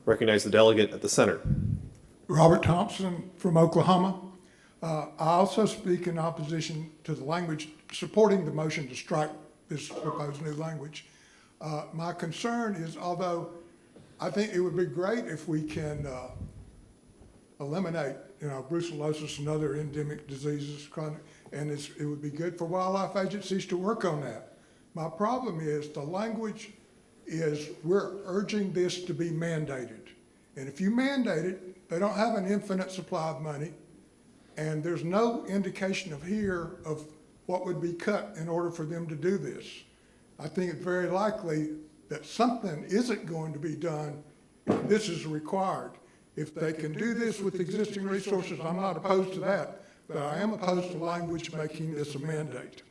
S24: Recognize the delegate at the center.
S5: Robert Thompson from Oklahoma. I also speak in opposition to the language supporting the motion to strike this proposed new language. My concern is, although I think it would be great if we can eliminate, brucellosis and other endemic diseases, chronic, and it would be good for wildlife agencies to work on that. My problem is the language is we're urging this to be mandated. And if you mandate it, they don't have an infinite supply of money, and there's no indication of what would be cut in order for them to do this. I think it's very likely that something isn't going to be done if this is required. If they can do this with existing resources, I'm not opposed to that, but I am opposed to language making this a mandate.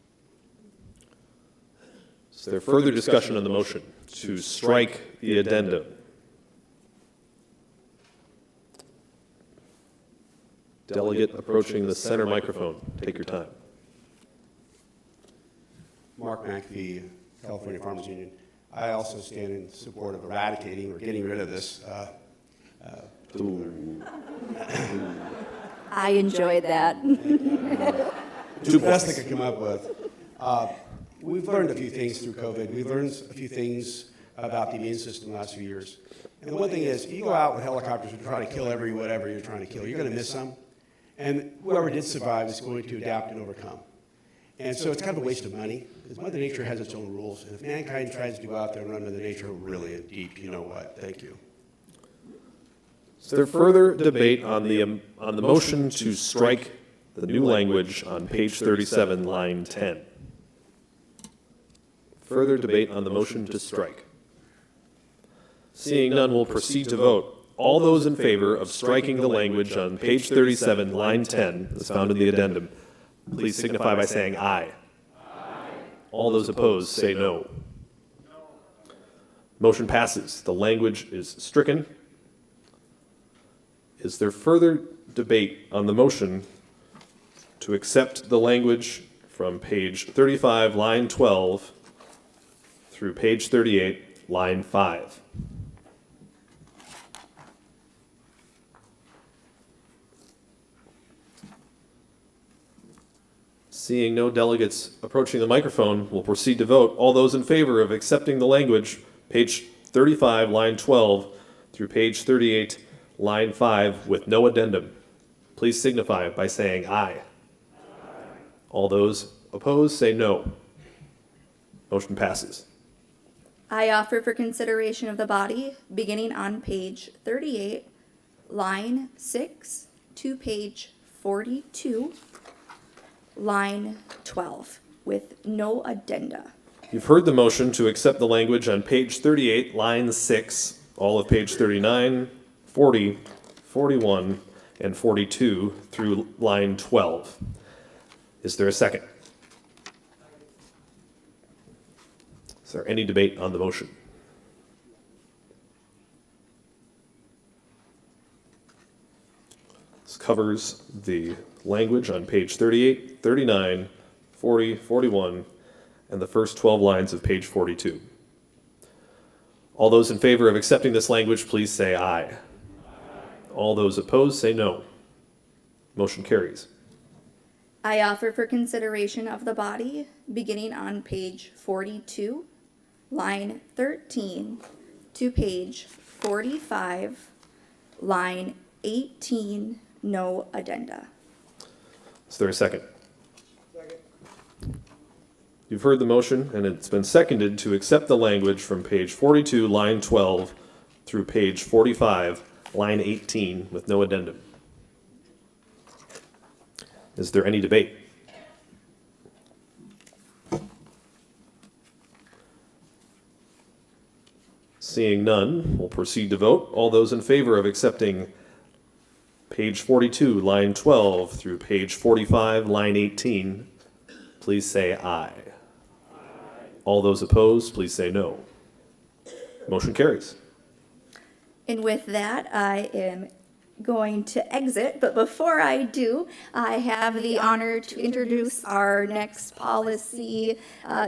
S24: Is there further discussion on the motion to strike the addendum? Delegate approaching the center microphone. Take your time.
S13: Mark McAfee, California Farmers Union. I also stand in support of eradicating or getting rid of this.
S10: I enjoyed that.
S13: The best I could come up with. We've learned a few things through COVID. We've learned a few things about the immune system the last few years. And the one thing is, you go out with helicopters and try to kill whatever you're trying to kill. You're going to miss some. And whoever did survive is going to adapt and overcome. And so it's kind of a waste of money, because Mother Nature has its own rules. And if mankind tries to go out there and run Mother Nature really deep, you know what? Thank you.
S24: Is there further debate on the motion to strike the new language on page 37, line 10? Further debate on the motion to strike. Seeing none, we'll proceed to vote. All those in favor of striking the language on page 37, line 10, as found in the addendum, please signify by saying aye. Aye. All those opposed say no. Motion passes. The language is stricken. Is there further debate on the motion to accept the language from page 35, line 12, through page 38, line 5? Seeing no delegates approaching the microphone, we'll proceed to vote. All those in favor of accepting the language, page 35, line 12, through page 38, line 5, with no addendum, please signify by saying aye. Aye. All those opposed say no. Motion passes.
S10: I offer for consideration of the body, beginning on page 38, line 6 to page 42, line 12, with no addenda.
S24: You've heard the motion to accept the language on page 38, line 6, all of page 39, 40, 41, and 42 through line 12. Is there a second? Is there any debate on the motion? This covers the language on page 38, 39, 40, 41, and the first 12 lines of page 42. All those in favor of accepting this language, please say aye. All those opposed, say no. Motion carries.
S10: I offer for consideration of the body, beginning on page 42, line 13, to page 45, line 18, no addenda.
S24: Is there a second? Second. You've heard the motion, and it's been seconded to accept the language from page 42, line 12, through page 45, line 18, with no addendum. Is there any debate? Seeing none, we'll proceed to vote. All those in favor of accepting page 42, line 12, through page 45, line 18, please say aye. All those opposed, please say no. Motion carries.
S10: And with that, I am going to exit, but before I do, I have the honor to introduce our next policy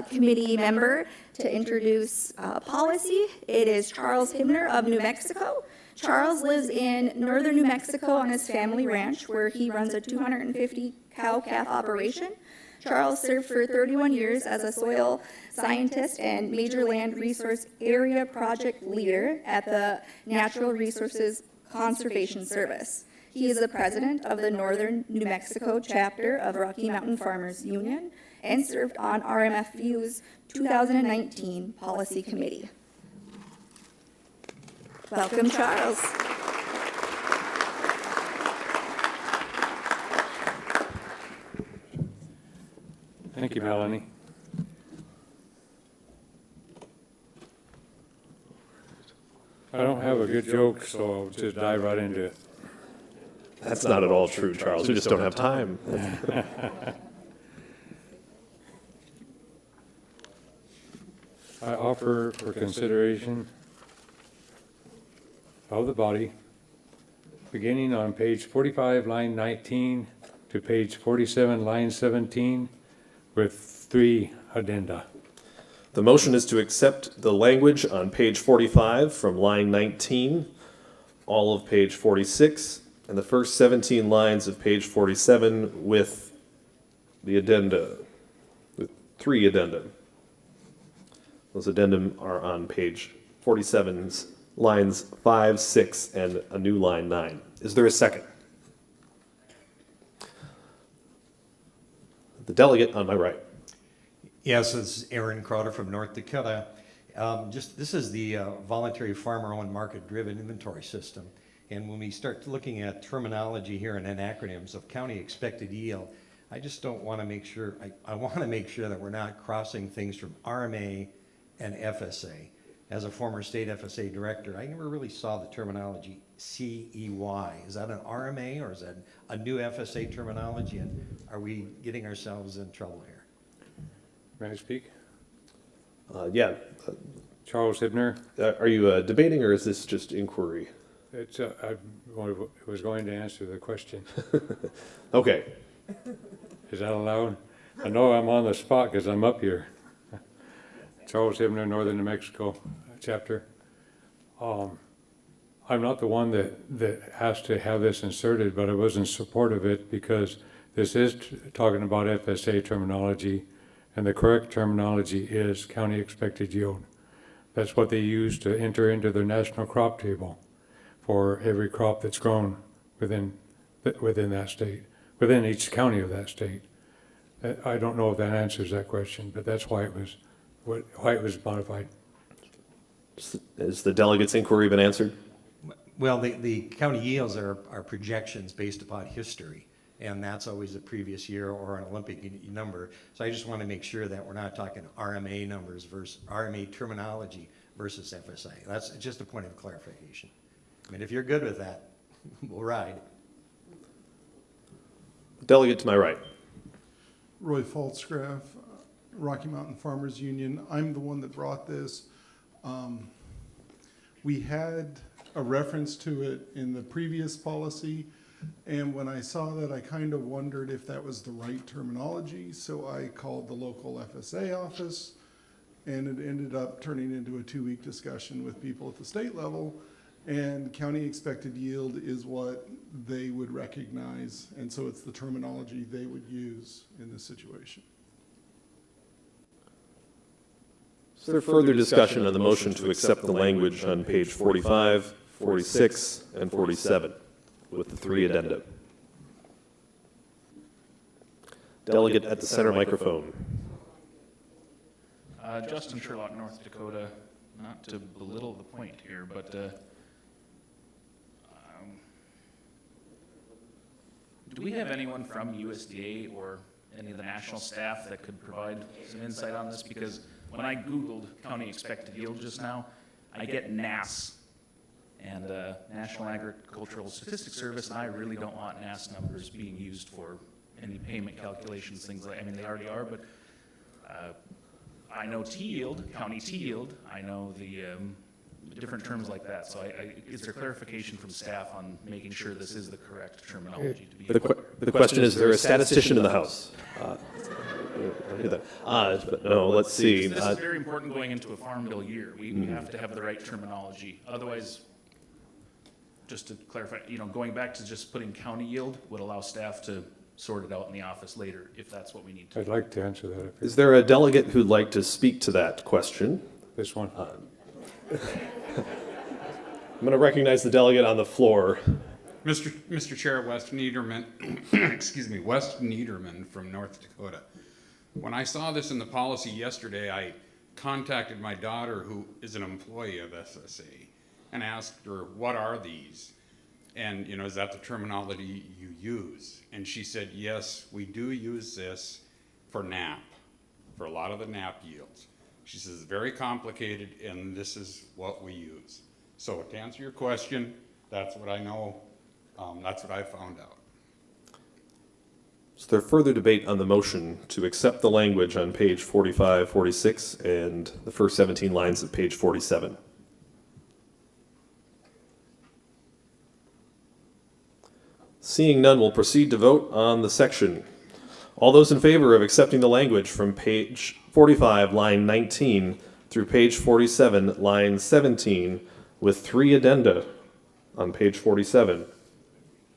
S10: committee member to introduce policy. It is Charles Hibner of New Mexico. Charles lives in northern New Mexico on his family ranch, where he runs a 250 cow-calf operation. Charles served for 31 years as a soil scientist and major land resource area project leader at the Natural Resources Conservation Service. He is the president of the Northern New Mexico chapter of Rocky Mountain Farmers Union and served on RMFU's 2019 Policy Committee. Welcome, Charles.
S4: Thank you, Melanie. I don't have a good joke, so I'll just dive right into it.
S24: That's not at all true, Charles. We just don't have time.
S4: I offer for consideration of the body, beginning on page 45, line 19, to page 47, line 17, with 3 addenda.
S24: The motion is to accept the language on page 45 from line 19, all of page 46, and the first 17 lines of page 47 with the addenda, with 3 addenda. Those addendum are on page 47's lines 5, 6, and a new line 9. Is there a second? The delegate on my right.
S6: Yes, it's Aaron Crowder from North Dakota. This is the voluntary farmer-owned market-driven inventory system. And when we start looking at terminology here and acronyms of county expected yield, I just don't want to make sure, I want to make sure that we're not crossing things from RMA and FSA. As a former state FSA director, I never really saw the terminology CEY. Is that an RMA or is that a new FSA terminology? And are we getting ourselves in trouble here?
S4: May I speak?
S24: Yeah.
S4: Charles Hibner.
S24: Are you debating or is this just inquiry?
S4: It's, I was going to answer the question.
S24: Okay.
S4: Is that allowed? I know I'm on the spot because I'm up here. Charles Hibner, Northern New Mexico chapter. I'm not the one that has to have this inserted, but I was in support of it because this is talking about FSA terminology, and the correct terminology is county expected yield. That's what they use to enter into their national crop table for every crop that's grown within that state, within each county of that state. I don't know if that answers that question, but that's why it was modified.
S24: Has the delegate's inquiry been answered?
S6: Well, the county yields are projections based upon history. and that's always the previous year or an Olympic number. So I just want to make sure that we're not talking RMA numbers versus RMA terminology versus FSA. That's just a point of clarification. I mean, if you're good with that, we'll ride.
S24: Delegate to my right.
S7: Roy Faltzgraff, Rocky Mountain Farmers Union. I'm the one that brought this. We had a reference to it in the previous policy, and when I saw that, I kind of wondered if that was the right terminology, so I called the local FSA office, and it ended up turning into a 2-week discussion with people at the state level, and county expected yield is what they would recognize, and so it's the terminology they would use in this situation.
S24: Is there further discussion on the motion to accept the language on page 45, 46, and 47 with the 3 addenda? Delegate at the center microphone.
S9: Justin Sherlock, North Dakota. Not to belittle the point here, but do we have anyone from USDA or any of the national staff that could provide some insight on this? Because when I Googled county expected yield just now, I get NAS and National Agricultural Statistics Service, and I really don't want NAS numbers being used for any payment calculations, things like, I mean, they already are, but I know T-yield, county T-yield, I know the different terms like that. So is there clarification from staff on making sure this is the correct terminology to be used?
S24: The question is there a statistician in the House? But no, let's see.
S9: This is very important going into a farm bill year. We have to have the right terminology. Otherwise, just to clarify, going back to just putting county yield would allow staff to sort it out in the office later if that's what we need to.
S4: I'd like to answer that.
S24: Is there a delegate who'd like to speak to that question?
S4: This one.
S24: I'm going to recognize the delegate on the floor.
S11: Mr. Chair, Wes Niederman, excuse me, Wes Niederman from North Dakota. When I saw this in the policy yesterday, I contacted my daughter, who is an employee of SSA, and asked her, what are these? And, is that the terminology you use? And she said, yes, we do use this for NAP, for a lot of the NAP yields. She says, it's very complicated, and this is what we use. So to answer your question, that's what I know. That's what I found out.
S24: Is there further debate on the motion to accept the language on page 45, 46, and the first 17 lines of page 47? Seeing none, we'll proceed to vote on the section. All those in favor of accepting the language from page 45, line 19, through page 47, line 17, with 3 addenda on page 47,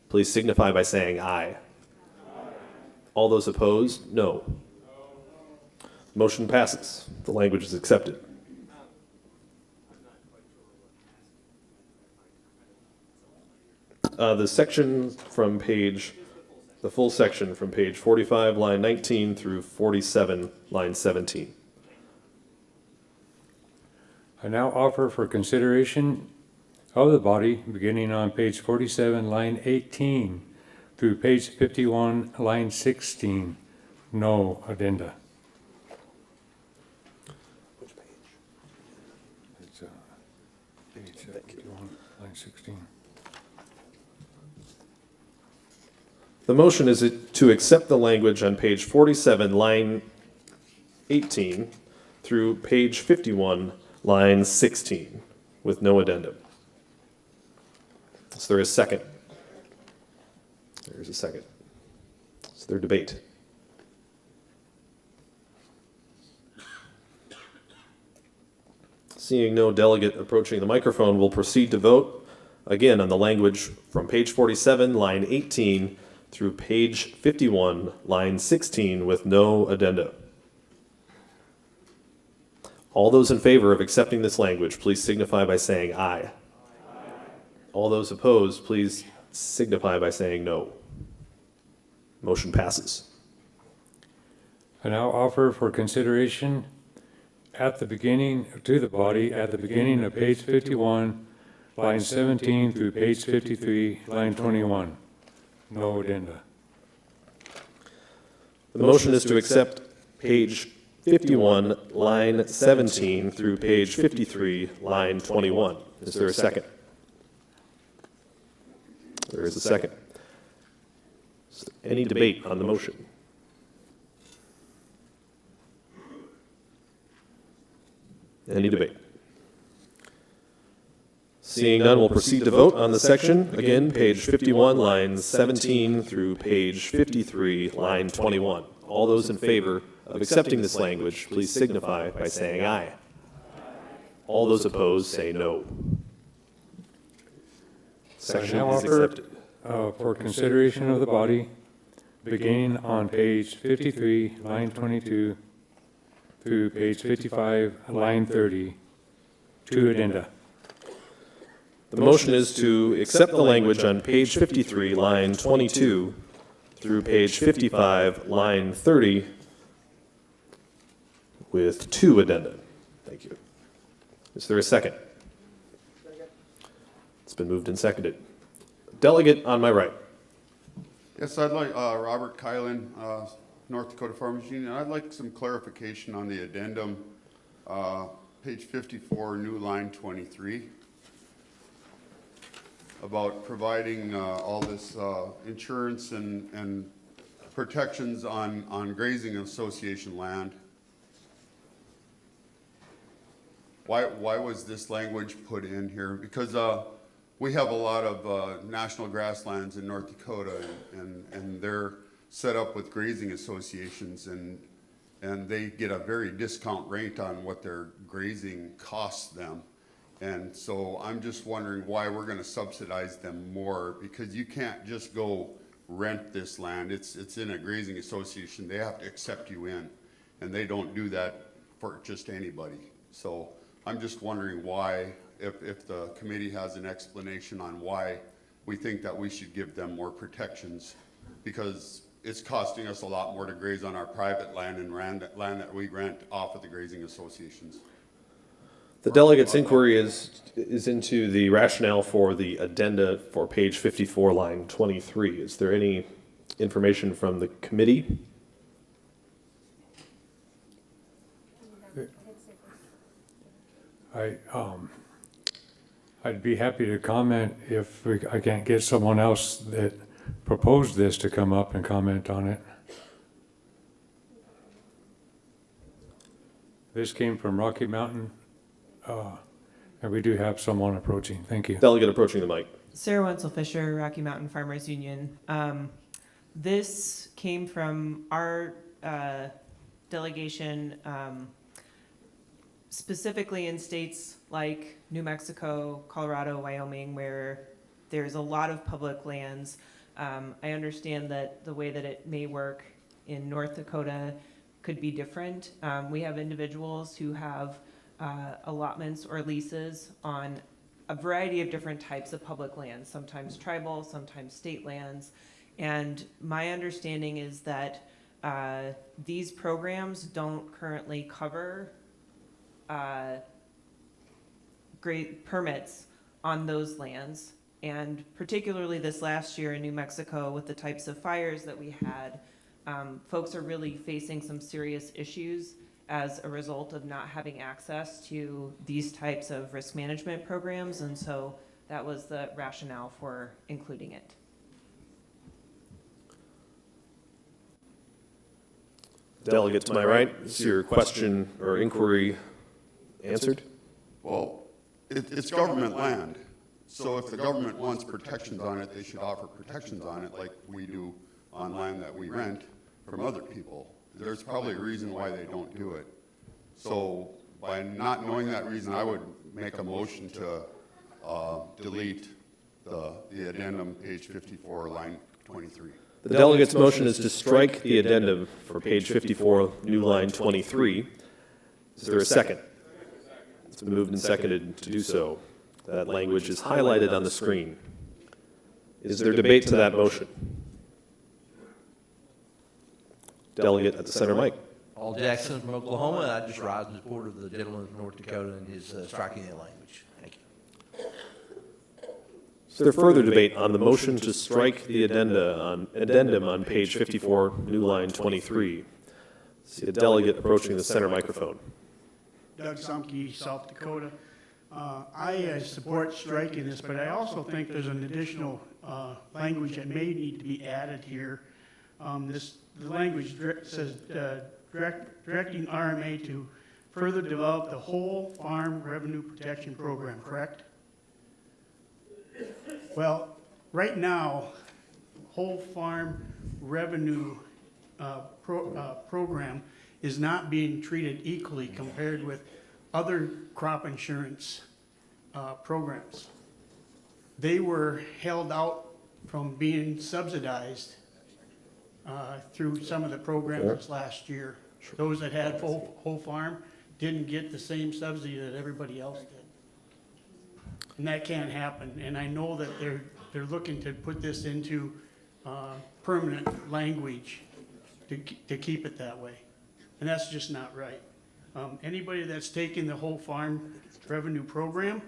S24: please signify by saying aye. All those opposed, no. Motion passes. The language is accepted. The section from page, the full section from page 45, line 19 through 47, line 17.
S4: I now offer for consideration of the body, beginning on page 47, line 18, through page 51, line 16, no addenda.
S24: Which page?
S4: It's page 51, line 16.
S24: The motion is to accept the language on page 47, line 18, through page 51, line 16, with no addendum. Is there a second? There is a second. Is there debate? Seeing no delegate approaching the microphone, we'll proceed to vote again on the language from page 47, line 18, through page 51, line 16, with no addenda. All those in favor of accepting this language, please signify by saying aye. All those opposed, please signify by saying no. Motion passes.
S4: I now offer for consideration at the beginning, to the body, at the beginning of page 51, line 17 through page 53, line 21. No addenda.
S24: The motion is to accept page 51, line 17 through page 53, line 21. Is there a second? There is a second. Is there any debate on the motion? Any debate? Seeing none, we'll proceed to vote on the section. Again, page 51, lines 17 through page 53, line 21. All those in favor of accepting this language, please signify by saying aye. All those opposed, say no. Section
S4: Now
S24: is
S4: offer,
S24: accepted.
S4: for consideration of the body, beginning on page 53, line 22, through page 55, line 30, two addenda.
S24: The motion is to accept the language on page 53, line 22, through page 55, line 30, with two addenda. Thank you. Is there a second? It's been moved and seconded. Delegate on my right.
S12: Yes, I'd like, Robert Kylan, North Dakota Farmers Union. I'd like some clarification on the addendum, page 54, new line 23, about providing all this insurance and protections on grazing association land. Why was this language put in here? Because we have a lot of national grasslands in North Dakota, and they're set up with grazing associations, and they get a very discount rate on what their grazing costs them. And so I'm just wondering why we're going to subsidize them more, because you can't just go rent this land. It's in a grazing association. They have to accept you in, and they don't do that for just anybody. So I'm just wondering why, if the committee has an explanation on why we think that we should give them more protections, because it's costing us a lot more to graze on our private land and land that we rent off of the grazing associations.
S24: The delegate's inquiry is into the rationale for the addenda for page 54, line 23. Is there any information from the committee?
S4: I'd be happy to comment if I can't get someone else that proposed this to come up and comment on it. This came from Rocky Mountain, and we do have someone approaching. Thank you.
S24: Delegate approaching the mic.
S2: Sarah Wenzel Fisher, Rocky Mountain Farmers Union. This came from our delegation, specifically in states like New Mexico, Colorado, Wyoming, where there's a lot of public lands. I understand that the way that it may work in North Dakota could be different. We have individuals who have allotments or leases on a variety of different types of public lands, sometimes tribal, sometimes state lands. And my understanding is that these programs don't currently cover great permits on those lands. And particularly this last year in New Mexico with the types of fires that we had, folks are really facing some serious issues as a result of not having access to these types of risk management programs. And so that was the rationale for including it.
S24: Delegate to my right, is your question or inquiry answered?
S12: Well, it's government land. So if the government wants protections on it, they should offer protections on it like we do on land that we rent from other people. There's probably a reason why they don't do it. So by not knowing that reason, I would make a motion to delete the addendum, page 54, line 23.
S24: The delegate's motion is to strike the addendum for page 54, new line 23. Is there a second? It's been moved and seconded to do so. That language is highlighted on the screen. Is there debate to that motion? Delegate at the center mic.
S14: Paul Jackson from Oklahoma, and I just rise in support of the gentleman from North Dakota and his striking that language. Thank you.
S24: Is there further debate on the motion to strike the addendum on page 54, new line 23? See a delegate approaching the center microphone.
S15: Doug Sumke, South Dakota. I support striking this, but I also think there's an additional language that may need to be added here. The language says directing RMA to further develop the whole farm revenue protection program, correct? Well, right now, whole farm revenue program is not being treated equally compared with other crop insurance programs. They were held out from being subsidized through some of the programs last year. Those that had whole farm didn't get the same subsidy that everybody else did. And that can't happen. And I know that they're looking to put this into permanent language to keep it that way. And that's just not right. Anybody that's taking the whole farm revenue program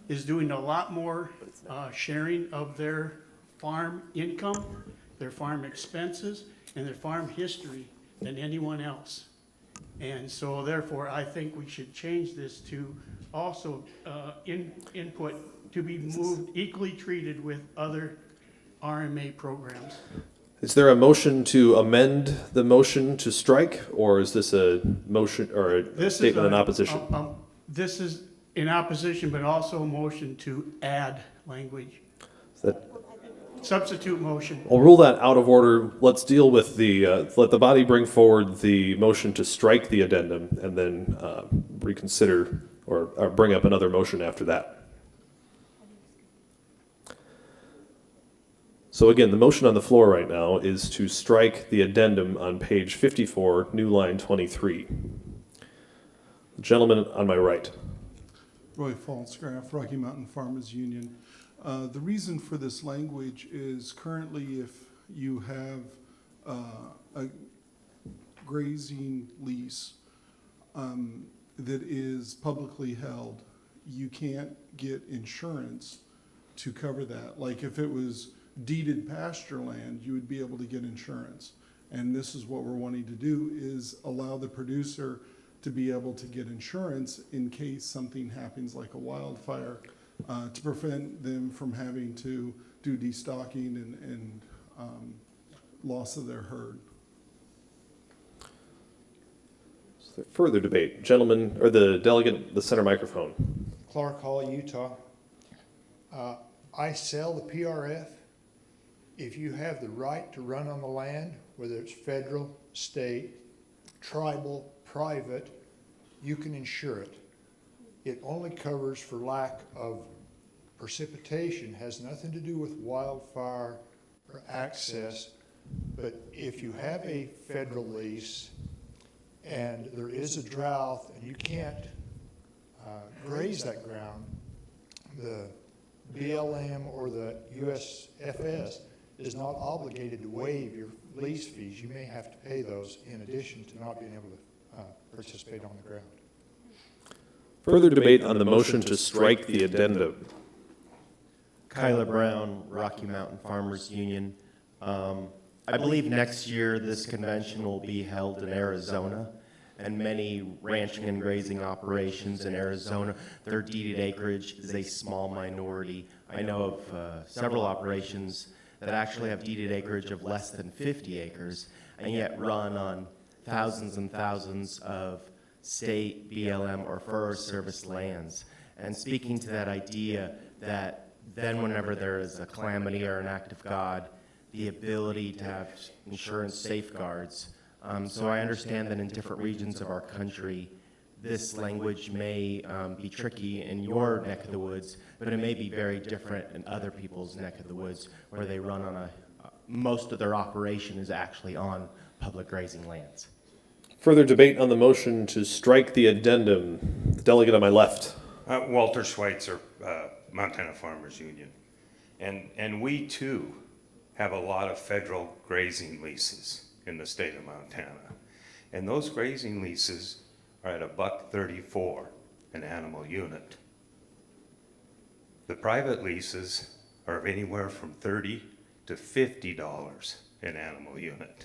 S15: is doing a lot more sharing of their farm income, their farm expenses, and their farm history than anyone else. And so therefore, I think we should change this to also input to be moved equally treated with other RMA programs.
S24: Is there a motion to amend the motion to strike, or is this a motion or a statement in opposition?
S15: This is in opposition, but also a motion to add language. Substitute motion.
S24: I'll rule that out of order. Let's deal with let the body bring forward the motion to strike the addendum and then reconsider or bring up another motion after that. So again, the motion on the floor right now is to strike the addendum on page 54, new line 23. The gentleman on my right.
S7: Roy Falsgraf, Rocky Mountain Farmers Union. The reason for this language is currently if you have a grazing lease that is publicly held, you can't get insurance to cover that. Like if it was deeded pasture land, you would be able to get insurance. And this is what we're wanting to do, is allow the producer to be able to get insurance in case something happens like a wildfire, to prevent them from having to do destocking and loss of their herd.
S24: Is there further debate? Gentleman, or the delegate, the center microphone.
S16: Clark Hall, Utah. I sell the PRF. If you have the right to run on the land, whether it's federal, state, tribal, private, you can insure it. It only covers for lack of precipitation, has nothing to do with wildfire or access. But if you have a federal lease and there is a drought and you can't graze that ground, the BLM or the USFS is not obligated to waive your lease fees. You may have to pay those in addition to not being able to participate on the ground.
S24: Further debate on the motion to strike the addendum.
S19: Kyla Brown, Rocky Mountain Farmers Union. I believe next year this convention will be held in Arizona, and many ranching and grazing operations in Arizona, their deeded acreage is a small minority. I know of several operations that actually have deeded acreage of less than 50 acres, and yet run on thousands and thousands of state, BLM, or Forest Service lands. And speaking to that idea that then whenever there is a calamity or an act of God, the ability to have insurance safeguards. So I understand that in different regions of our country, this language may be tricky in your neck of the woods, but it may be very different in other people's neck of the woods where they run on most of their operation is actually on public grazing lands.
S24: Further debate on the motion to strike the addendum. The delegate on my left.
S20: Walter Schweitzer, Montana Farmers Union. And we too have a lot of federal grazing leases in the state of Montana. And those grazing leases are at $1.34 an animal unit. The private leases are of anywhere from $30 to $50 an animal unit.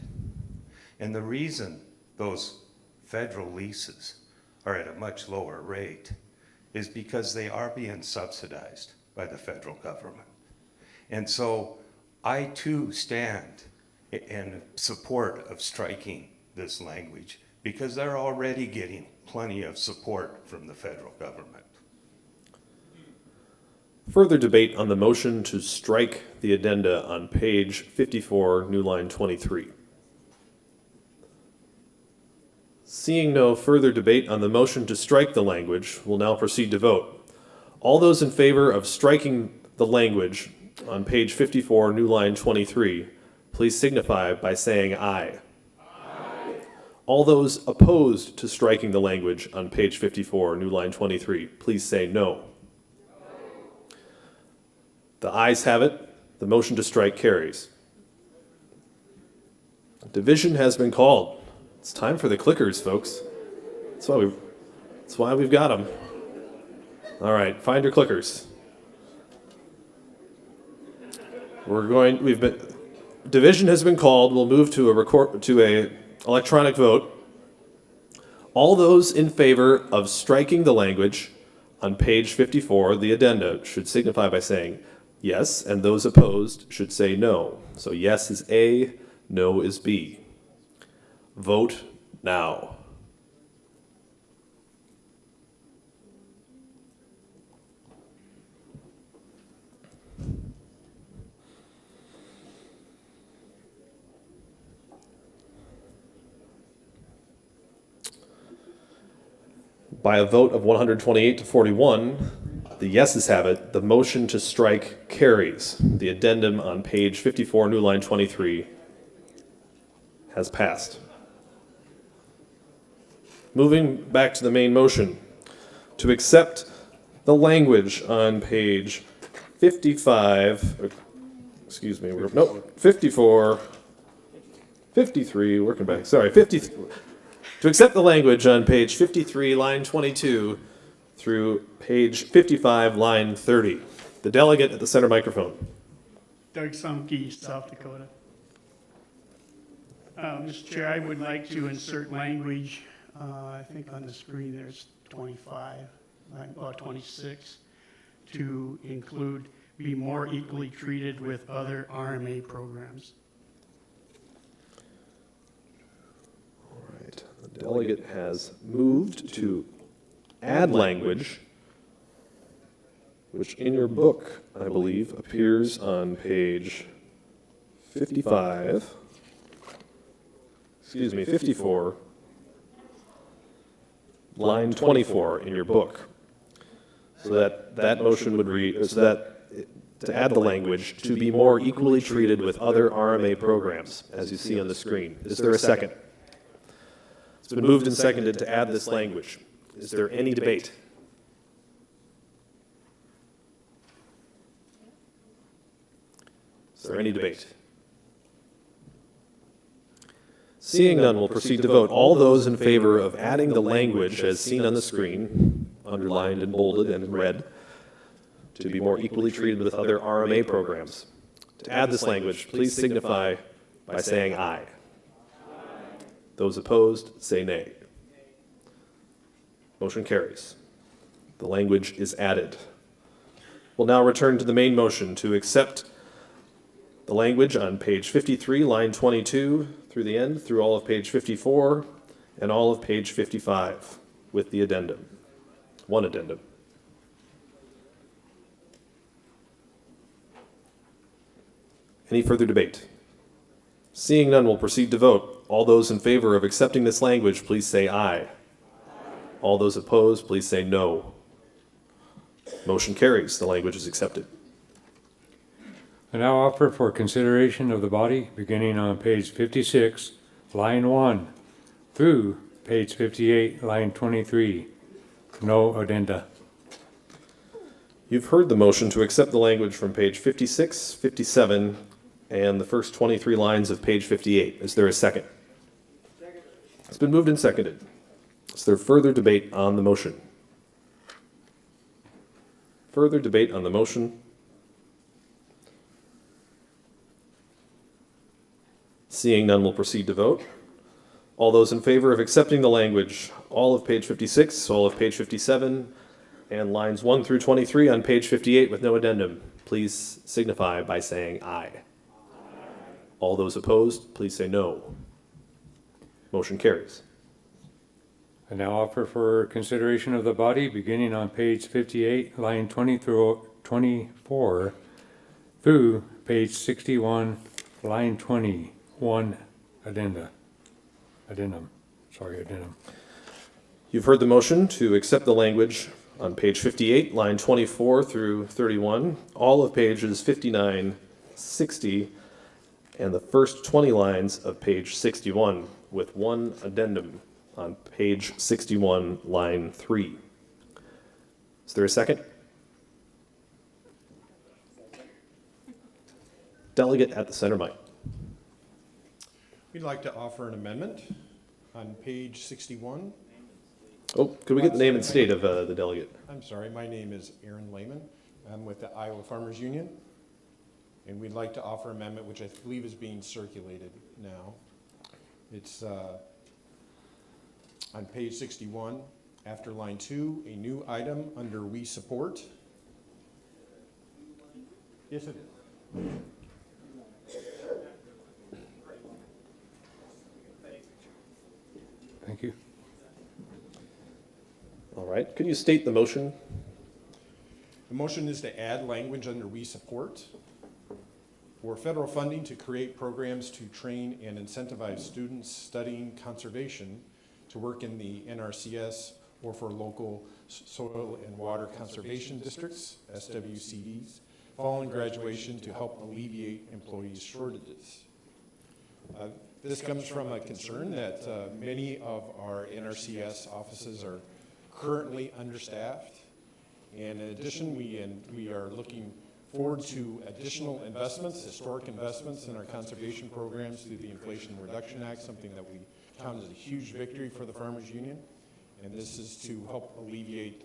S20: And the reason those federal leases are at a much lower rate is because they are being subsidized by the federal government. And so I too stand in support of striking this language because they're already getting plenty of support from the federal government.
S24: Further debate on the motion to strike the addenda on page 54, new line 23. Seeing no further debate on the motion to strike the language, we'll now proceed to vote. All those in favor of striking the language on page 54, new line 23, please signify by saying aye. Aye. All those opposed to striking the language on page 54, new line 23, please say no. The ayes have it. The motion to strike carries. Division has been called. It's time for the clickers, folks. That's why we've got them. All right, find your clickers. Division has been called. We'll move to a electronic vote. All those in favor of striking the language on page 54 of the addenda should signify by saying yes, and those opposed should say no. So yes is A, no is B. Vote now. By a vote of 128 to 41, the yeses have it. The motion to strike carries. The addendum on page 54, new line 23, has passed. Moving back to the main motion, to accept the language on page 55, 54, 53, working back, sorry, 50, to accept the language on page 53, line 22, through page 55, line 30. The delegate at the center microphone.
S15: Doug Sumke, South Dakota. Mr. Chair, I would like to insert language, I think on the screen there's 25, about 26, to include be more equally treated with other RMA programs.
S24: All right, the delegate has moved to add language, which in your book, I believe, appears on page 54, line 24 in your book. So that motion would read, to add the language, to be more equally treated with other RMA programs, as you see on the screen. Is there a second? It's been moved and seconded to add this language. Is there any debate? Is there any debate? Seeing none, we'll proceed to vote. All those in favor of adding the language as seen on the screen, underlined and bolded and in red, to be more equally treated with other RMA programs. To add this language, please signify by saying aye. Aye. Those opposed, say nay. Motion carries. The language is added. We'll now return to the main motion to accept the language on page 53, line 22, through the end, through all of page 54, and all of page 55, with the addendum. One addendum. Any further debate? Seeing none, we'll proceed to vote. All those in favor of accepting this language, please say aye. Aye. All those opposed, please say no. Motion carries. The language is accepted.
S4: I now offer for consideration of the body, beginning on page 56, line 1, through page 58, line 23. No addenda.
S24: You've heard the motion to accept the language from page 56, 57, and the first 23 lines of page 58. Is there a second? Second. It's been moved and seconded. Is there further debate on the motion? Further debate on the motion? Seeing none, we'll proceed to vote. All those in favor of accepting the language, all of page 56, all of page 57, and lines 1 through 23 on page 58 with no addendum, please signify by saying aye. All those opposed, please say no. Motion carries.
S4: I now offer for consideration of the body, beginning on page 58, line 20 through 24, through page 61, line 21, addendum.
S24: You've heard the motion to accept the language on page 58, line 24 through 31, all of pages 59, 60, and the first 20 lines of page 61, with one addendum on page 61, line 3. Is there a second? Delegate at the center mic.
S6: We'd like to offer an amendment on page 61.
S24: Oh, could we get the name and state of the delegate?
S6: I'm sorry, my name is Aaron Lehman. I'm with the Iowa Farmers Union. And we'd like to offer an amendment, which I believe is being circulated now. It's on page 61, after line 2, a new item under We Support. Yes, it is.
S4: Thank you.
S24: All right, could you state the motion?
S6: The motion is to add language under We Support for federal funding to create programs to train and incentivize students studying conservation to work in the NRCS or for local soil and water conservation districts, SWCDs, following graduation to help alleviate employees' shortages. This comes from a concern that many of our NRCS offices are currently understaffed. And in addition, we are looking forward to additional investments, historic investments in our conservation programs through the Inflation Reduction Act, something that we count as a huge victory for the Farmers Union. And this is to help alleviate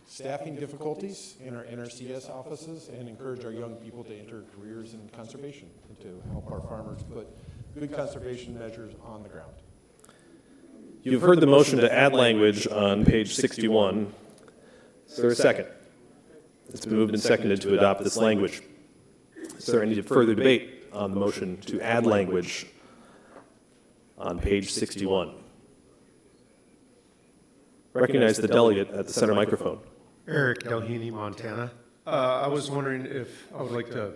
S6: staffing difficulties in our NRCS offices and encourage our young people to enter careers in conservation and to help our farmers put good conservation measures on the ground.
S24: You've heard the motion to add language on page 61. Is there a second? It's been moved and seconded to adopt this language. Is there any further debate on the motion to add language on page 61? Recognize the delegate at the center microphone.
S1: Eric Delheny, Montana. I was wondering if I would like to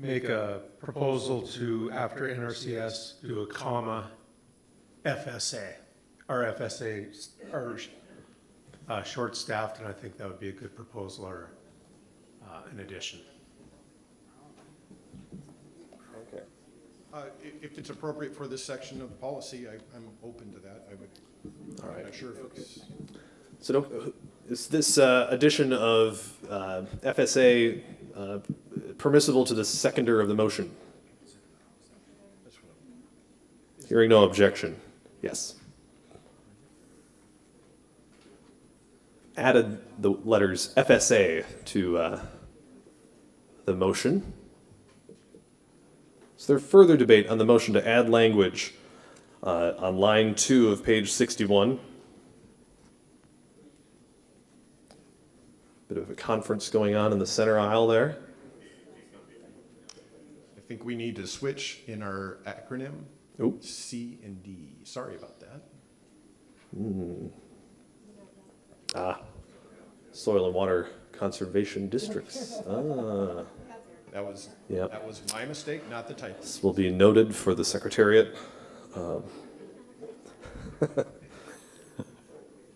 S1: make a proposal to, after NRCS, do a comma FSA. Our FSA are short-staffed, and I think that would be a good proposal or an addition.
S6: Okay. If it's appropriate for this section of the policy, I'm open to that. I would.
S24: All right.
S6: I'm not sure if it's.
S24: So is this addition of FSA permissible to the seconder of the motion? Hearing no objection. Yes. Added the letters FSA to the motion. Is there further debate on the motion to add language on line 2 of page 61? Bit of a conference going on in the center aisle there.
S6: I think we need to switch in our acronym.
S24: Oop.
S6: C and D. Sorry about that.
S24: Soil and water conservation districts.
S6: That was my mistake, not the typo.
S24: This will be noted for the Secretariat.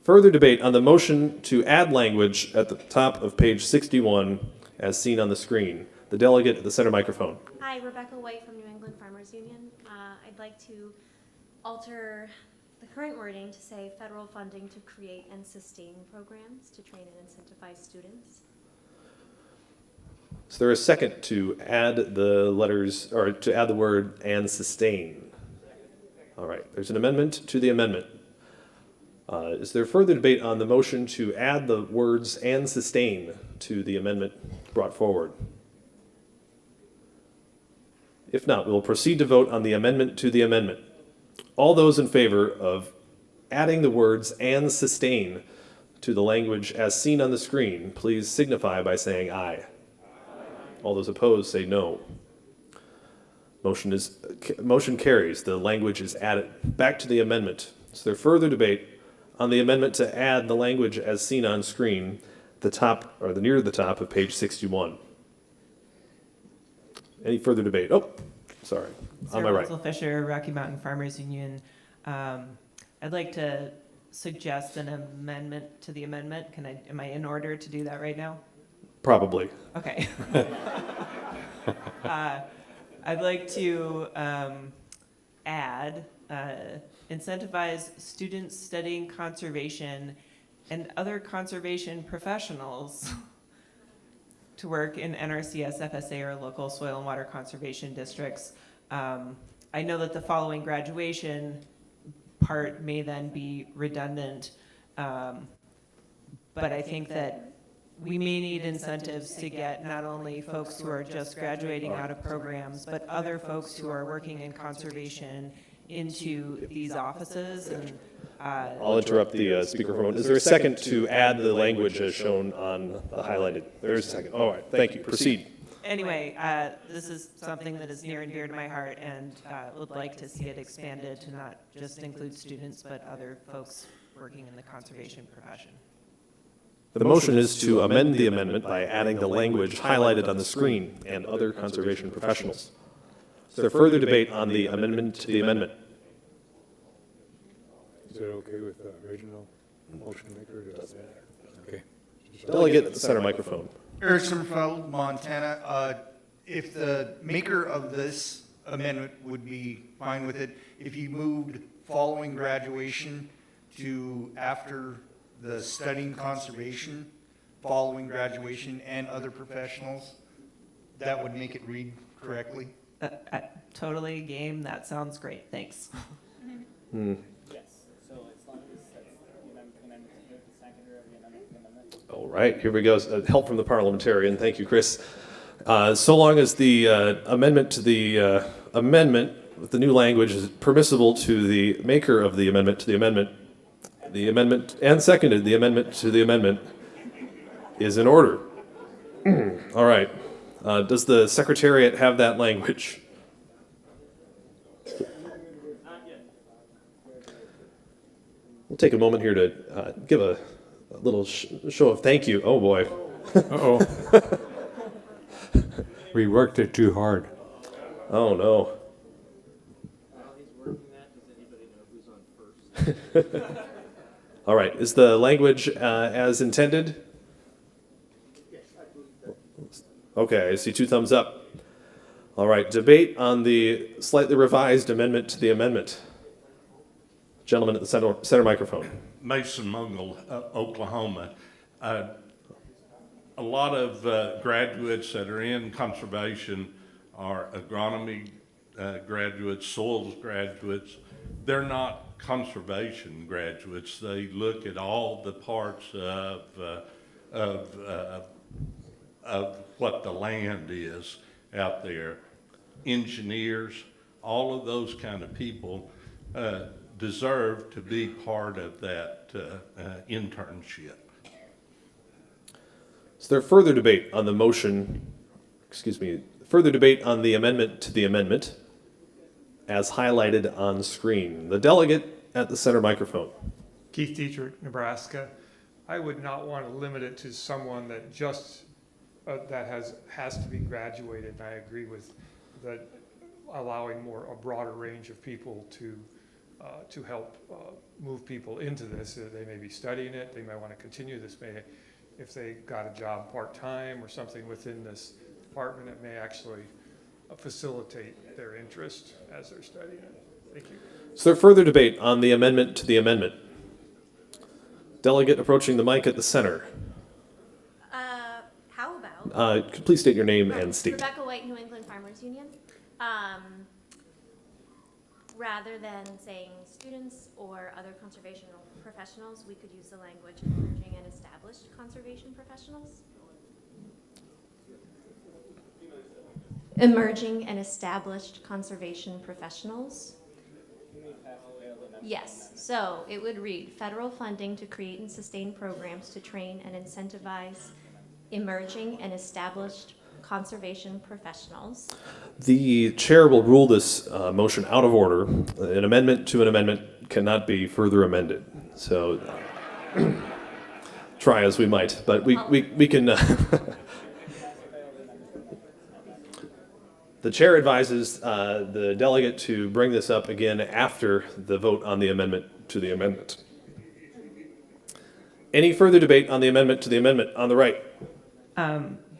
S24: Further debate on the motion to add language at the top of page 61 as seen on the screen. The delegate at the center microphone.
S18: Hi, Rebecca White from New England Farmers Union. I'd like to alter the current wording to say federal funding to create and sustain programs to train and incentivize students.
S24: Is there a second to add the letters, or to add the word and sustain? All right, there's an amendment to the amendment. Is there further debate on the motion to add the words and sustain to the amendment brought forward? If not, we will proceed to vote on the amendment to the amendment. All those in favor of adding the words "and sustain" to the language as seen on the screen, please signify by saying aye. All those opposed say no. Motion carries. The language is added. Back to the amendment. Is there further debate on the amendment to add the language as seen on screen, the top or the near the top of page 61? Any further debate? Oh, sorry. On my right.
S2: Sarah Fisher, Rocky Mountain Farmers Union. I'd like to suggest an amendment to the amendment. Am I in order to do that right now?
S24: Probably.
S2: Okay. I'd like to add, incentivize students studying conservation and other conservation professionals to work in NRCS, FSA, or local soil and water conservation districts. I know that the following graduation part may then be redundant, but I think that we may need incentives to get not only folks who are just graduating out of programs, but other folks who are working in conservation into these offices. And
S24: I'll interrupt the speaker for a moment. Is there a second to add the language as shown on the highlighted? There is a second. All right, thank you. Proceed.
S2: Anyway, this is something that is near and dear to my heart, and would like to see it expanded to not just include students, but other folks working in the conservation profession.
S24: The motion is to amend the amendment by adding the language highlighted on the screen and other conservation professionals. Is there further debate on the amendment to the amendment?
S4: Is it okay with the original motion maker? Okay.
S24: Delegate at the center microphone.
S8: Eric Summerfeld, Montana. If the maker of this amendment would be fine with it, if you moved following graduation to after the studying conservation, following graduation, and other professionals, that would make it read correctly?
S2: Totally game. That sounds great. Thanks.
S21: Yes. So as long as that's the amendment to the seconder of the amendment.
S24: All right, here we go. Help from the parliamentarian. Thank you, Chris. So long as the amendment to the amendment with the new language is permissible to the maker of the amendment to the amendment and seconded the amendment to the amendment is in order. All right. Does the Secretariat have that language? We'll take a moment here to give a little show of thank you. Oh, boy.
S4: Uh-oh. We worked it too hard.
S24: Oh, no. All right. Is the language as intended? Okay, I see 2 thumbs up. All right. Debate on the slightly revised amendment to the amendment. Gentleman at the center microphone.
S22: Mason Mungle, Oklahoma. A lot of graduates that are in conservation are agronomy graduates, soils graduates. They're not conservation graduates. They look at all the parts of what the land is out there. Engineers, all of those kind of people deserve to be part of that internship.
S24: Is there further debate on the motion, further debate on the amendment to the amendment as highlighted on screen? The delegate at the center microphone.
S23: Keith Dietrich, Nebraska. I would not want to limit it to someone that just, that has to be graduated. And I agree with that, allowing a broader range of people to help move people into this. They may be studying it, they might want to continue this, if they got a job part-time or something within this department, it may actually facilitate their interest as they're studying it. Thank you.
S24: Is there further debate on the amendment to the amendment? Delegate approaching the mic at the center.
S18: How about?
S24: Could please state your name and state.
S18: Rebecca White, New England Farmers Union. Rather than saying students or other conservation professionals, we could use the language emerging and established conservation professionals. emerging and established conservation professionals. Yes, so it would read federal funding to create and sustain programs to train and incentivize emerging and established conservation professionals.
S24: The chair will rule this motion out of order. An amendment to an amendment cannot be further amended. So try as we might, but we can. The chair advises the delegate to bring this up again after the vote on the amendment to the amendment. Any further debate on the amendment to the amendment on the right?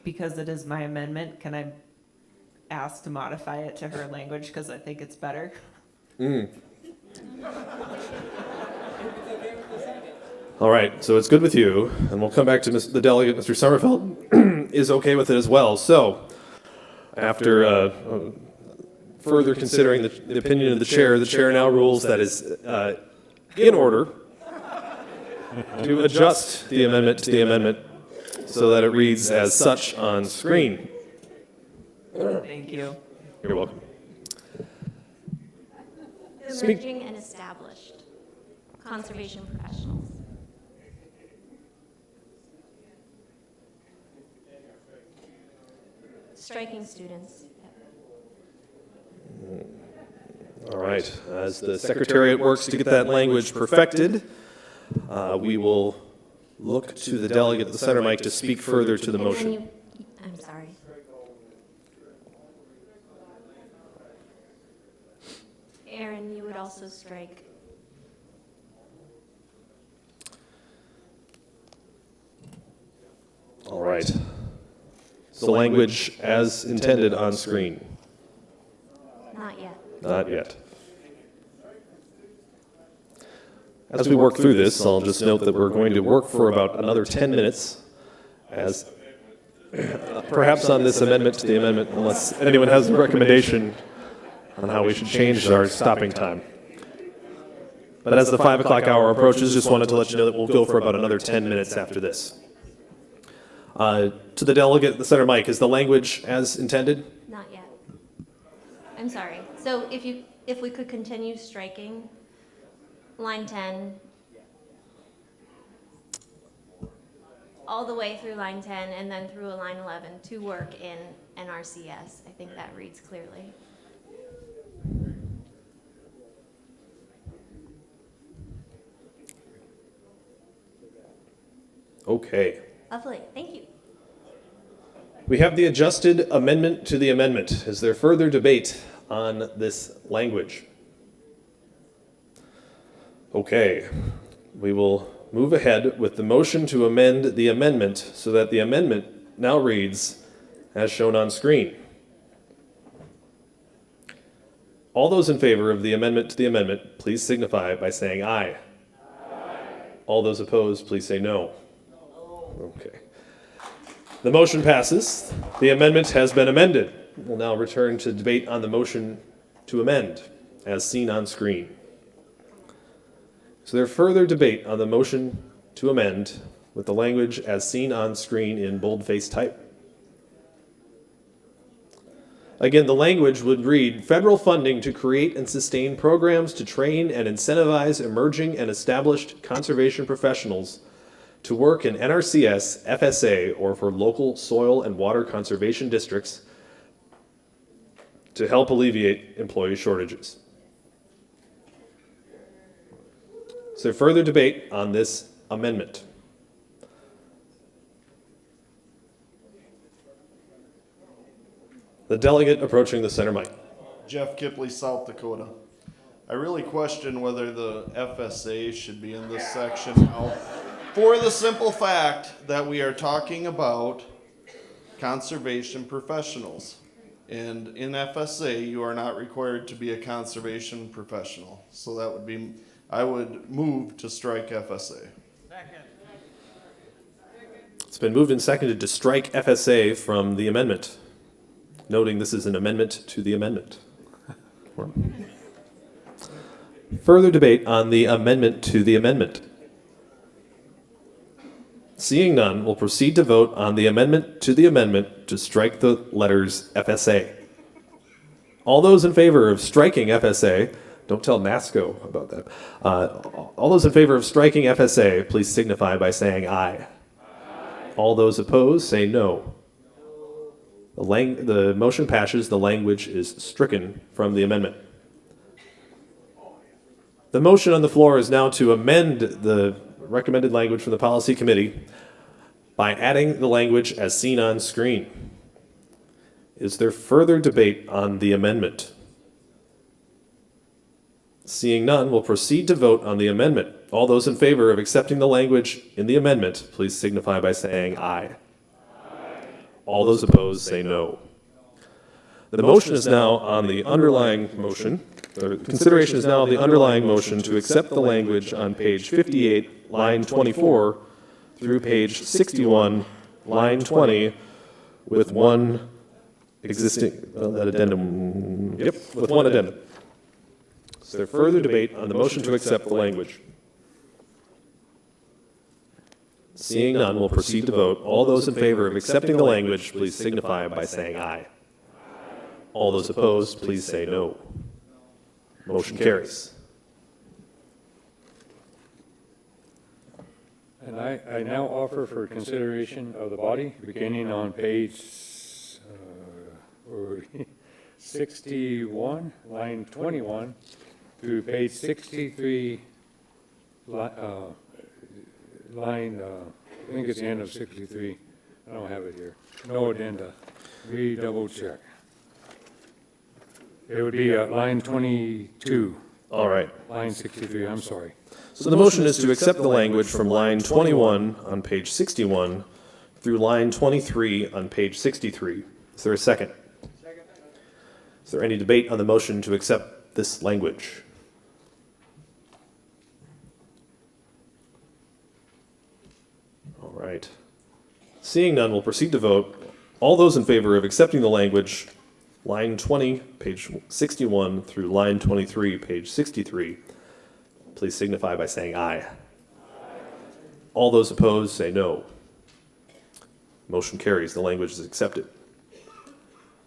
S2: Because it is my amendment, can I ask to modify it to her language because I think it's better?
S24: All right, so it's good with you, and we'll come back to the delegate, Mr. Sommerfeld, is okay with it as well. So, after further considering the opinion of the chair now rules that is in order to adjust the amendment to the amendment so that it reads as such on screen.
S2: Thank you.
S24: You're welcome.
S18: Emerging and established conservation professionals. Striking students.
S24: All right, as the Secretariat works to get that language perfected, we will look to the delegate at the center mic to speak further to the motion.
S18: I'm sorry. Aaron, you would also strike.
S24: All right. The language as intended on screen.
S18: Not yet.
S24: Not yet. As we work through this, I'll just note that we're going to work for about another 10 minutes as perhaps on this amendment to the amendment, unless anyone has a recommendation on how we should change our stopping time. But as the 5 o'clock hour approaches, just wanted to let you know that we'll go for about another 10 minutes after this. To the delegate at the center mic, is the language as intended?
S18: Not yet. I'm sorry. So if we could continue striking line 10 all the way through line 10 and then through line 11 to work in NRCS. I think that reads clearly.
S24: Okay.
S18: Lovely. Thank you.
S24: We have the adjusted amendment to the amendment. Is there further debate on this language? Okay, we will move ahead with the motion to amend the amendment so that the amendment now reads as shown on screen. All those in favor of the amendment to the amendment, please signify by saying aye. Aye. All those opposed, please say no. Okay. The motion passes. The amendment has been amended. We'll now return to debate on the motion to amend, as seen on screen. So there's further debate on the motion to amend with the language as seen on screen in boldface type. Again, the language would read, federal funding to create and sustain programs to train and incentivize emerging and established conservation professionals to work in NRCS, FSA, or for local soil and water conservation districts to help alleviate employee shortages. Is there further debate on this amendment? The delegate approaching the center mic.
S3: Jeff Kipley, South Dakota. I really question whether the FSA should be in this section now, for the simple fact that we are talking about conservation professionals. And in FSA, you are not required to be a conservation professional. So that would be, I would move to strike FSA.
S24: It's been moved and seconded to strike FSA from the amendment, noting this is an amendment to the amendment. Further debate on the amendment to the amendment. Seeing none, we'll proceed to vote on the amendment to the amendment to strike the letters FSA. All those in favor of striking FSA, don't tell NASCO about that. All those in favor of striking FSA, please signify by saying aye. All those opposed, say no. The motion passes. The language is stricken from the amendment. The motion on the floor is now to amend the recommended language from the Policy Committee by adding the language as seen on screen. Is there further debate on the amendment? Seeing none, we'll proceed to vote on the amendment. All those in favor of accepting the language in the amendment, please signify by saying aye. All those opposed, say no. The motion is now on the underlying motion. The consideration is now on the underlying motion to accept the language on page 58, line 24, through page 61, line 20, with one existing addendum. Yep, with one addendum. Is there further debate on the motion to accept the language? Seeing none, we'll proceed to vote. All those in favor of accepting the language, please signify by saying aye. All those opposed, please say no. Motion carries.
S4: And I now offer for consideration of the body, beginning on page 61, line 21, through page 63, line, I think it's the end of 63. I don't have it here. No addenda. Double check. It would be line 22.
S24: All right.
S4: Line 63, I'm sorry.
S24: So the motion is to accept the language from line 21 on page 61 through line 23 on page 63. Is there a second? Second. Is there any debate on the motion to accept this language? All right. Seeing none, we'll proceed to vote. All those in favor of accepting the language, line 20, page 61, through line 23, page 63, please signify by saying aye. All those opposed, say no. Motion carries. The language is accepted.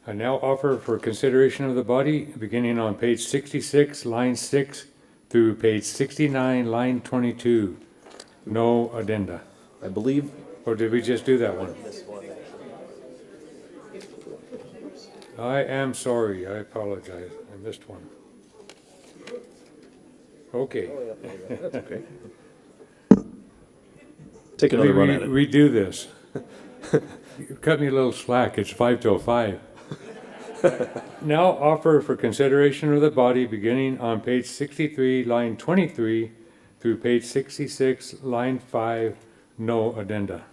S4: I now offer for consideration of the body, beginning on page 66, line 6, through page 69, line 22. No addenda.
S24: I believe.
S4: Or did we just do that one? I am sorry. I apologize. I missed one. Okay.
S24: That's okay. Take another run at it.
S4: Redo this. Cut me a little slack. It's 5 till 5. Now offer for consideration of the body beginning on page 63, line 23 through page 66, line 5, no addenda.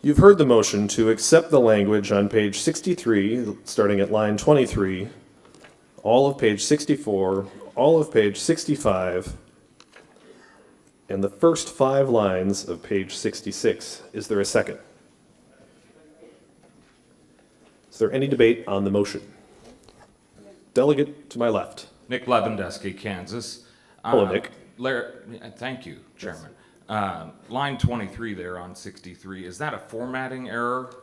S24: You've heard the motion to accept the language on page 63, starting at line 23, all of page 64, all of page 65, and the first 5 lines of page 66. Is there a second? Is there any debate on the motion? Delegate to my left.
S5: Nick Levendeski, Kansas.
S24: Hello, Nick.
S5: Thank you, Chairman. Line 23 there on 63, is that a formatting error?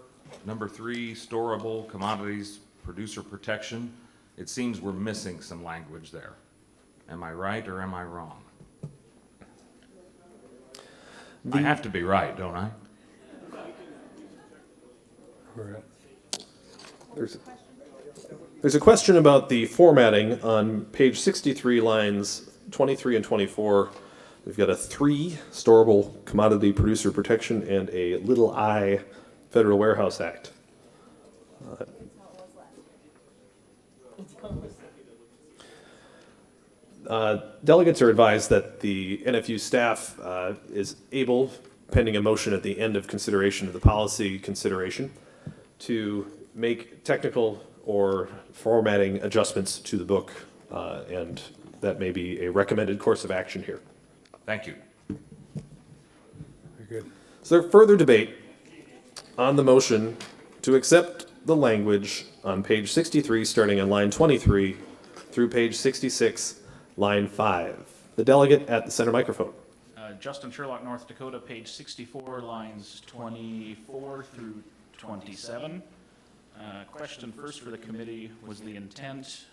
S5: Number 3, storable commodities, producer protection. It seems we're missing some language there. Am I right or am I wrong? I have to be right, don't I?
S24: There's a question about the formatting on page 63, lines 23 and 24. We've got a 3, storable commodity producer protection, and a little I, Federal Warehouse Act. Delegates are advised that the NFU staff is able, pending a motion at the end of consideration of the policy consideration, to make technical or formatting adjustments to the book, and that may be a recommended course of action here.
S5: Thank you.
S24: Very good. Is there further debate on the motion to accept the language on page 63, starting on line 23, through page 66, line 5? The delegate at the center microphone.
S9: Justin Sherlock, North Dakota, page 64, lines 24 through 27. Question first for the committee, was the intent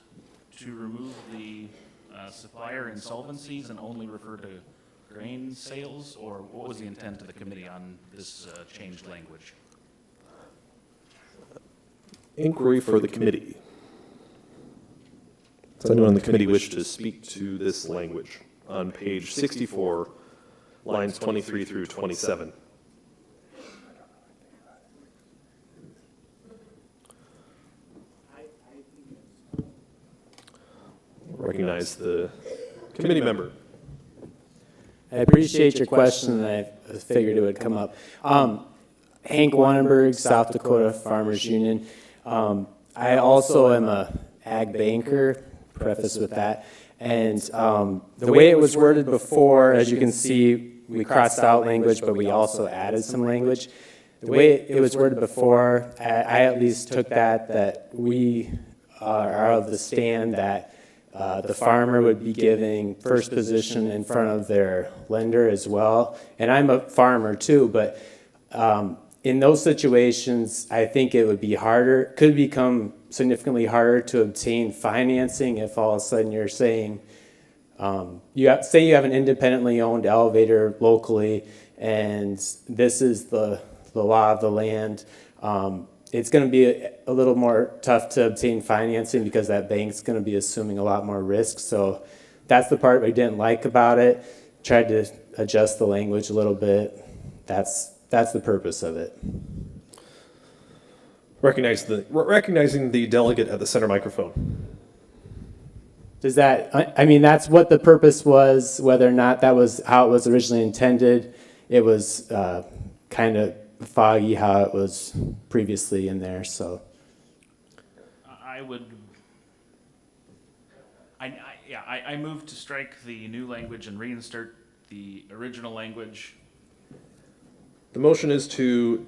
S9: to remove the supplier insolvencies and only refer to grain sales, or what was the intent of the committee on this changed language?
S24: Inquiry for the committee. Does anyone on the committee wish to speak to this language on page 64, lines 23 through 27? Recognize the committee member.
S10: I appreciate your question, and I figured it would come up. Hank Wannenberg, South Dakota Farmers Union. I also am a ag banker, preface with that. And the way it was worded before, as you can see, we crossed out language, but we also added some language. The way it was worded before, I at least took that we are of the stand that the farmer would be giving first position in front of their lender as well. And I'm a farmer too, but in those situations, I think it would be harder, could become significantly harder to obtain financing if all of a sudden you're saying, say you have an independently owned elevator locally, and this is the law of the land. It's going to be a little more tough to obtain financing because that bank's going to be assuming a lot more risk. So that's the part we didn't like about it. Tried to adjust the language a little bit. That's the purpose of it.
S24: Recognizing the delegate at the center microphone.
S10: Does that, I mean, that's what the purpose was, whether or not that was how it was originally intended. It was kind of foggy how it was previously in there, so.
S9: I move to strike the new language and reinsert the original language.
S24: The motion is to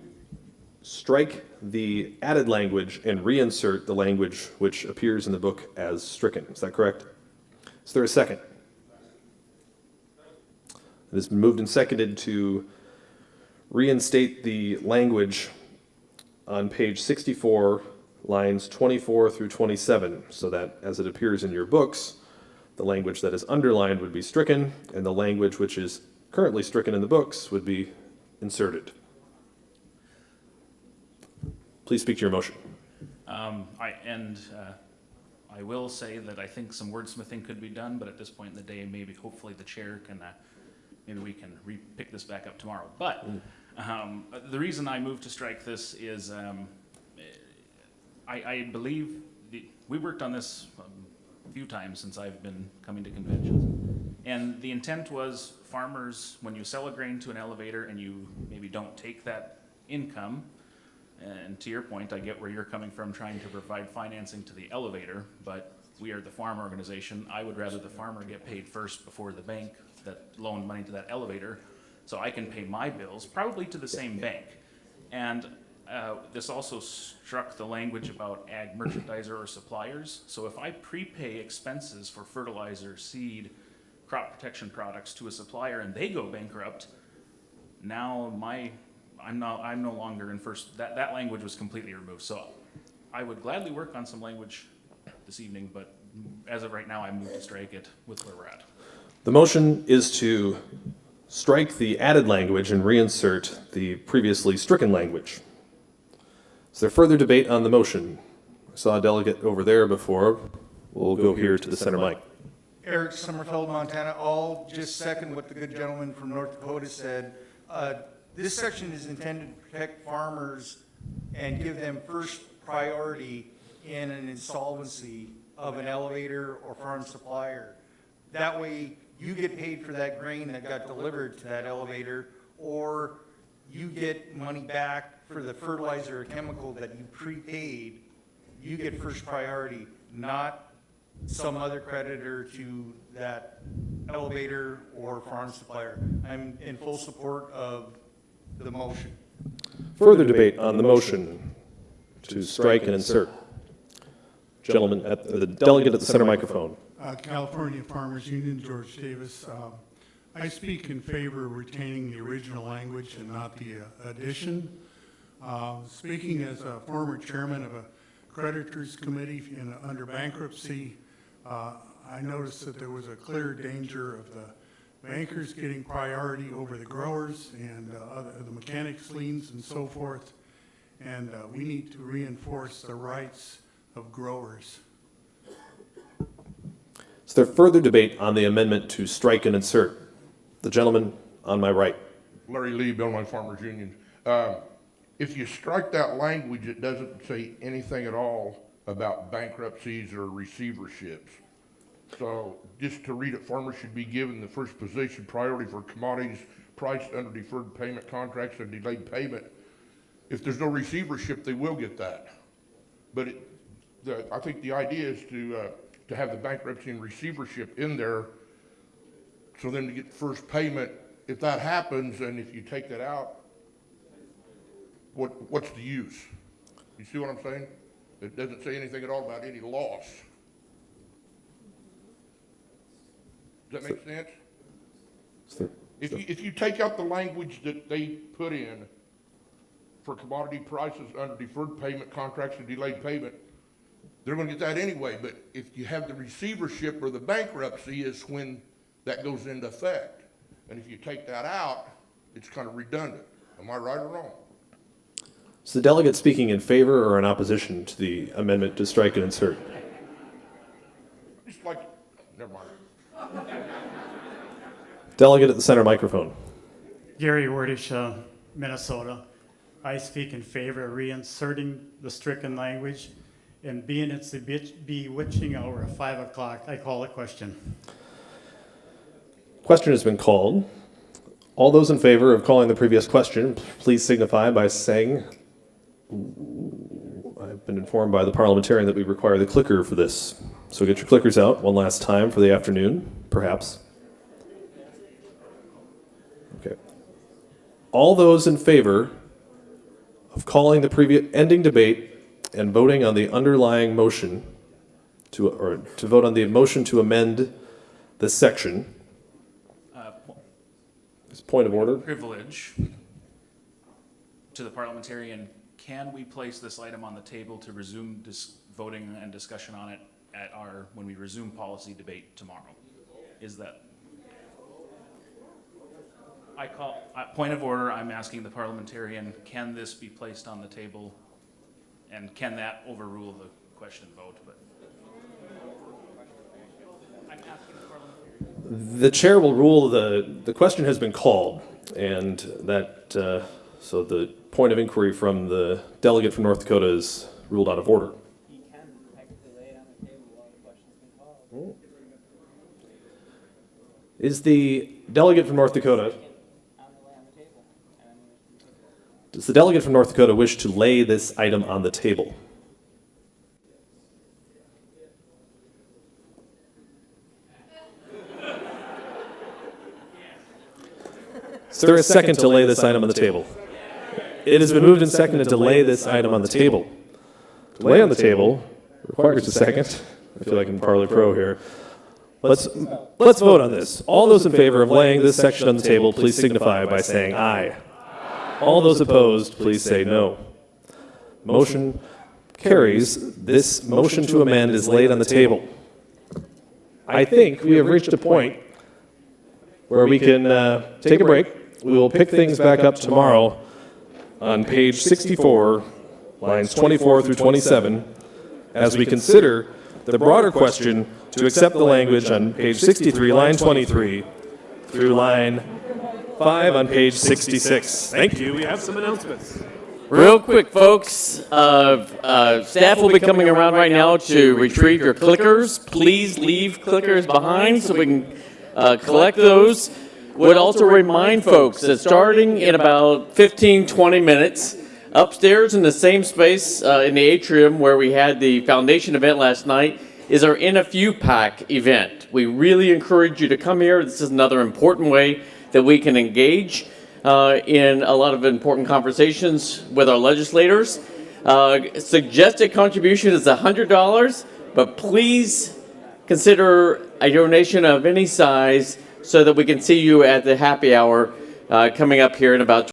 S24: strike the added language and reinsert the language which appears in the book as stricken. Is that correct? Is there a second? It has been moved and seconded to reinstate the language on page 64, lines 24 through 27, so that as it appears in your books, the language that is underlined would be stricken, and the language which is currently stricken in the books would be inserted. Please speak to your motion.
S9: I will say that I think some wordsmithing could be done, but at this point in the day, maybe hopefully the chair can, maybe we can pick this back up tomorrow. But the reason I moved to strike this is I believe we worked on this a few times since I've been coming to conventions. And the intent was farmers, when you sell a grain to an elevator and you maybe don't take that income, and to your point, I get where you're coming from trying to provide financing to the elevator, but we are the farm organization. I would rather the farmer get paid first before the bank that loaned money to that elevator, so I can pay my bills, probably to the same bank. And this also struck the language about ag merchandiser or suppliers. So if I prepay expenses for fertilizer, seed, crop protection products to a supplier and they go bankrupt, now I'm no longer in first. That language was completely removed. So I would gladly work on some language this evening, but as of right now, I move to strike it with where we're at.
S24: The motion is to strike the added language and reinsert the previously stricken language. Is there further debate on the motion? I saw a delegate over there before. We'll go here to the center mic.
S8: Eric Sommerfeld, Montana. I'll just second what the good gentleman from North Dakota said. This section is intended to protect farmers and give them first priority in an insolvency of an elevator or farm supplier. That way, you get paid for that grain that got delivered to that elevator, or you get money back for the fertilizer or chemical that you prepaid. You get first priority, not some other creditor to that elevator or farm supplier. I'm in full support of the motion.
S24: Further debate on the motion to strike and insert. Gentleman, the delegate at the center microphone.
S7: California Farmers Union, George Davis. I speak in favor of retaining the original language and not the addition. Speaking as a former chairman of a creditors committee under bankruptcy, I noticed that there was a clear danger of the bankers getting priority over the growers and the mechanics liens and so forth. And we need to reinforce the rights of growers.
S24: Is there further debate on the amendment to strike and insert? The gentleman on my right.
S11: Larry Lee, Illinois Farmers Union. If you strike that language, it doesn't say anything at all about bankruptcies or receiverships. So just to read it, farmers should be given the first position priority for commodities priced under deferred payment contracts and delayed payment. If there's no receivership, they will get that. But I think the idea is to have the bankruptcy and receivership in there, so then to get first payment. If that happens, and if you take that out, what's the use? You see what I'm saying? It doesn't say anything at all about any loss. Does that make sense? If you take out the language that they put in for commodity prices under deferred payment contracts and delayed payment, they're going to get that anyway. But if you have the receivership or the bankruptcy, is when that goes into effect. And if you take that out, it's kind of redundant. Am I right or wrong?
S24: Is the delegate speaking in favor or in opposition to the amendment to strike and insert?
S11: Just like, never mind.
S24: Delegate at the center microphone.
S12: Gary Wordish, Minnesota. I speak in favor of reinserting the stricken language, and being it's the bewitching hour of 5 o'clock, I call the question.
S24: Question has been called. All those in favor of calling the previous question, please signify by saying, I've been informed by the parliamentarian that we require the clicker for this. So get your clickers out one last time for the afternoon, perhaps. Okay. All those in favor of calling the previous, ending debate and voting on the underlying motion to vote on the motion to amend this section. Point of order.
S9: Privilege to the parliamentarian. Can we place this item on the table to resume voting and discussion on it at when we resume policy debate tomorrow? Is that? Point of order. I'm asking the parliamentarian, can this be placed on the table, and can that overrule the question vote? But I'm asking the parliamentarian.
S24: The chair will rule the question has been called, and that so the point of inquiry from the delegate from North Dakota is ruled out of order.
S21: He can technically lay it on the table while the question's been called.
S24: Is the delegate from North Dakota? Does the delegate from North Dakota wish to lay this item on the table? Is there a second to lay this item on the table? It has been moved and seconded to lay this item on the table. To lay on the table requires a second. I feel like I'm parlor pro here. Let's vote on this. All those in favor of laying this section on the table, please signify by saying aye. All those opposed, please say no. Motion carries. This motion to amend is laid on the table. I think we have reached a point where we can take a break. We will pick things back up tomorrow on page 64, lines 24 through 27, as we consider the broader question to accept the language on page 63, line 23, through line 5 on page 66. Thank you. We have some announcements.
S13: Real quick, folks. Staff will be coming around right now to retrieve your clickers. Please leave clickers behind so we can collect those. Would also remind folks that starting in about 15-20 minutes, upstairs in the same space in the atrium where we had the foundation event last night, is our NFU PAC event. We really encourage you to come here. This is another important way that we can engage in a lot of important conversations with our legislators. Suggested contribution is $100, but please consider a donation of any size so that we can see you at the happy hour coming up here in about